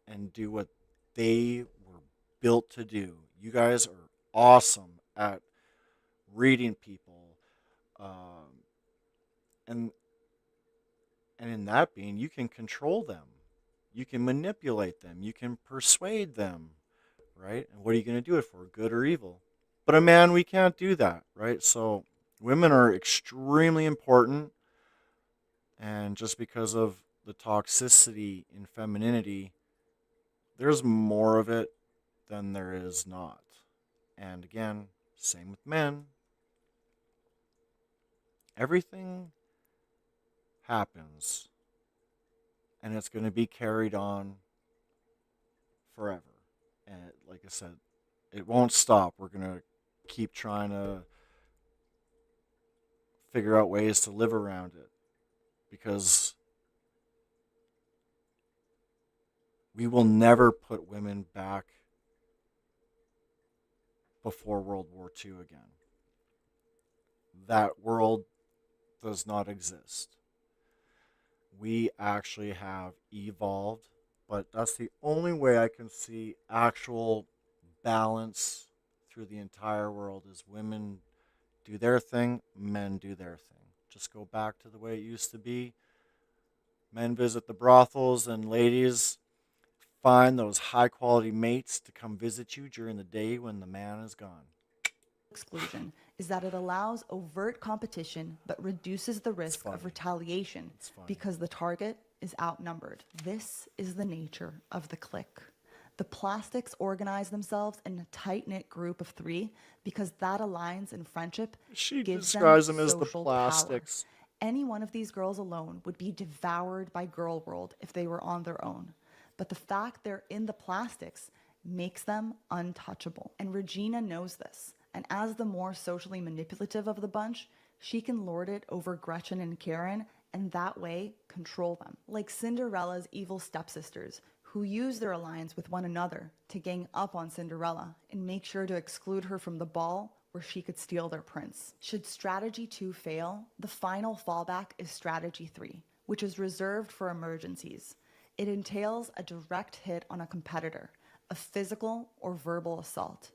and do what they were built to do. You guys are awesome at reading people, and in that being, you can control them, you can manipulate them, you can persuade them, right? And what are you going to do it for, good or evil? But a man, we can't do that, right? So women are extremely important, and just because of the toxicity in femininity, there's more of it than there is not. And again, same with men. Everything happens, and it's going to be carried on forever. And like I said, it won't stop. We're going to keep trying to figure out ways to live around it, because we will never put women back before World War II again. That world does not exist. We actually have evolved, but that's the only way I can see actual balance through the entire world is women do their thing, men do their thing. Just go back to the way it used to be. Men visit the brothels, and ladies find those high quality mates to come visit you during the day when the man is gone. Exclusion is that it allows overt competition but reduces the risk of retaliation because the target is outnumbered. This is the nature of the clique. The plastics organize themselves in a tight-knit group of 3 because that aligns in friendship. She gives describes them as the social plastics. Power. Any one of these girls alone would be devoured by girl world if they were on their own. But the fact they're in the plastics makes them untouchable. And Regina knows this. And as the more socially manipulative of the bunch, she can lord it over Gretchen and Karen, and that way control them. Like Cinderella's evil stepsisters, who use their alliance with one another to gang up on Cinderella and make sure to exclude her from the ball where she could steal their prince. Should strategy 2 fail, the final fallback is strategy 3, which is reserved for emergencies. It entails a direct hit on a competitor, a physical or verbal assault.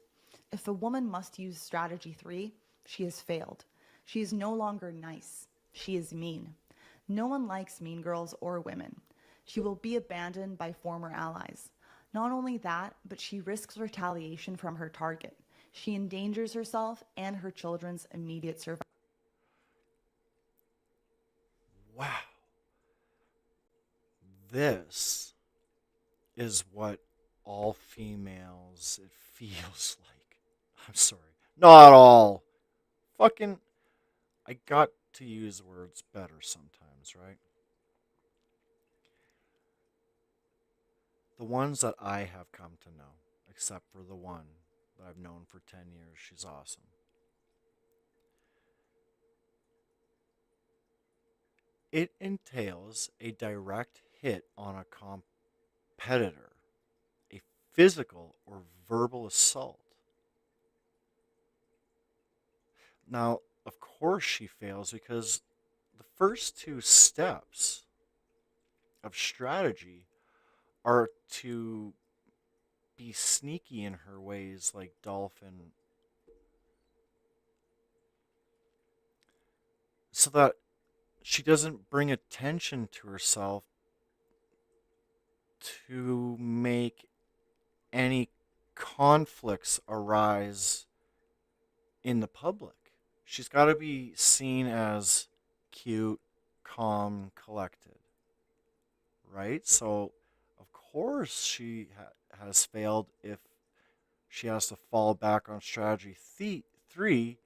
If a woman must use strategy 3, she has failed. She is no longer nice. She is mean. No one likes mean girls or women. She will be abandoned by former allies. Not only that, but she risks retaliation from her target. She endangers herself and her children's immediate survival. Wow. This is what all females, it feels like. I'm sorry. Not all. Fucking, I got to use words better sometimes, right? The ones that I have come to know, except for the one that I've known for 10 years, she's awesome. It entails a direct hit on a competitor, a physical or verbal assault. Now, of course she fails because the first 2 steps of strategy are to be sneaky in her ways like Dolphin, so that she doesn't bring attention to herself to make any conflicts arise in the public. She's got to be seen as cute, calm, collected, right? So, of course, she has failed if she has to fall back on strategy 3,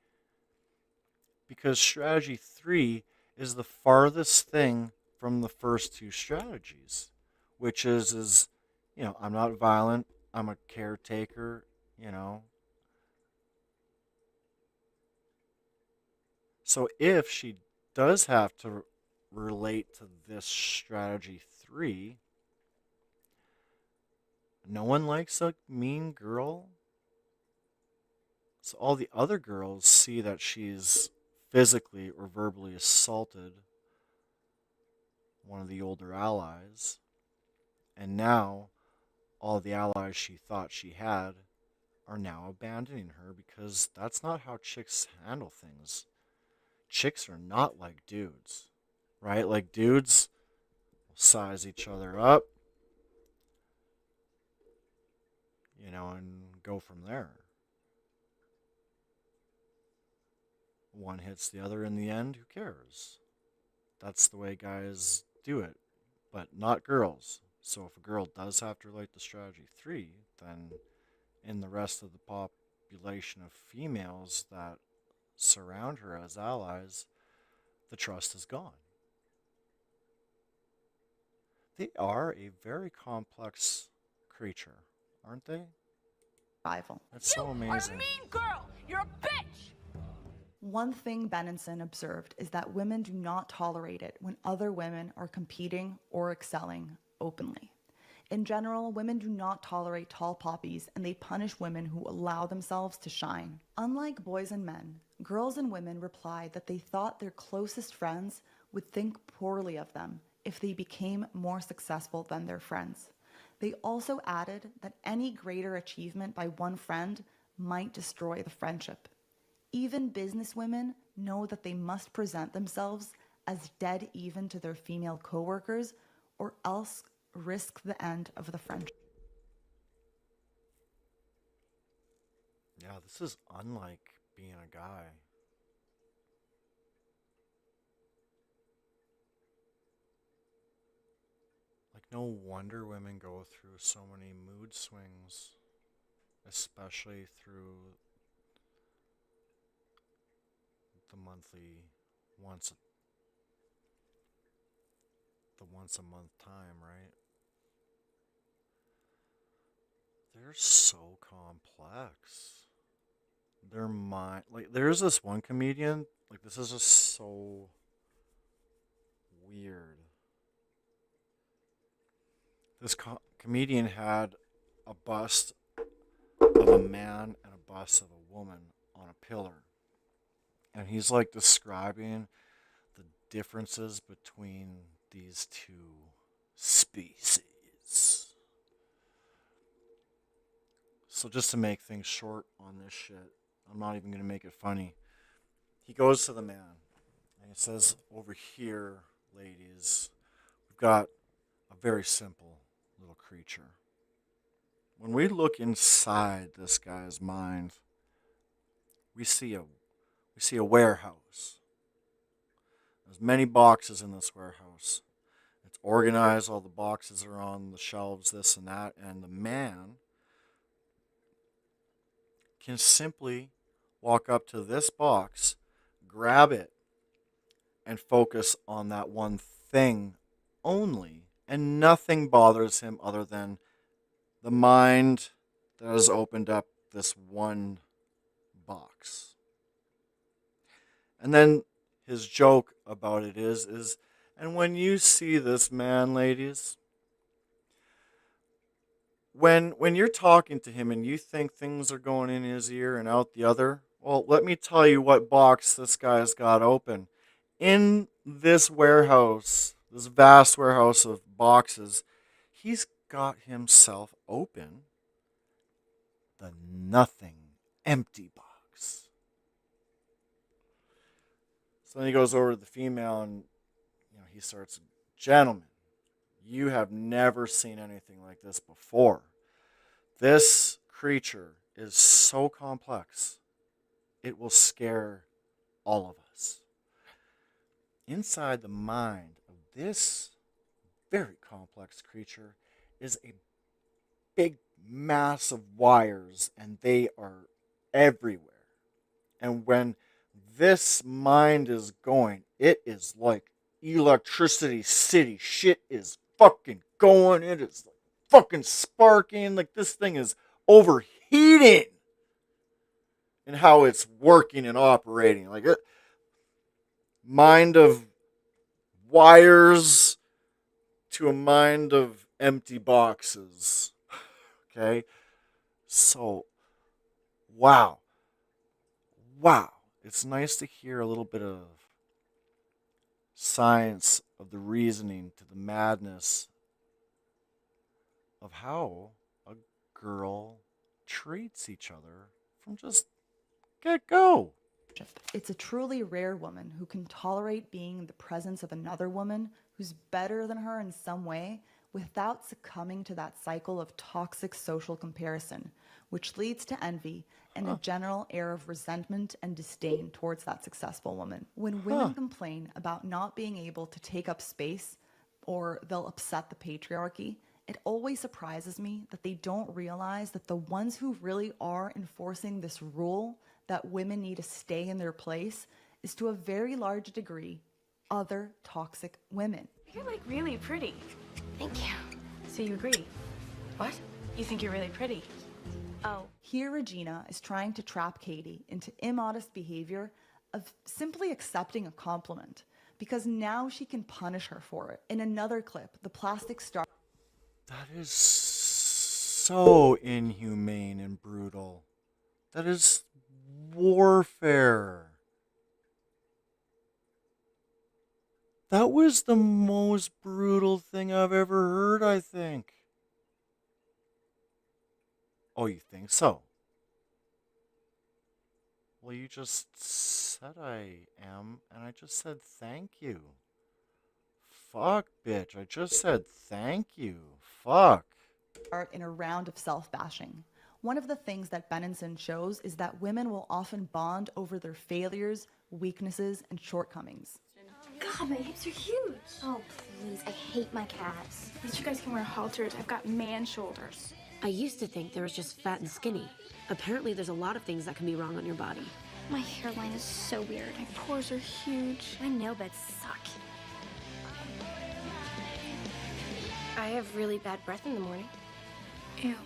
because strategy 3 is the farthest thing from the first 2 strategies, which is I'm not violent, I'm a caretaker, So if she does have to relate to this strategy 3. No one likes a mean girl. So all the other girls see that she's physically or verbally assaulted one of the older allies. And now all the allies she thought she had are now abandoning her because that's not how chicks handle things. Chicks are not like dudes, right? Like dudes will size each other up, and go from there. One hits the other in the end, who cares? That's the way guys do it, but not girls. So if a girl does have to relate to strategy 3, then in the rest of the population of females that surround her as allies, the trust is gone. They are a very complex creature, aren't they? Survival. That's so amazing. girl! You're a bitch! One thing Benenson observed is that women do not tolerate it when other women are competing or excelling openly. In general, women do not tolerate tall poppies, and they punish women who allow themselves to shine. Unlike boys and men, girls and women replied that they thought their closest friends would think poorly of them if they became more successful than their friends. They also added that any greater achievement by one friend might destroy the friendship. Even businesswomen know that they must present themselves as dead even to their female coworkers, or else risk the end of the friendship. Yeah, this is unlike being a guy. Like, no wonder women go through so many mood swings, especially through the monthly once a month time, right? They're so complex. Their mind, like, there's this one comedian, like, this is just so weird. This comedian had a bust of a man and a bust of a woman on a pillar. And he's like describing the differences between these two species. So just to make things short on this shit, I'm not even going to make it funny. He goes to the man and he says, over here, ladies, we've got a very simple little creature. When we look inside this guy's mind, we see a warehouse. There's many boxes in this warehouse. It's organized, all the boxes are on the shelves, this and that, and the man can simply walk up to this box, grab it, and focus on that one thing only, and nothing bothers him other than the mind that has opened up this one box. And then his joke about it is, and when you see this man, ladies, when you're talking to him and you think things are going in his ear and out the other, well, let me tell you what box this guy's got open. In this warehouse, this vast warehouse of boxes, he's got himself open the nothing empty box. So then he goes over to the female and he starts, gentlemen, you have never seen anything like this before. This creature is so complex, it will scare all of us. Inside the mind of this very complex creature is a big mass of wires, and they are everywhere. And when this mind is going, it is like electricity city. Shit is fucking going. It is like fucking sparking. Like, this thing is overheating in how it's working and operating. Like, mind of wires to a mind of empty boxes. Okay? So, wow. Wow. It's nice to hear a little bit of science of the reasoning to the madness of how a girl treats each other from just get go. It's a truly rare woman who can tolerate being in the presence of another woman who's better than her in some way without succumbing to that cycle of toxic social comparison, which leads to envy and a general air of resentment and disdain towards that successful woman. When women complain about not being able to take up space or they'll upset the patriarchy, it always surprises me that they don't realize that the ones who really are enforcing this rule that women need to stay in their place is to a very large degree other toxic women. You're like really pretty. Thank you. So you agree? What? You think you're really pretty? Oh. Here, Regina is trying to trap Katie into immodest behavior of simply accepting a compliment because now she can punish her for it. In another clip, the plastic star. That is so inhumane and brutal. That is warfare. That was the most brutal thing I've ever heard, I think. Oh, you think so? Well, you just said I am, and I just said thank you. Fuck, bitch. I just said thank you. Fuck. In a round of self-bashing. One of the things that Benenson shows is that women will often bond over their failures, weaknesses, and shortcomings. God, my hips are huge. Oh, please. I hate my calves. At least you guys can wear halters. I've got man shoulders. I used to think there was just fat and skinny. Apparently, there's a lot of things that can be wrong on your body. My hairline is so weird. My pores are huge. My nail beds suck. I have really bad breath in the morning. Ew.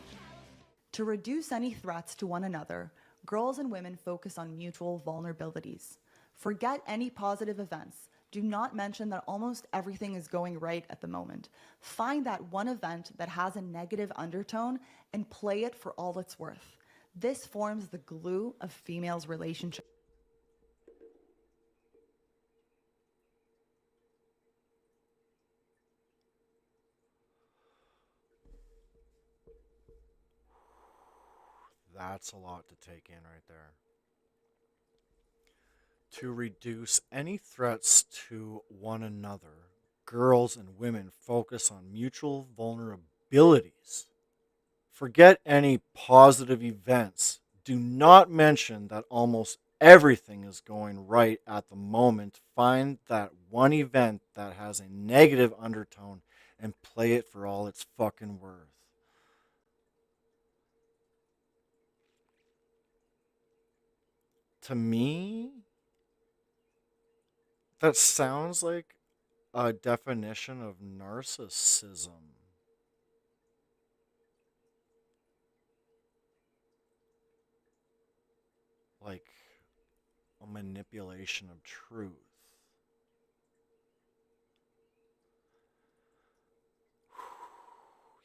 To reduce any threats to one another, girls and women focus on mutual vulnerabilities. Forget any positive events. Do not mention that almost everything is going right at the moment. Find that one event that has a negative undertone and play it for all it's worth. This forms the glue of females' relationships. That's a lot to take in right there. To reduce any threats to one another, girls and women focus on mutual vulnerabilities. Forget any positive events. Do not mention that almost everything is going right at the moment. Find that one event that has a negative undertone and play it for all it's fucking worth. To me, that sounds like a definition of narcissism. Like a manipulation of truth.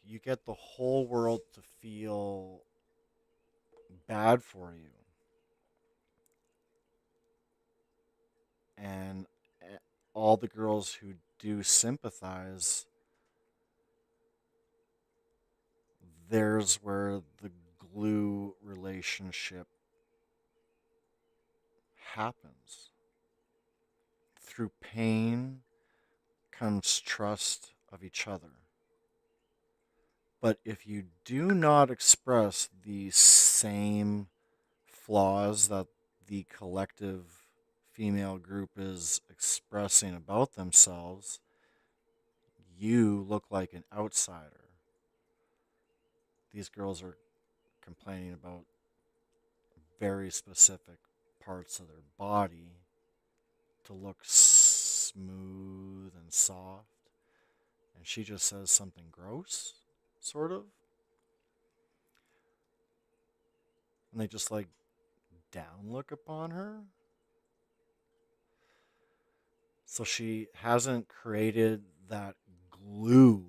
You get the whole world to feel bad for you. And all the girls who do sympathize, there's where the glue relationship happens. Through pain comes trust of each other. But if you do not express the same flaws that the collective female group is expressing about themselves, you look like an outsider. These girls are complaining about very specific parts of their body to look smooth and soft. And she just says something gross, sort of. And they just like down look upon her. So she hasn't created that glue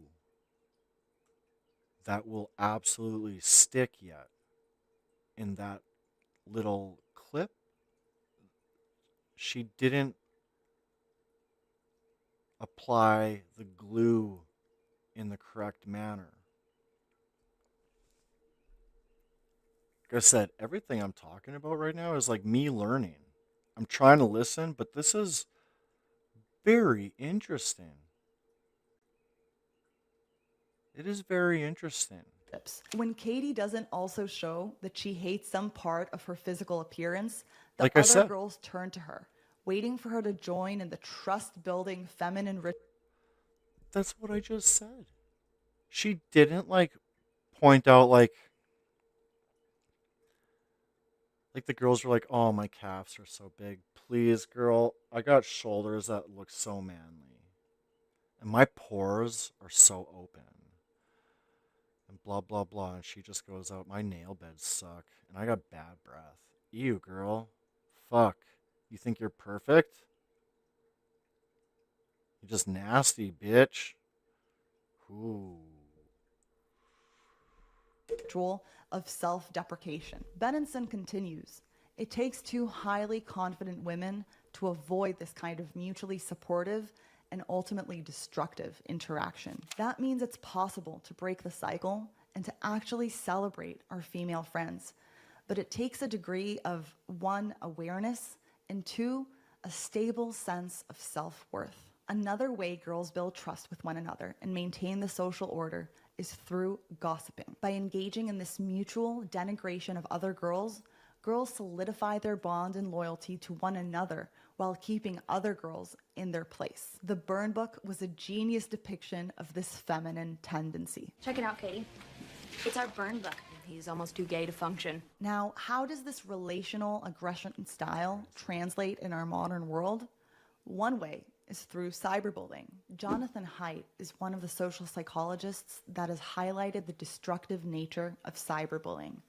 that will absolutely stick yet in that little clip. She didn't apply the glue in the correct manner. Like I said, everything I'm talking about right now is like me learning. I'm trying to listen, but this is very interesting. It is very interesting. When Katie doesn't also show that she hates some part of her physical appearance, the Like I other said. girls turn to her, waiting for her to join in the trust-building feminine ritual. That's what I just said. She didn't like point out like the girls were like, "Oh, my calves are so big. Please, girl, I got shoulders that look so manly. And my pores are so open." And blah blah blah. And she just goes out, "My nail beds suck and I got bad breath. Ew, girl. Fuck. You think you're perfect? You're just nasty, bitch." Ooh. Ritual of self-deprecation. Benenson continues, "It takes two highly confident women to avoid this kind of mutually supportive and ultimately destructive interaction. That means it's possible to break the cycle and to actually celebrate our female friends. But it takes a degree of, one, awareness, and two, a stable sense of self-worth. Another way girls build trust with one another and maintain the social order is through gossiping. By engaging in this mutual denigration of other girls, girls solidify their bond and loyalty to one another while keeping other girls in their place. The Burn Book was a genius depiction of this feminine tendency." Check it out, Katie. It's our burn book. He's almost too gay to function. Now, how does this relational aggression style translate in our modern world? One way is through cyberbullying. Jonathan Haidt is one of the social psychologists that has highlighted the destructive nature of cyberbullying.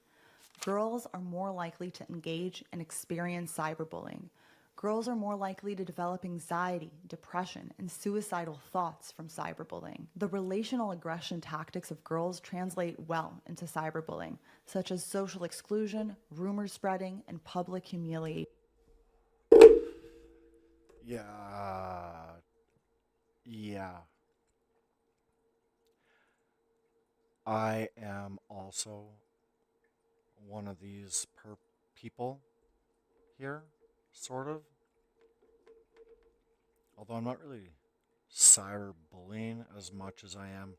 Girls are more likely to engage and experience cyberbullying. Girls are more likely to develop anxiety, depression, and suicidal thoughts from cyberbullying. The relational aggression tactics of girls translate well into cyberbullying, such as social exclusion, rumor spreading, and public humiliation. Yeah. Yeah. I am also one of these people here, sort of. Although I'm not really cyberbullying as much as I am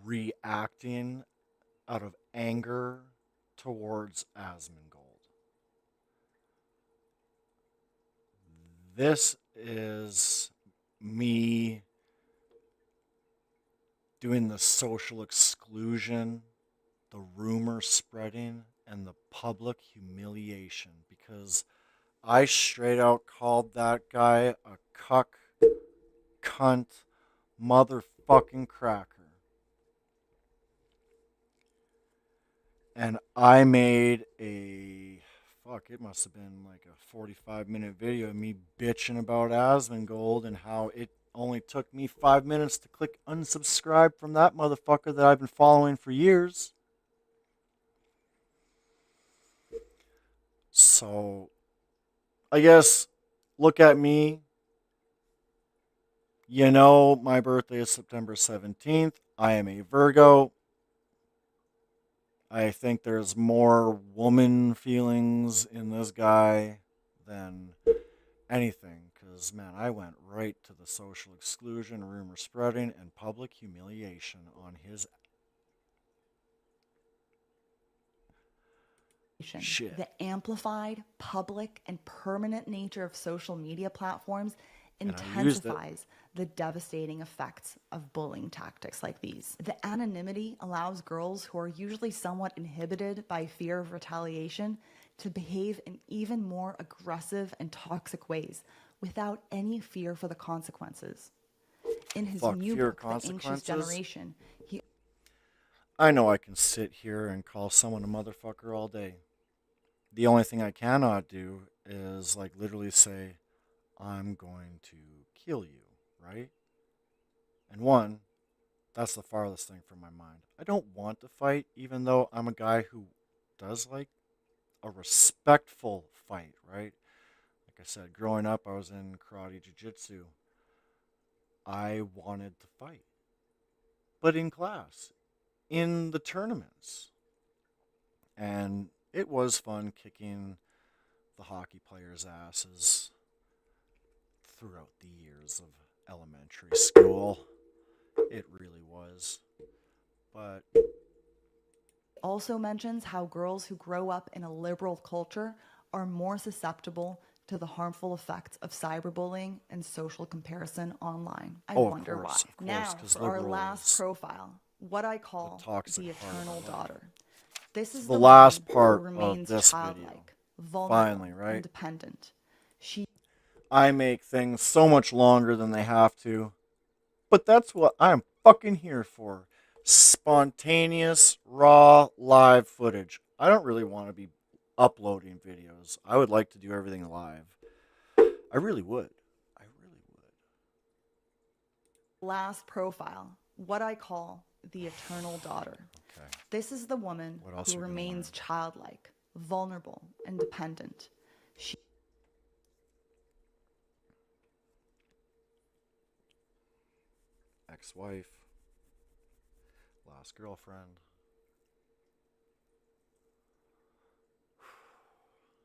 reacting out of anger towards Asmongold. This is me doing the social exclusion, the rumor spreading, and the public humiliation, because I straight out called that guy a cuck, cunt, motherfucking cracker. And I made it must have been like a 45-minute video of me bitching about Asmongold and how it only took me 5 minutes to click unsubscribe from that motherfucker that I've been following for years. So, I guess, look at me. You know, my birthday is September 17th. I am a Virgo. I think there's more woman feelings in this guy than anything. Because, man, I went right to the social exclusion, rumor spreading, and public humiliation on his shit. The amplified, public, and permanent nature of social media platforms intensifies the devastating effects of bullying tactics like these. The anonymity allows girls who are usually somewhat inhibited by fear of retaliation to behave in even more aggressive and toxic ways without any fear for the consequences. In his new book, The Anxious Generation, I know I can sit here and call someone a motherfucker all day. The only thing I cannot do is like literally say, I'm going to kill you, right? And one, that's the farthest thing from my mind. I don't want to fight, even though I'm a guy who does like a respectful fight, right? Like I said, growing up, I was in karate jiu-jitsu. I wanted to fight, but in class, in the tournaments. And it was fun kicking the hockey players' asses throughout the years of elementary school. It really was. But Also mentions how girls who grow up in a liberal culture are more susceptible to the harmful effects of cyberbullying and social comparison online. I wonder why. Now, for our last profile, what I call the eternal daughter. This is the the last woman part who of remains this childlike, video. vulnerable, Finally, right? independent. She I make things so much longer than they have to. But that's what I'm fucking here for. Spontaneous, raw, live footage. I don't really want to be uploading videos. I would like to do everything live. I really would. last profile, what I call the eternal daughter. Okay. This is the woman who remains childlike, vulnerable, and dependent. She Ex-wife. Last girlfriend.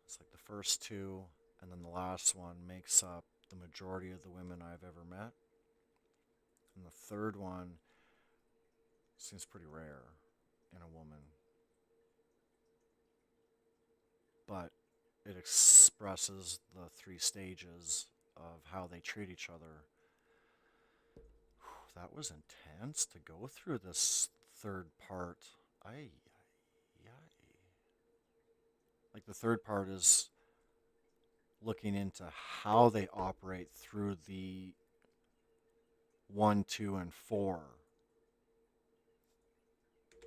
It's like the first two, and then the last one makes up the majority of the women I've ever met. And the third one seems pretty rare in a woman. But it expresses the three stages of how they treat each other. That was intense to go through this third part. Like the third part is looking into how they operate through the 1, 2, and 4.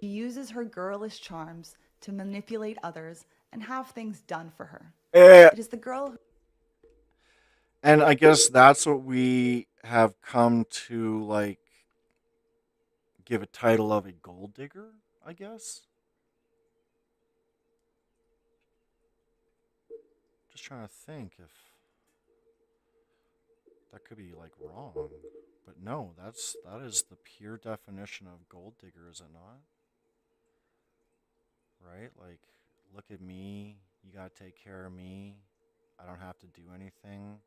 She uses her girlish charms to manipulate others and have things done for her. It is the girl who And I guess that's what we have come to, like, give a title of a gold digger, I guess. Just trying to think if that could be, like, wrong. But no, that is the pure definition of gold digger, is it not? Right? Like, look at me, you gotta take care of me. I don't have to do anything.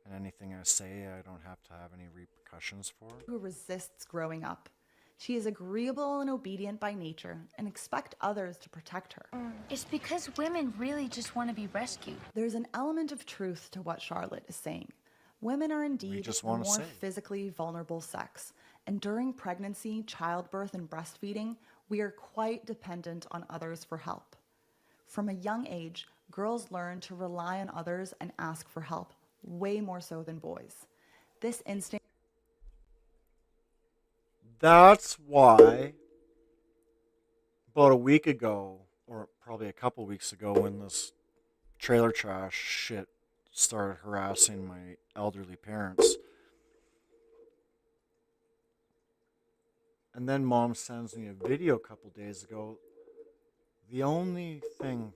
And anything I say, I don't have to have any repercussions for. who resists growing up. She is agreeable and obedient by nature and expects others to protect her. It's because women really just want to be rescued. There's an element of truth to what Charlotte is saying. Women are indeed just the wanna more say. physically vulnerable sex, and during pregnancy, childbirth, and breastfeeding, we are quite dependent on others for help. From a young age, girls learn to rely on others and ask for help, way more so than boys. This instinct That's why about a week ago, or probably a couple weeks ago, when this trailer trash shit started harassing my elderly parents. And then mom sends me a video a couple days ago. The only thing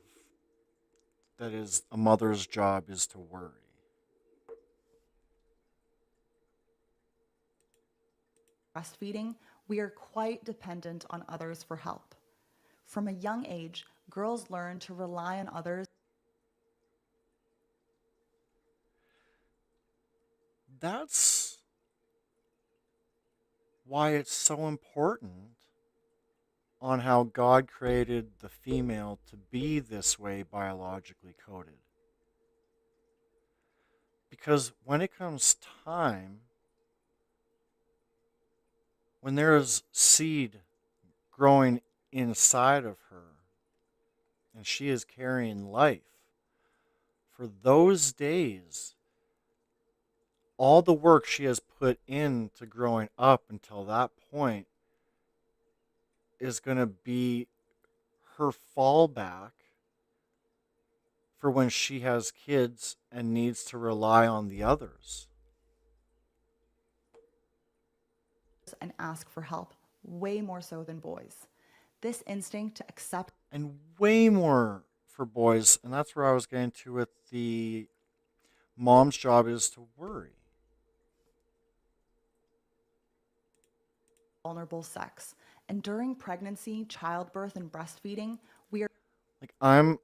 that is a mother's job is to worry. breastfeeding, we are quite dependent on others for help. From a young age, girls learn to rely on others. That's why it's so important on how God created the female to be this way biologically coded. Because when it comes time, when there is seed growing inside of her and she is carrying life, for those days, all the work she has put into growing up until that point is going to be her fallback for when she has kids and needs to rely on the others. And ask for help, way more so than boys. This instinct to accept And way more for boys, and that's where I was getting to with the mom's job is to worry. vulnerable sex. And during pregnancy, childbirth, and breastfeeding, we are Like I'm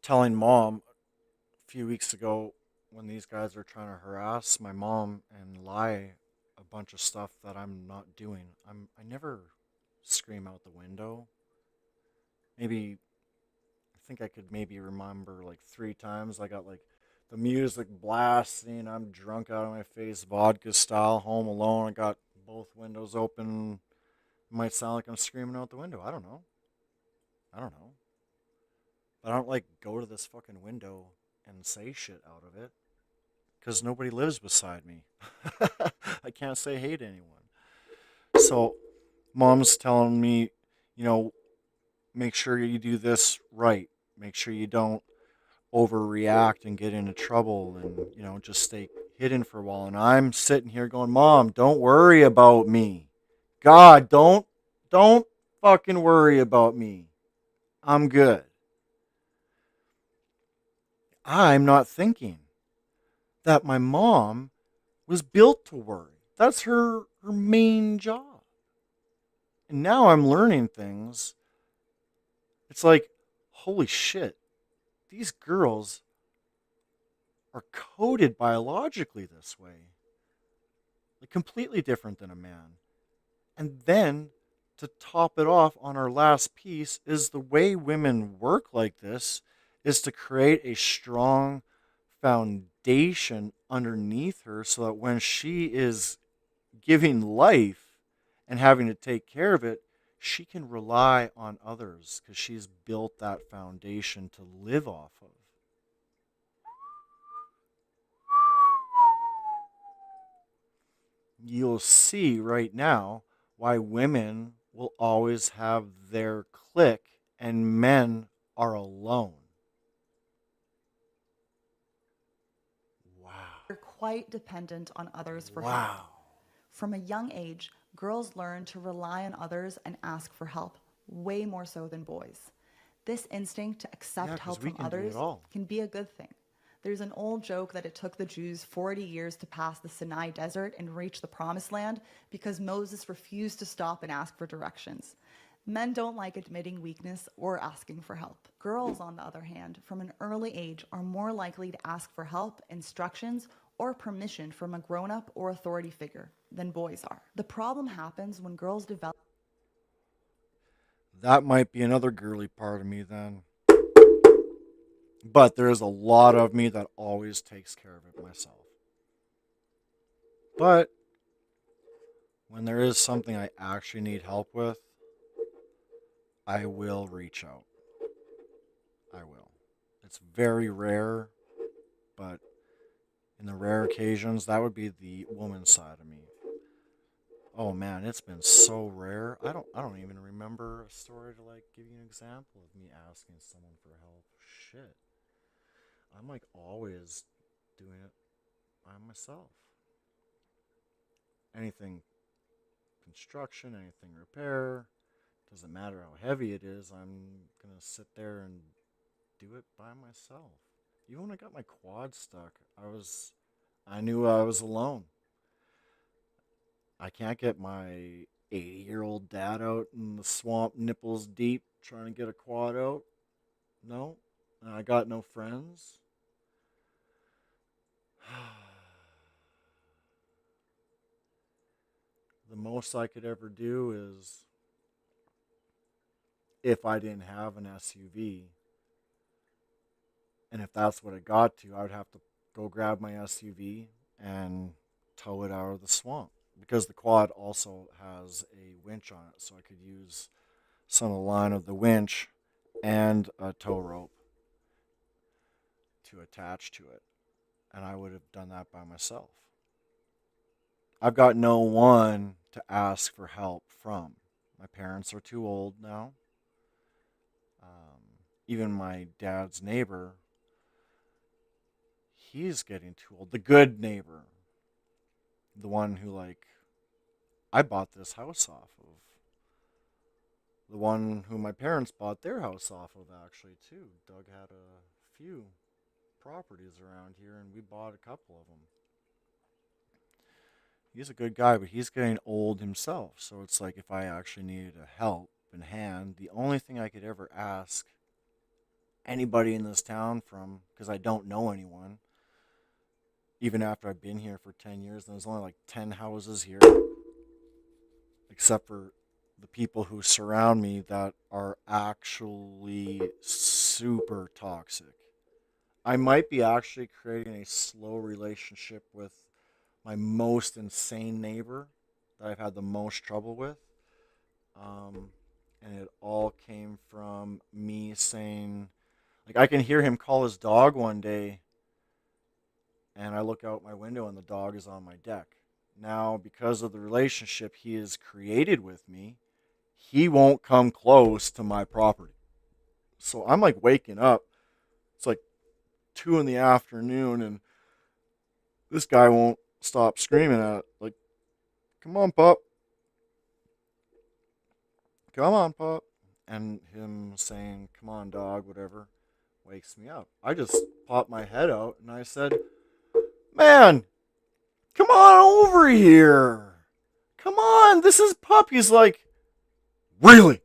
telling mom a few weeks ago when these guys are trying to harass my mom and lie a bunch of stuff that I'm not doing. I never scream out the window. Maybe I think I could maybe remember like 3 times I got like the music blasting, I'm drunk out of my face, vodka style, home alone. I got both windows open. It might sound like I'm screaming out the window. I don't know. But I don't like go to this fucking window and say shit out of it because nobody lives beside me. I can't say hey to anyone. So mom's telling me, you know, make sure you do this right. Make sure you don't overreact and get into trouble and, you know, just stay hidden for a while. And I'm sitting here going, Mom, don't worry about me. God, don't fucking worry about me. I'm good. I'm not thinking that my mom was built to worry. That's her main job. And now I'm learning things. It's like, holy shit, these girls are coded biologically this way. Like completely different than a man. And then to top it off on our last piece is the way women work like this is to create a strong foundation underneath her so that when she is giving life and having to take care of it, she can rely on others because she's built that foundation to live off of. You'll see right now why women will always have their clique and men are alone. We're quite dependent on others for help. Wow. From a young age, girls learn to rely on others and ask for help, way more so than boys. This instinct to accept help from others can be a good thing. There's an old joke that it took the Jews 40 years to pass the Sinai Desert and reach the Promised Land because Moses refused to stop and ask for directions. Men don't like admitting weakness or asking for help. Girls, on the other hand, from an early age are more likely to ask for help, instructions, or permission from a grown-up or authority figure than boys are. The problem happens when girls develop. That might be another girly part of me then. But there's a lot of me that always takes care of it myself. But when there is something I actually need help with, I will reach out. I will. It's very rare, but in the rare occasions, that would be the woman side of me. Oh man, it's been so rare. I don't even remember a story to like give you an example of me asking someone for help. Shit. I'm like always doing it by myself. Anything construction, anything repair, doesn't matter how heavy it is, I'm going to sit there and do it by myself. Even when I got my quad stuck, I knew I was alone. I can't get my 80-year-old dad out in the swamp, nipples deep, trying to get a quad out. No, and I got no friends. The most I could ever do is if I didn't have an SUV, and if that's what it got to, I would have to go grab my SUV and tow it out of the swamp because the quad also has a winch on it, so I could use some of the line of the winch and a tow rope to attach to it, and I would have done that by myself. I've got no one to ask for help from. My parents are too old now. even my dad's neighbor, he's getting too old. The good neighbor. The one who, like, I bought this house off of. The one who my parents bought their house off of, actually, too. Doug had a few properties around here, and we bought a couple of them. He's a good guy, but he's getting old himself. So it's like, if I actually needed a helping hand, the only thing I could ever ask anybody in this town from, because I don't know anyone, even after I've been here for 10 years, and there's only like 10 houses here, except for the people who surround me that are actually super toxic. I might be actually creating a slow relationship with my most insane neighbor that I've had the most trouble with. And it all came from me saying, like, I can hear him call his dog one day, and I look out my window and the dog is on my deck. Now, because of the relationship he has created with me, he won't come close to my property. So I'm like waking up. It's like 2 in the afternoon, and this guy won't stop screaming at it. Like, come on, pup. Come on, pup. And him saying, come on, dog, whatever, wakes me up. I just popped my head out and I said, man, come on over here. Come on, this is pup. He's like, really?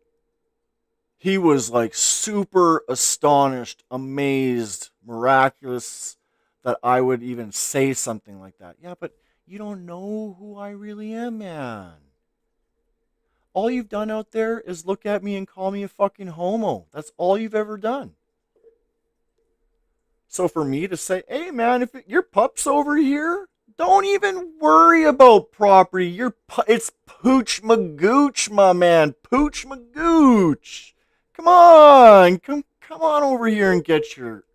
He was like super astonished, amazed, miraculous that I would even say something like that. Yeah, but you don't know who I really am, man. All you've done out there is look at me and call me a fucking homo. That's all you've ever done. So for me to say, hey man, if your pup's over here, don't even worry about property. It's pooch magooch, my man. Pooch magooch. Come on. Come on over here and get your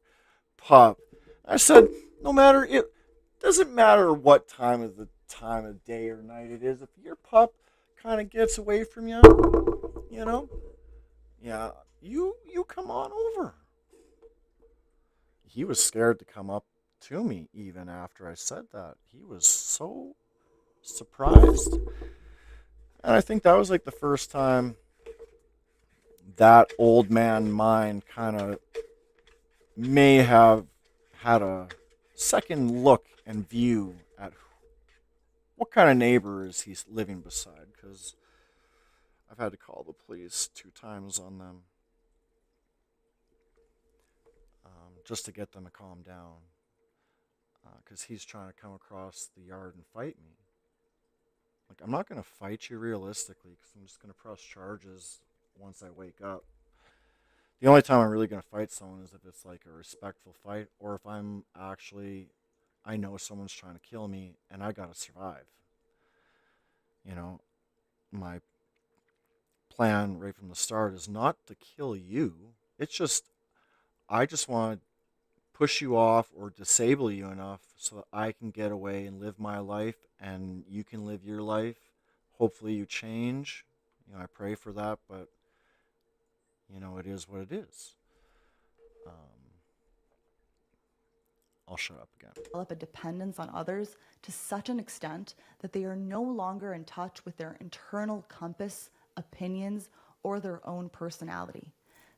pup. I said, no matter, it doesn't matter what time of day or night it is. If your pup kind of gets away from you, you know, yeah, you come on over. He was scared to come up to me even after I said that. He was so surprised. And I think that was like the first time that old man mind kind of may have had a second look and view at what kind of neighbor is he living beside, because I've had to call the police 2 times on them just to get them to calm down, because he's trying to come across the yard and fight me. Like, I'm not going to fight you realistically, because I'm just going to press charges once I wake up. The only time I'm really going to fight someone is if it's like a respectful fight, or if I know someone's trying to kill me and I got to survive. You know, my plan right from the start is not to kill you. It's just, I just want to push you off or disable you enough so that I can get away and live my life and you can live your life. Hopefully you change. You know, I pray for that, but you know, it is what it is. I'll shut up again. Develop a dependence on others to such an extent that they are no longer in touch with their internal compass, opinions, or their own personality.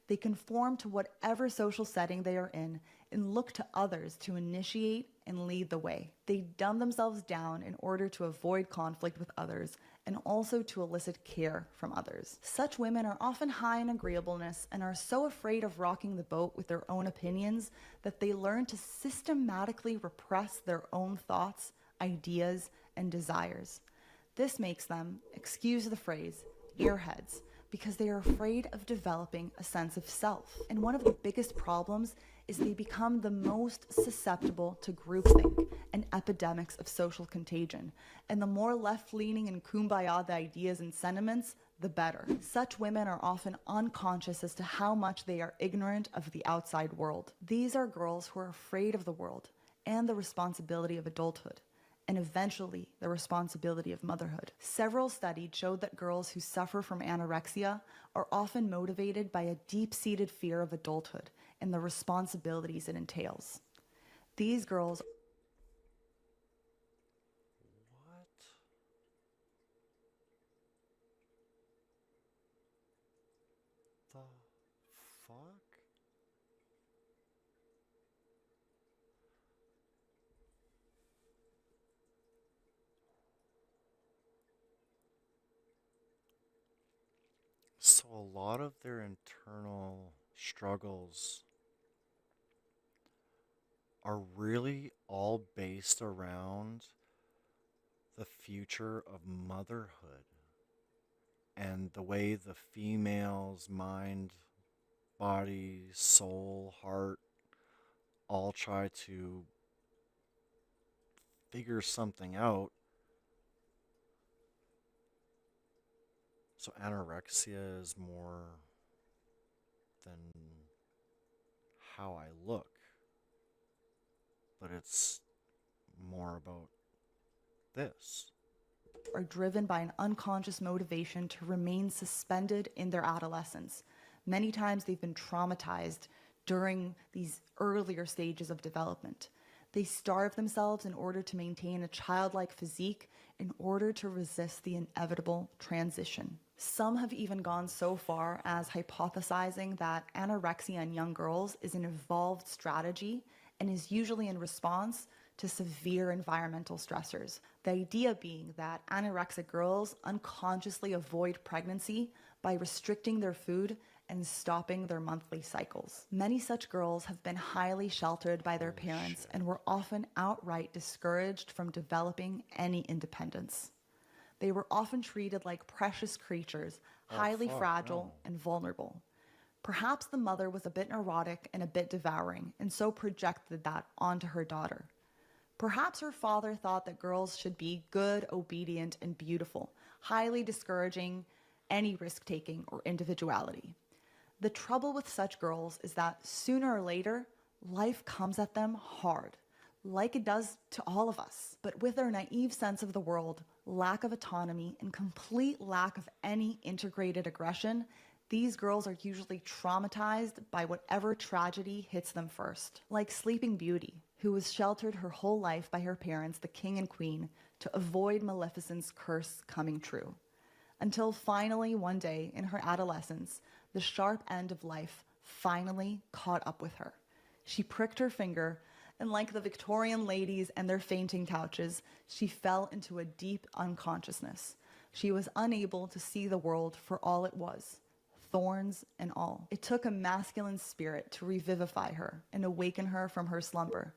They conform to whatever social setting they are in and look to others to initiate and lead the way. They dumb themselves down in order to avoid conflict with others and also to elicit care from others. Such women are often high in agreeableness and are so afraid of rocking the boat with their own opinions that they learn to systematically repress their own thoughts, ideas, and desires. This makes them, excuse the phrase, airheads, because they are afraid of developing a sense of self. And one of the biggest problems is they become the most susceptible to groupthink and epidemics of social contagion. And the more left-leaning and kumbaya the ideas and sentiments, the better. Such women are often unconscious as to how much they are ignorant of the outside world. These are girls who are afraid of the world and the responsibility of adulthood. and eventually the responsibility of motherhood. Several studies showed that girls who suffer from anorexia are often motivated by a deep-seated fear of adulthood and the responsibilities it entails. These girls The fuck? So a lot of their internal struggles are really all based around the future of motherhood and the way the female's mind, body, soul, heart all try to figure something out. So anorexia is more than how I look, but it's more about this. are driven by an unconscious motivation to remain suspended in their adolescence. Many times they've been traumatized during these earlier stages of development. They starve themselves in order to maintain a childlike physique in order to resist the inevitable transition. Some have even gone so far as hypothesizing that anorexia in young girls is an evolved strategy and is usually in response to severe environmental stressors. The idea being that anorexic girls unconsciously avoid pregnancy by restricting their food and stopping their monthly cycles. Many such girls have been highly sheltered by their parents and were often outright discouraged from developing any independence. They were often treated like precious creatures, highly fragile and vulnerable. Perhaps the mother was a bit neurotic and a bit devouring, and so projected that onto her daughter. Perhaps her father thought that girls should be good, obedient, and beautiful, highly discouraging any risk-taking or individuality. The trouble with such girls is that sooner or later, life comes at them hard, like it does to all of us. But with their naive sense of the world, lack of autonomy, and complete lack of any integrated aggression, these girls are usually traumatized by whatever tragedy hits them first. Like Sleeping Beauty, who was sheltered her whole life by her parents, the king and queen, to avoid Maleficent's curse coming true. Until finally one day in her adolescence, the sharp end of life finally caught up with her. She pricked her finger, and like the Victorian ladies and their fainting couches, she fell into a deep unconsciousness. She was unable to see the world for all it was, thorns and all. It took a masculine spirit to revivify her and awaken her from her slumber.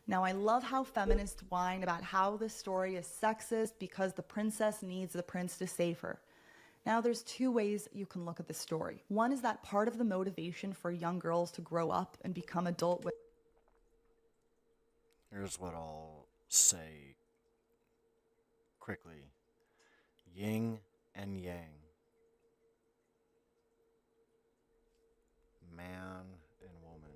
Now, I love how feminists whine about how this story is sexist because the princess needs the prince to save her. Now, there's two ways you can look at this story. One is that part of the motivation for young girls to grow up and become adult with. Here's what I'll say quickly. Yin and yang. Man and woman.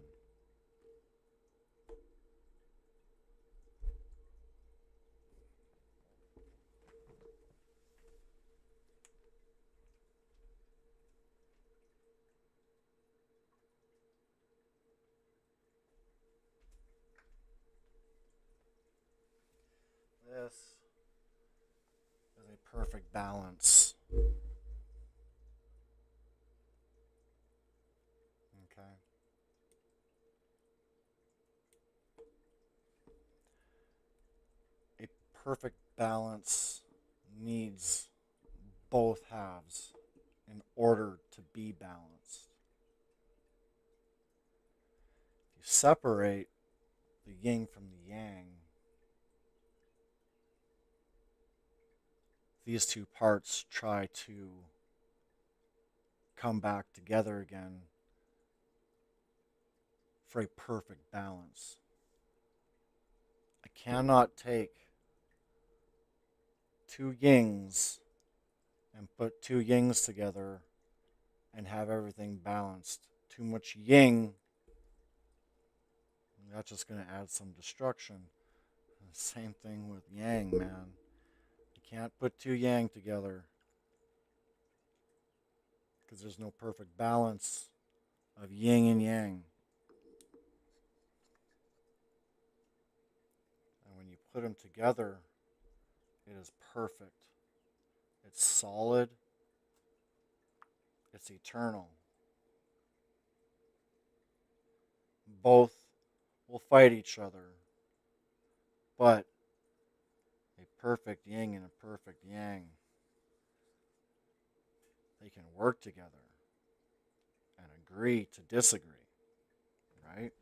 This is a perfect balance. Okay. A perfect balance needs both halves in order to be balanced. If you separate the yin from the yang, these two parts try to come back together again for a perfect balance. I cannot take two yings and put two yings together and have everything balanced. Too much yin, that's just going to add some destruction. Same thing with yang, man. You can't put two yang together because there's no perfect balance of yin and yang. And when you put them together, it is perfect. It's solid. It's eternal. Both will fight each other, but a perfect yin and a perfect yang, they can work together and agree to disagree, right?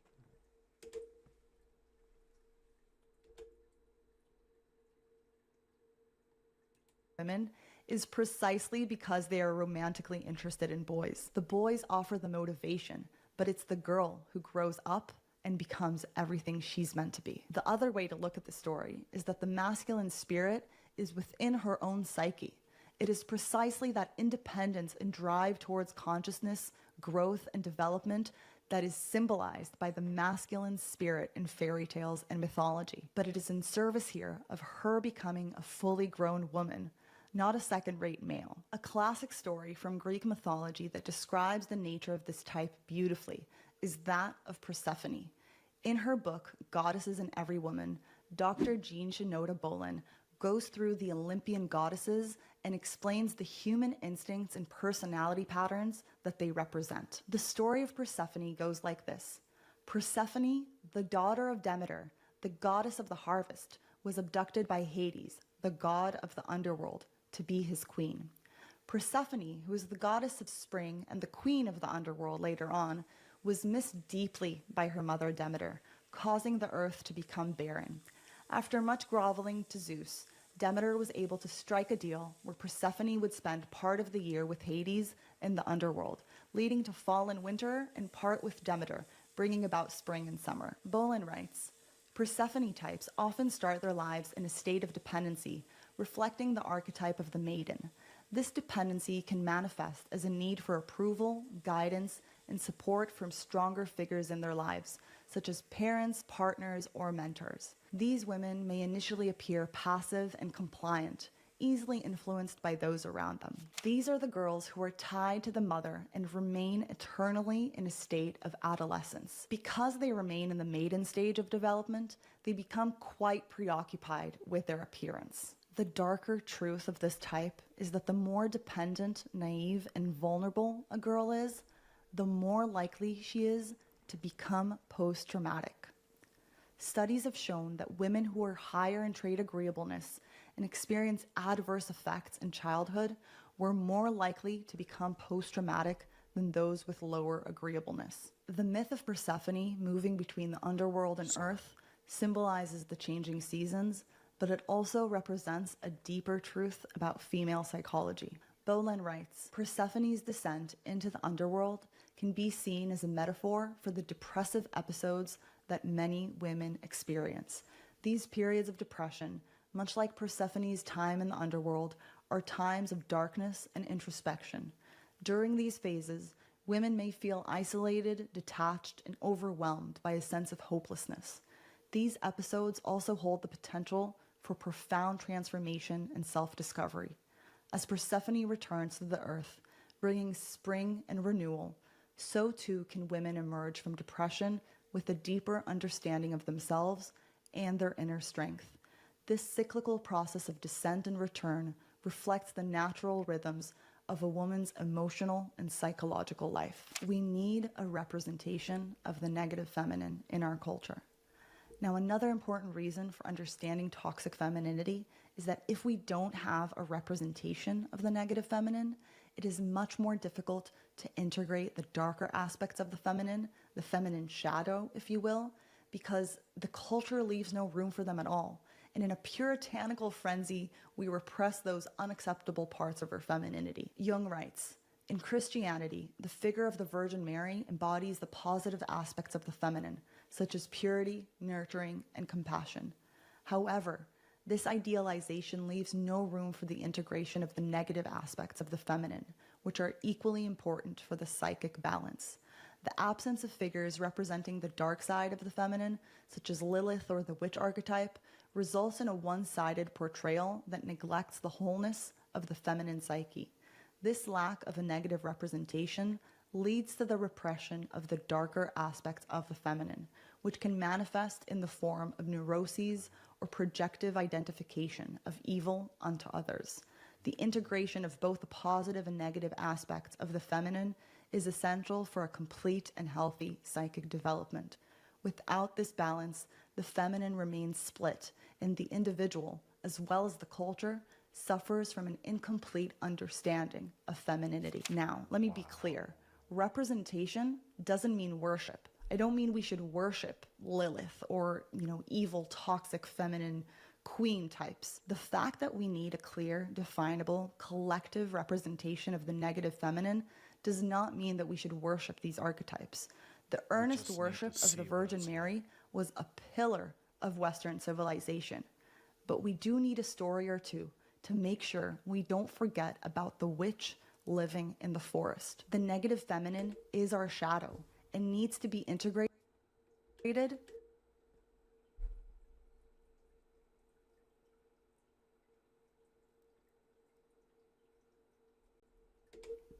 Women is precisely because they are romantically interested in boys. The boys offer the motivation, but it's the girl who grows up and becomes everything she's meant to be. The other way to look at the story is that the masculine spirit is within her own psyche. It is precisely that independence and drive towards consciousness, growth, and development that is symbolized by the masculine spirit in fairy tales and mythology. But it is in service here of her becoming a fully grown woman, not a second-rate male. A classic story from Greek mythology that describes the nature of this type beautifully is that of Persephone. In her book, Goddesses in Every Woman, Dr. Jean Shinoda Bolin goes through the Olympian goddesses and explains the human instincts and personality patterns that they represent. The story of Persephone goes like this. Persephone, the daughter of Demeter, the goddess of the harvest, was abducted by Hades, the god of the underworld, to be his queen. Persephone, who is the goddess of spring and the queen of the underworld later on, was missed deeply by her mother Demeter, causing the earth to become barren. After much groveling to Zeus, Demeter was able to strike a deal where Persephone would spend part of the year with Hades in the underworld, leading to fall and winter, and part with Demeter, bringing about spring and summer. Bolin writes, Persephone types often start their lives in a state of dependency, reflecting the archetype of the maiden. This dependency can manifest as a need for approval, guidance, and support from stronger figures in their lives, such as parents, partners, or mentors. These women may initially appear passive and compliant, easily influenced by those around them. These are the girls who are tied to the mother and remain eternally in a state of adolescence. Because they remain in the maiden stage of development, they become quite preoccupied with their appearance. The darker truth of this type is that the more dependent, naive, and vulnerable a girl is, the more likely she is to become post-traumatic. Studies have shown that women who are higher in trait agreeableness and experience adverse effects in childhood were more likely to become post-traumatic than those with lower agreeableness. The myth of Persephone moving between the underworld and earth symbolizes the changing seasons, but it also represents a deeper truth about female psychology. Bolin writes, Persephone's descent into the underworld can be seen as a metaphor for the depressive episodes that many women experience. These periods of depression, much like Persephone's time in the underworld, are times of darkness and introspection. During these phases, women may feel isolated, detached, and overwhelmed by a sense of hopelessness. These episodes also hold the potential for profound transformation and self-discovery. As Persephone returns to the earth, bringing spring and renewal, so too can women emerge from depression with a deeper understanding of themselves and their inner strength. This cyclical process of descent and return reflects the natural rhythms of a woman's emotional and psychological life. We need a representation of the negative feminine in our culture. Now, another important reason for understanding toxic femininity is that if we don't have a representation of the negative feminine, it is much more difficult to integrate the darker aspects of the feminine shadow, if you will, because the culture leaves no room for them at all. And in a puritanical frenzy, we repress those unacceptable parts of her femininity. Jung writes, in Christianity, the figure of the Virgin Mary embodies the positive aspects of the feminine, such as purity, nurturing, and compassion. However, this idealization leaves no room for the integration of the negative aspects of the feminine, which are equally important for the psychic balance. The absence of figures representing the dark side of the feminine, such as Lilith or the witch archetype, results in a one-sided portrayal that neglects the wholeness of the feminine psyche. This lack of a negative representation leads to the repression of the darker aspects of the feminine, which can manifest in the form of neuroses or projective identification of evil unto others. The integration of both the positive and negative aspects of the feminine is essential for a complete and healthy psychic development. Without this balance, the feminine remains split, and the individual, as well as the culture, suffers from an incomplete understanding of femininity. Now, let me be clear. Representation doesn't mean worship. I don't mean we should worship Lilith or, evil, toxic, feminine queen types. The fact that we need a clear, definable, collective representation of the negative feminine does not mean that we should worship these archetypes. The earnest worship of the Virgin Mary was a pillar of Western civilization. But we do need a story or two to make sure we don't forget about the witch living in the forest. The negative feminine is our shadow and needs to be integrated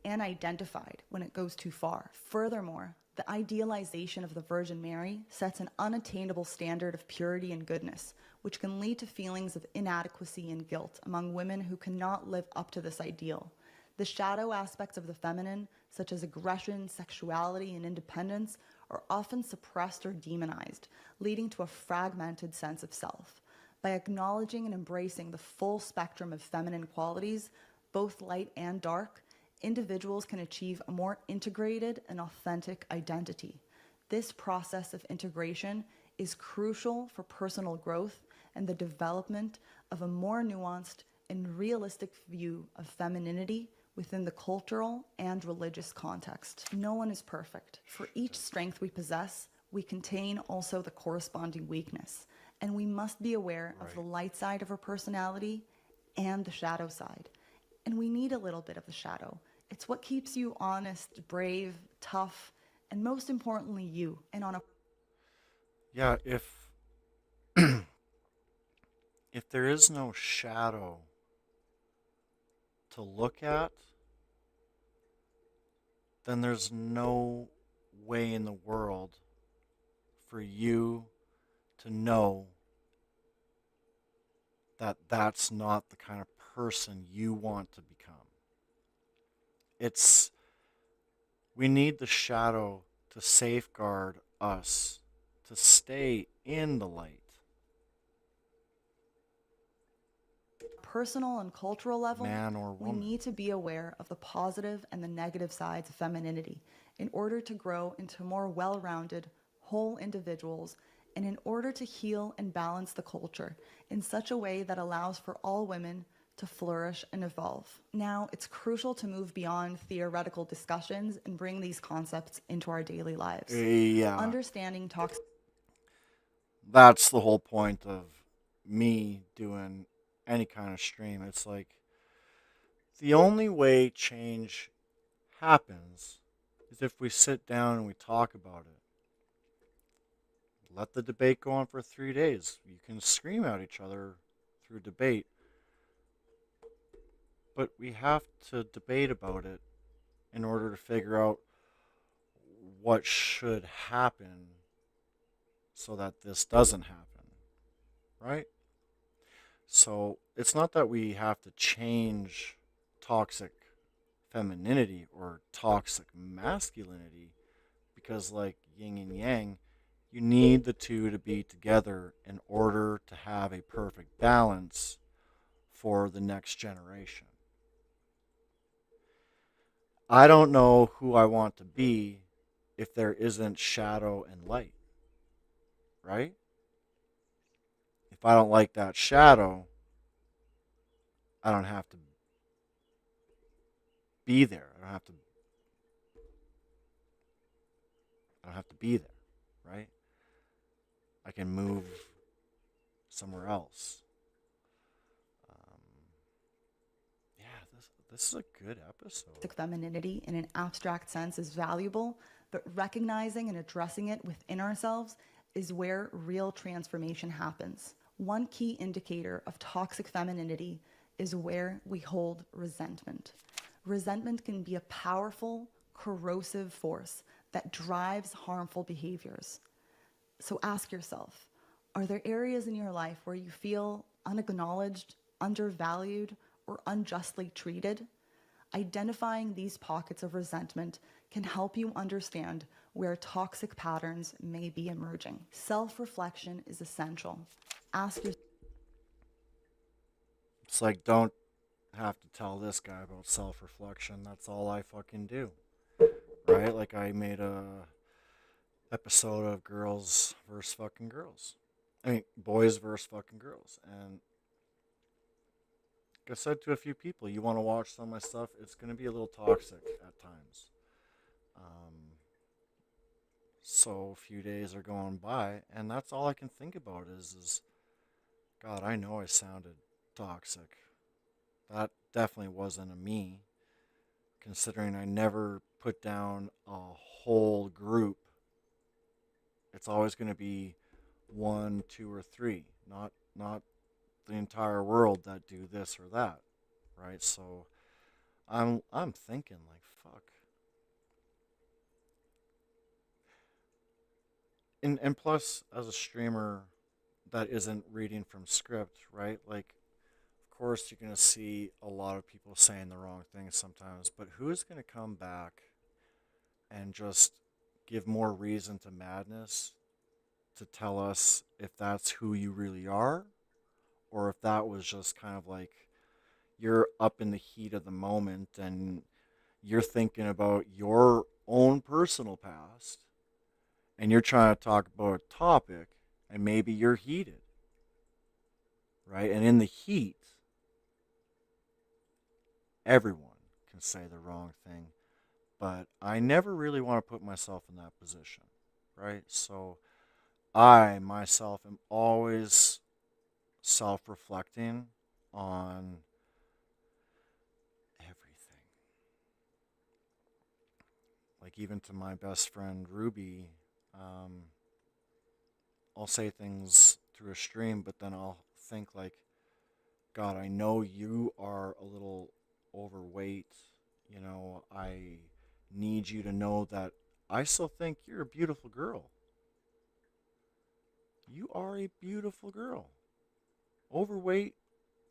and identified when it goes too far. Furthermore, the idealization of the Virgin Mary sets an unattainable standard of purity and goodness, which can lead to feelings of inadequacy and guilt among women who cannot live up to this ideal. The shadow aspects of the feminine, such as aggression, sexuality, and independence, are often suppressed or demonized, leading to a fragmented sense of self. By acknowledging and embracing the full spectrum of feminine qualities, both light and dark, individuals can achieve a more integrated and authentic identity. This process of integration is crucial for personal growth and the development of a more nuanced and realistic view of femininity within the cultural and religious context. No one is perfect. For each strength we possess, we contain also the corresponding weakness, and we must be aware of the light side of our personality and the shadow side. And we need a little bit of the shadow. It's what keeps you honest, brave, tough, and most importantly, you. And on a if if there is no shadow to look at, then there's no way in the world for you to know that that's not the kind of person you want to become. We need the shadow to safeguard us, to stay in the light. Personal and cultural level, Man or we woman. need to be aware of the positive and the negative sides of femininity in order to grow into more well-rounded, whole individuals, and in order to heal and balance the culture in such a way that allows for all women to flourish and evolve. Now, it's crucial to move beyond theoretical discussions and bring these concepts into our daily lives. Yeah. Understanding toxic. That's the whole point of me doing any kind of stream. It's like the only way change happens is if we sit down and we talk about it. Let the debate go on for 3 days. You can scream at each other through debate. But we have to debate about it in order to figure out what should happen so that this doesn't happen. Right? So it's not that we have to change toxic femininity or toxic masculinity, because like yin and yang, you need the two to be together in order to have a perfect balance for the next generation. I don't know who I want to be if there isn't shadow and light, right? If I don't like that shadow, I don't have to be there. I don't have to be there, right? I can move somewhere else. This is a good episode. Femininity in an abstract sense is valuable, but recognizing and addressing it within ourselves is where real transformation happens. One key indicator of toxic femininity is where we hold resentment. Resentment can be a powerful, corrosive force that drives harmful behaviors. So ask yourself, are there areas in your life where you feel unacknowledged, undervalued, or unjustly treated? Identifying these pockets of resentment can help you understand where toxic patterns may be emerging. Self-reflection is essential. Ask yourself. It's like, don't have to tell this guy about self-reflection. That's all I fucking do. Right? Like, I made a episode of girls versus fucking girls. I mean, boys versus fucking girls. And like I said to a few people, you want to watch some of my stuff, it's going to be a little toxic at times. So a few days are going by, and that's all I can think about is God, I know I sounded toxic. That definitely wasn't a me, considering I never put down a whole group. It's always going to be 1, 2, or 3, not the entire world that do this or that, right? So I'm thinking like, fuck. And plus, as a streamer that isn't reading from script, right? Like, of course, you're going to see a lot of people saying the wrong things sometimes, but who's going to come back and just give more reason to madness to tell us if that's who you really are, or if that was just kind of like you're up in the heat of the moment and you're thinking about your own personal past and you're trying to talk about a topic and maybe you're heated, right? And in the heat, everyone can say the wrong thing, but I never really want to put myself in that position, right? So I myself am always self-reflecting on everything. Like, even to my best friend Ruby, I'll say things through a stream, but then I'll think like, God, I know you are a little overweight. You know, I need you to know that I still think you're a beautiful girl. You are a beautiful girl. Overweight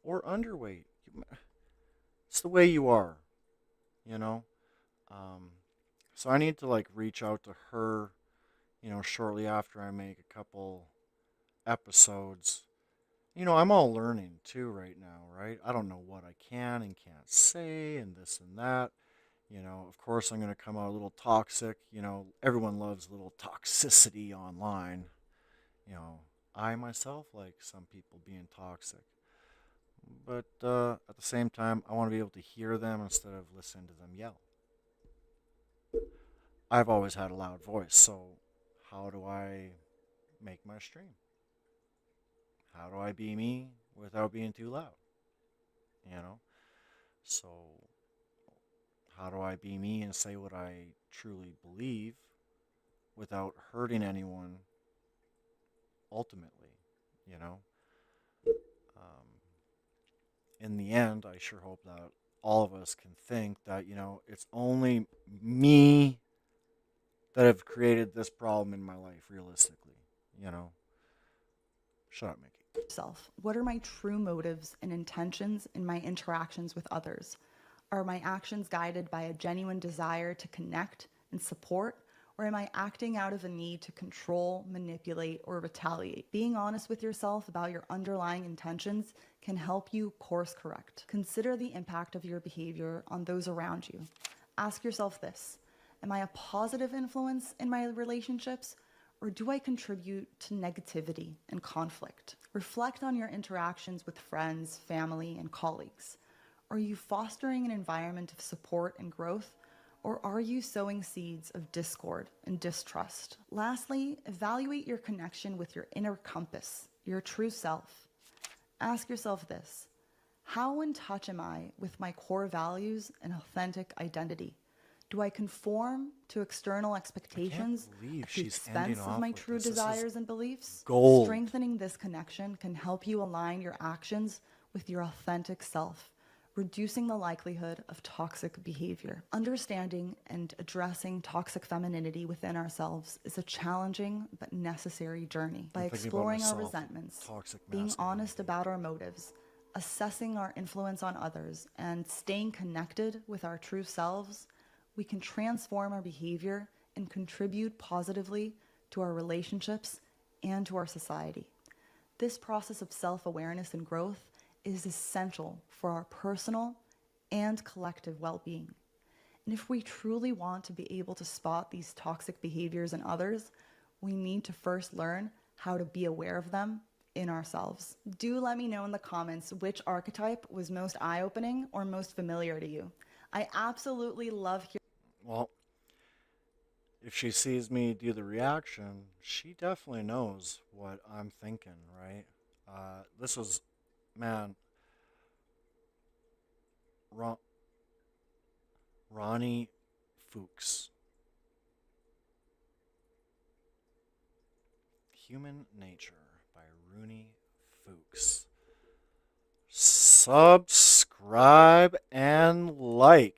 or underweight. It's the way you are, you know? So I need to like reach out to her, you know, shortly after I make a couple episodes. You know, I'm all learning too right now, right? I don't know what I can and can't say and this and that. You know, of course I'm going to come out a little toxic. You know, everyone loves a little toxicity online. You know, I myself like some people being toxic. But at the same time, I want to be able to hear them instead of listening to them yell. I've always had a loud voice, so how do I make my stream? How do I be me without being too loud? You know? So, how do I be me and say what I truly believe without hurting anyone ultimately? You know? In the end, I sure hope that all of us can think that, you know, it's only me that have created this problem in my life, realistically. You know? Shut up, Mickey. What are my true motives and intentions in my interactions with others? Are my actions guided by a genuine desire to connect and support, or am I acting out of a need to control, manipulate, or retaliate? Being honest with yourself about your underlying intentions can help you course correct. Consider the impact of your behavior on those around you. Ask yourself this: am I a positive influence in my relationships, or do I contribute to negativity and conflict? Reflect on your interactions with friends, family, and colleagues. Are you fostering an environment of support and growth, or are you sowing seeds of discord and distrust? Lastly, evaluate your connection with your inner compass, your true self. Ask yourself this: how in touch am I with my core values and authentic identity? Do I conform to external expectations believe at the she's ending expense of off my with true this. This is desires and beliefs? gold. Strengthening this connection can help you align your actions with your authentic self, reducing the likelihood of toxic behavior. Understanding and addressing toxic femininity within ourselves is a challenging but necessary journey. By I'm thinking about exploring our myself, resentments, toxic being masculinity. honest about our motives, assessing our influence on others, and staying connected with our true selves, we can transform our behavior and contribute positively to our relationships and to our society. This process of self-awareness and growth is essential for our personal and collective well-being. And if we truly want to be able to spot these toxic behaviors in others, we need to first learn how to be aware of them in ourselves. Do let me know in the comments which archetype was most eye-opening or most familiar to you. I absolutely love hearing. Well, if she sees me do the reaction, she definitely knows what I'm thinking, right? This was, man, Roni Fouks. Human Nature by Roni Fouks. Subscribe and like.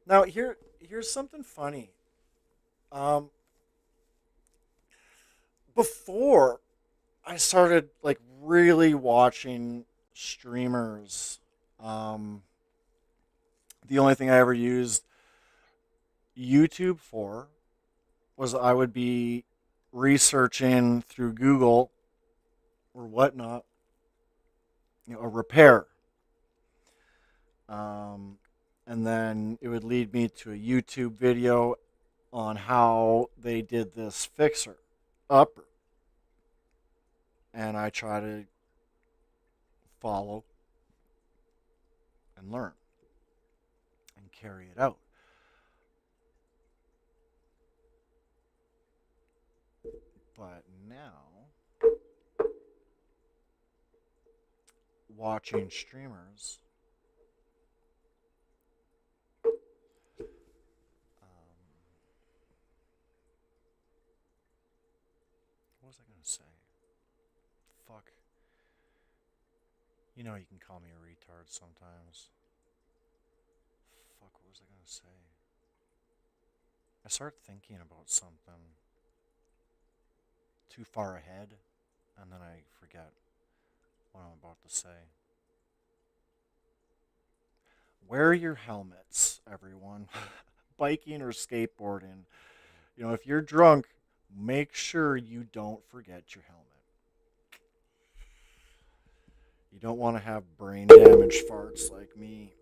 Now here's something funny. Before I started like really watching streamers, the only thing I ever used YouTube for was I would be researching through Google or whatnot, a repair. And then it would lead me to a YouTube video on how they did this fixer upper. And I try to follow and learn and carry it out. But now, watching streamers, what was I going to say? Fuck. You know you can call me a retard sometimes. Fuck, what was I going to say? I start thinking about something too far ahead, and then I forget what I'm about to say. Wear your helmets, everyone. Biking or skateboarding. You know, if you're drunk, make sure you don't forget your helmet. You don't want to have brain damage farts like me.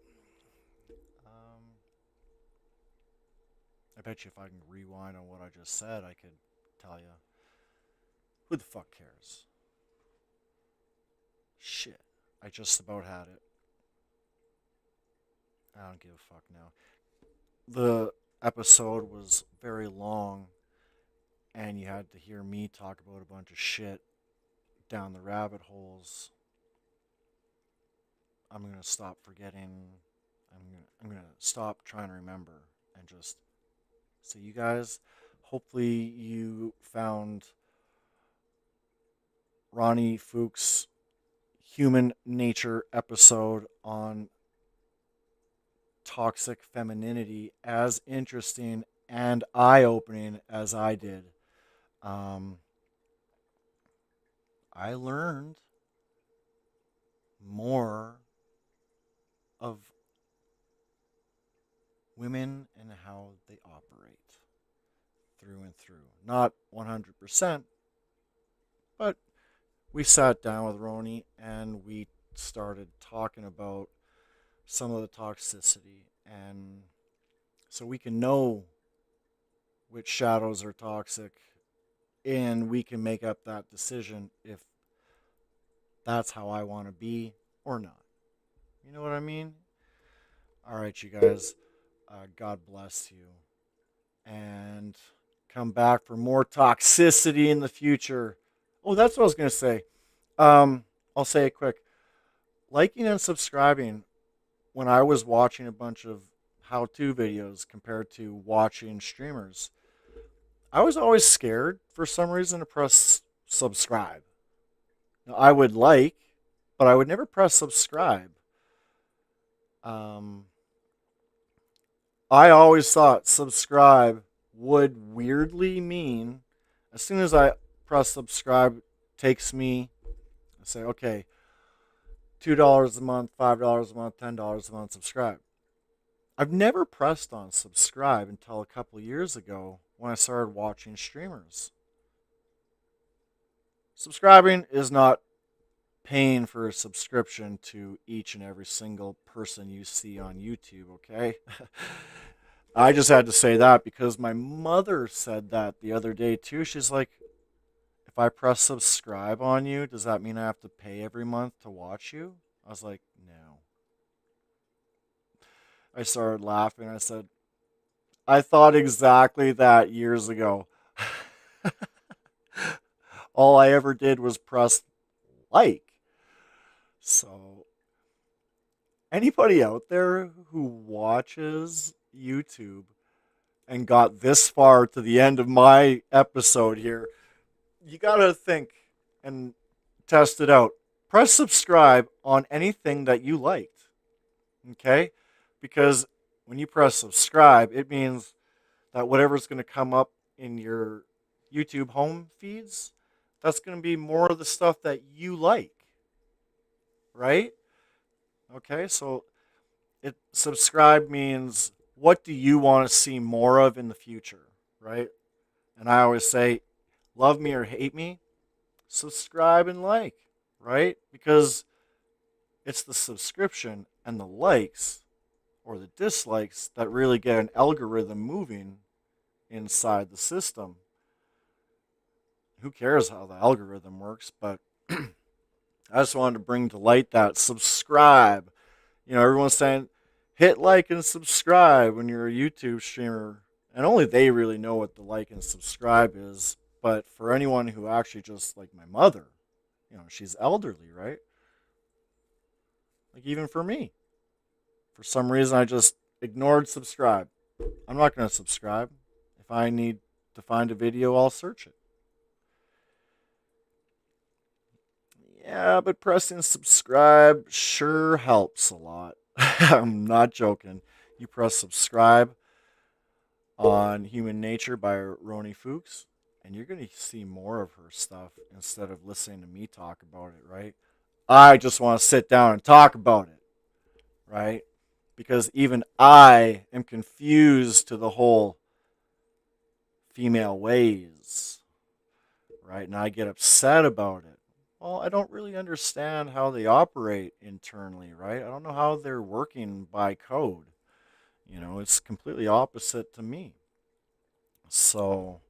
I bet you if I can rewind on what I just said, I could tell you. Who the fuck cares? Shit. I just about had it. I don't give a fuck now. The episode was very long, and you had to hear me talk about a bunch of shit down the rabbit holes. I'm going to stop forgetting. I'm going to stop trying to remember and just see you guys. Hopefully you found Roni Fouks' Human Nature episode on toxic femininity as interesting and eye-opening as I did. I learned more of women and how they operate through and through. Not 100%, but we sat down with Roni and we started talking about some of the toxicity, and so we can know which shadows are toxic, and we can make up that decision if that's how I want to be or not. You know what I mean? All right, you guys. God bless you. And come back for more toxicity in the future. Oh, that's what I was going to say. I'll say it quick. Liking and subscribing when I was watching a bunch of how-to videos compared to watching streamers. I was always scared for some reason to press subscribe. Now, I would like, but I would never press subscribe. Um, I always thought subscribe would weirdly mean, as soon as I press subscribe, takes me, I say, okay, $2 a month, $5 a month, $10 a month, subscribe. I've never pressed on subscribe until a couple years ago when I started watching streamers. Subscribing is not paying for a subscription to each and every single person you see on YouTube, okay? I just had to say that because my mother said that the other day too. She's like, if I press subscribe on you, does that mean I have to pay every month to watch you? I was like, no. I started laughing. I said, I thought exactly that years ago. All I ever did was press like. So, anybody out there who watches YouTube and got this far to the end of my episode here, you gotta think and test it out. Press subscribe on anything that you liked. Okay? Because when you press subscribe, it means that whatever's going to come up in your YouTube home feeds, that's going to be more of the stuff that you like. Right? Okay, so subscribe means what do you want to see more of in the future, right? And I always say, love me or hate me, subscribe and like, right? Because it's the subscription and the likes or the dislikes that really get an algorithm moving inside the system. Who cares how the algorithm works? But I just wanted to bring to light that subscribe. Everyone's saying hit like and subscribe when you're a YouTube streamer. And only they really know what the like and subscribe is. But for anyone who actually just, like my mother, she's elderly, right? Like even for me. For some reason, I just ignored subscribe. I'm not going to subscribe. If I need to find a video, I'll search it. Yeah, but pressing subscribe sure helps a lot. I'm not joking. You press subscribe on Human Nature by Roni Fouks, and you're going to see more of her stuff instead of listening to me talk about it, right? I just want to sit down and talk about it, right? Because even I am confused to the whole female ways, right? And I get upset about it. Well, I don't really understand how they operate internally, right? I don't know how they're working by code. It's completely opposite to me. So,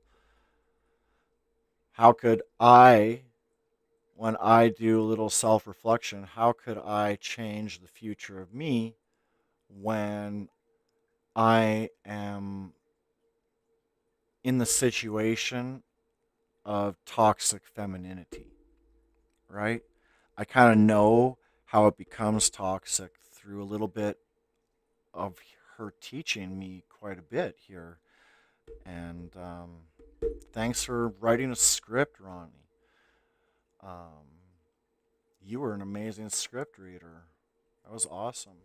how could I, when I do a little self-reflection, how could I change the future of me when I am in the situation of toxic femininity, right? I kind of know how it becomes toxic through a little bit of her teaching me quite a bit here. And thanks for writing a script, Ronnie. You were an amazing script reader. That was awesome.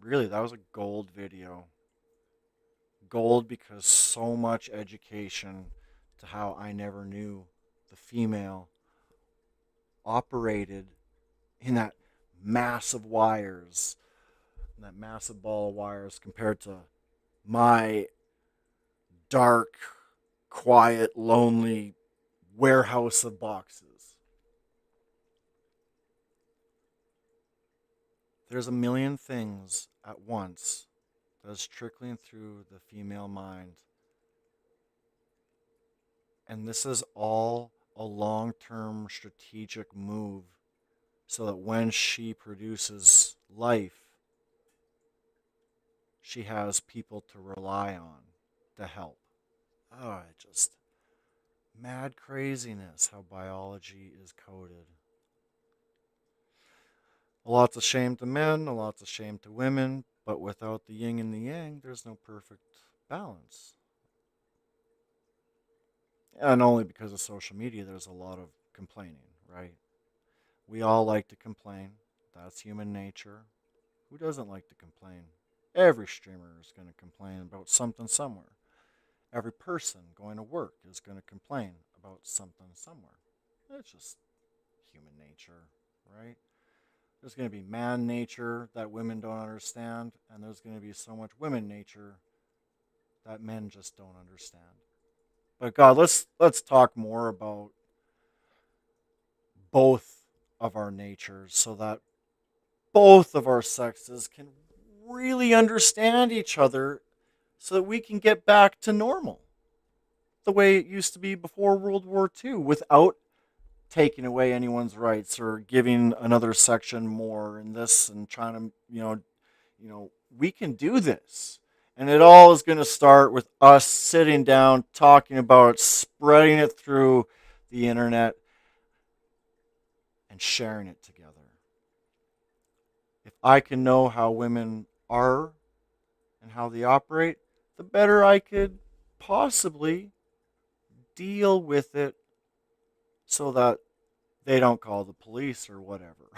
Really, that was a gold video. Gold because so much education to how I never knew the female operated in that massive wires, that massive ball of wires compared to my dark, quiet, lonely warehouse of boxes. There's a million things at once that is trickling through the female mind. And this is all a long-term strategic move so that when she produces life, she has people to rely on to help. Oh, just mad craziness how biology is coded. A lot's of shame to men, a lot's of shame to women, but without the yin and the yang, there's no perfect balance. And only because of social media, there's a lot of complaining, right? We all like to complain. That's human nature. Who doesn't like to complain? Every streamer is going to complain about something somewhere. Every person going to work is going to complain about something somewhere. It's just human nature, right? There's going to be man nature that women don't understand, and there's going to be so much women nature that men just don't understand. But God, let's talk more about both of our natures so that both of our sexes can really understand each other so that we can get back to normal the way it used to be before World War II without taking away anyone's rights or giving another section more and this and trying to, we can do this. And it all is going to start with us sitting down, talking about it, spreading it through the internet, and sharing it together. If I can know how women are and how they operate, the better I could possibly deal with it so that they don't call the police or whatever.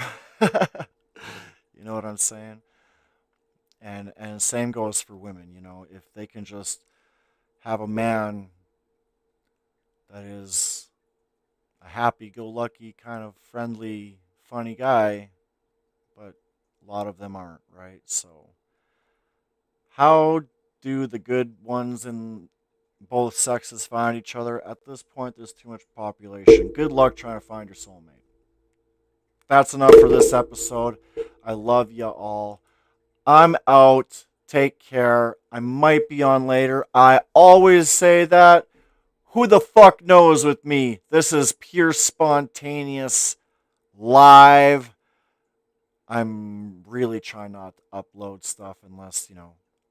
You know what I'm saying? And same goes for women, if they can just have a man that is a happy-go-lucky, kind of friendly, funny guy, but a lot of them aren't, right? So how do the good ones in both sexes find each other? At this point, there's too much population. Good luck trying to find your soulmate. That's enough for this episode. I love you all. I'm out. Take care. I might be on later. I always say that. Who the fuck knows with me? This is pure spontaneous live. I'm really trying not to upload stuff unless,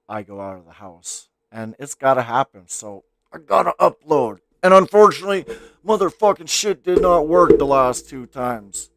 I go out of the house. And it's got to happen. So I got to upload. And unfortunately, motherfucking shit did not work the last 2 times.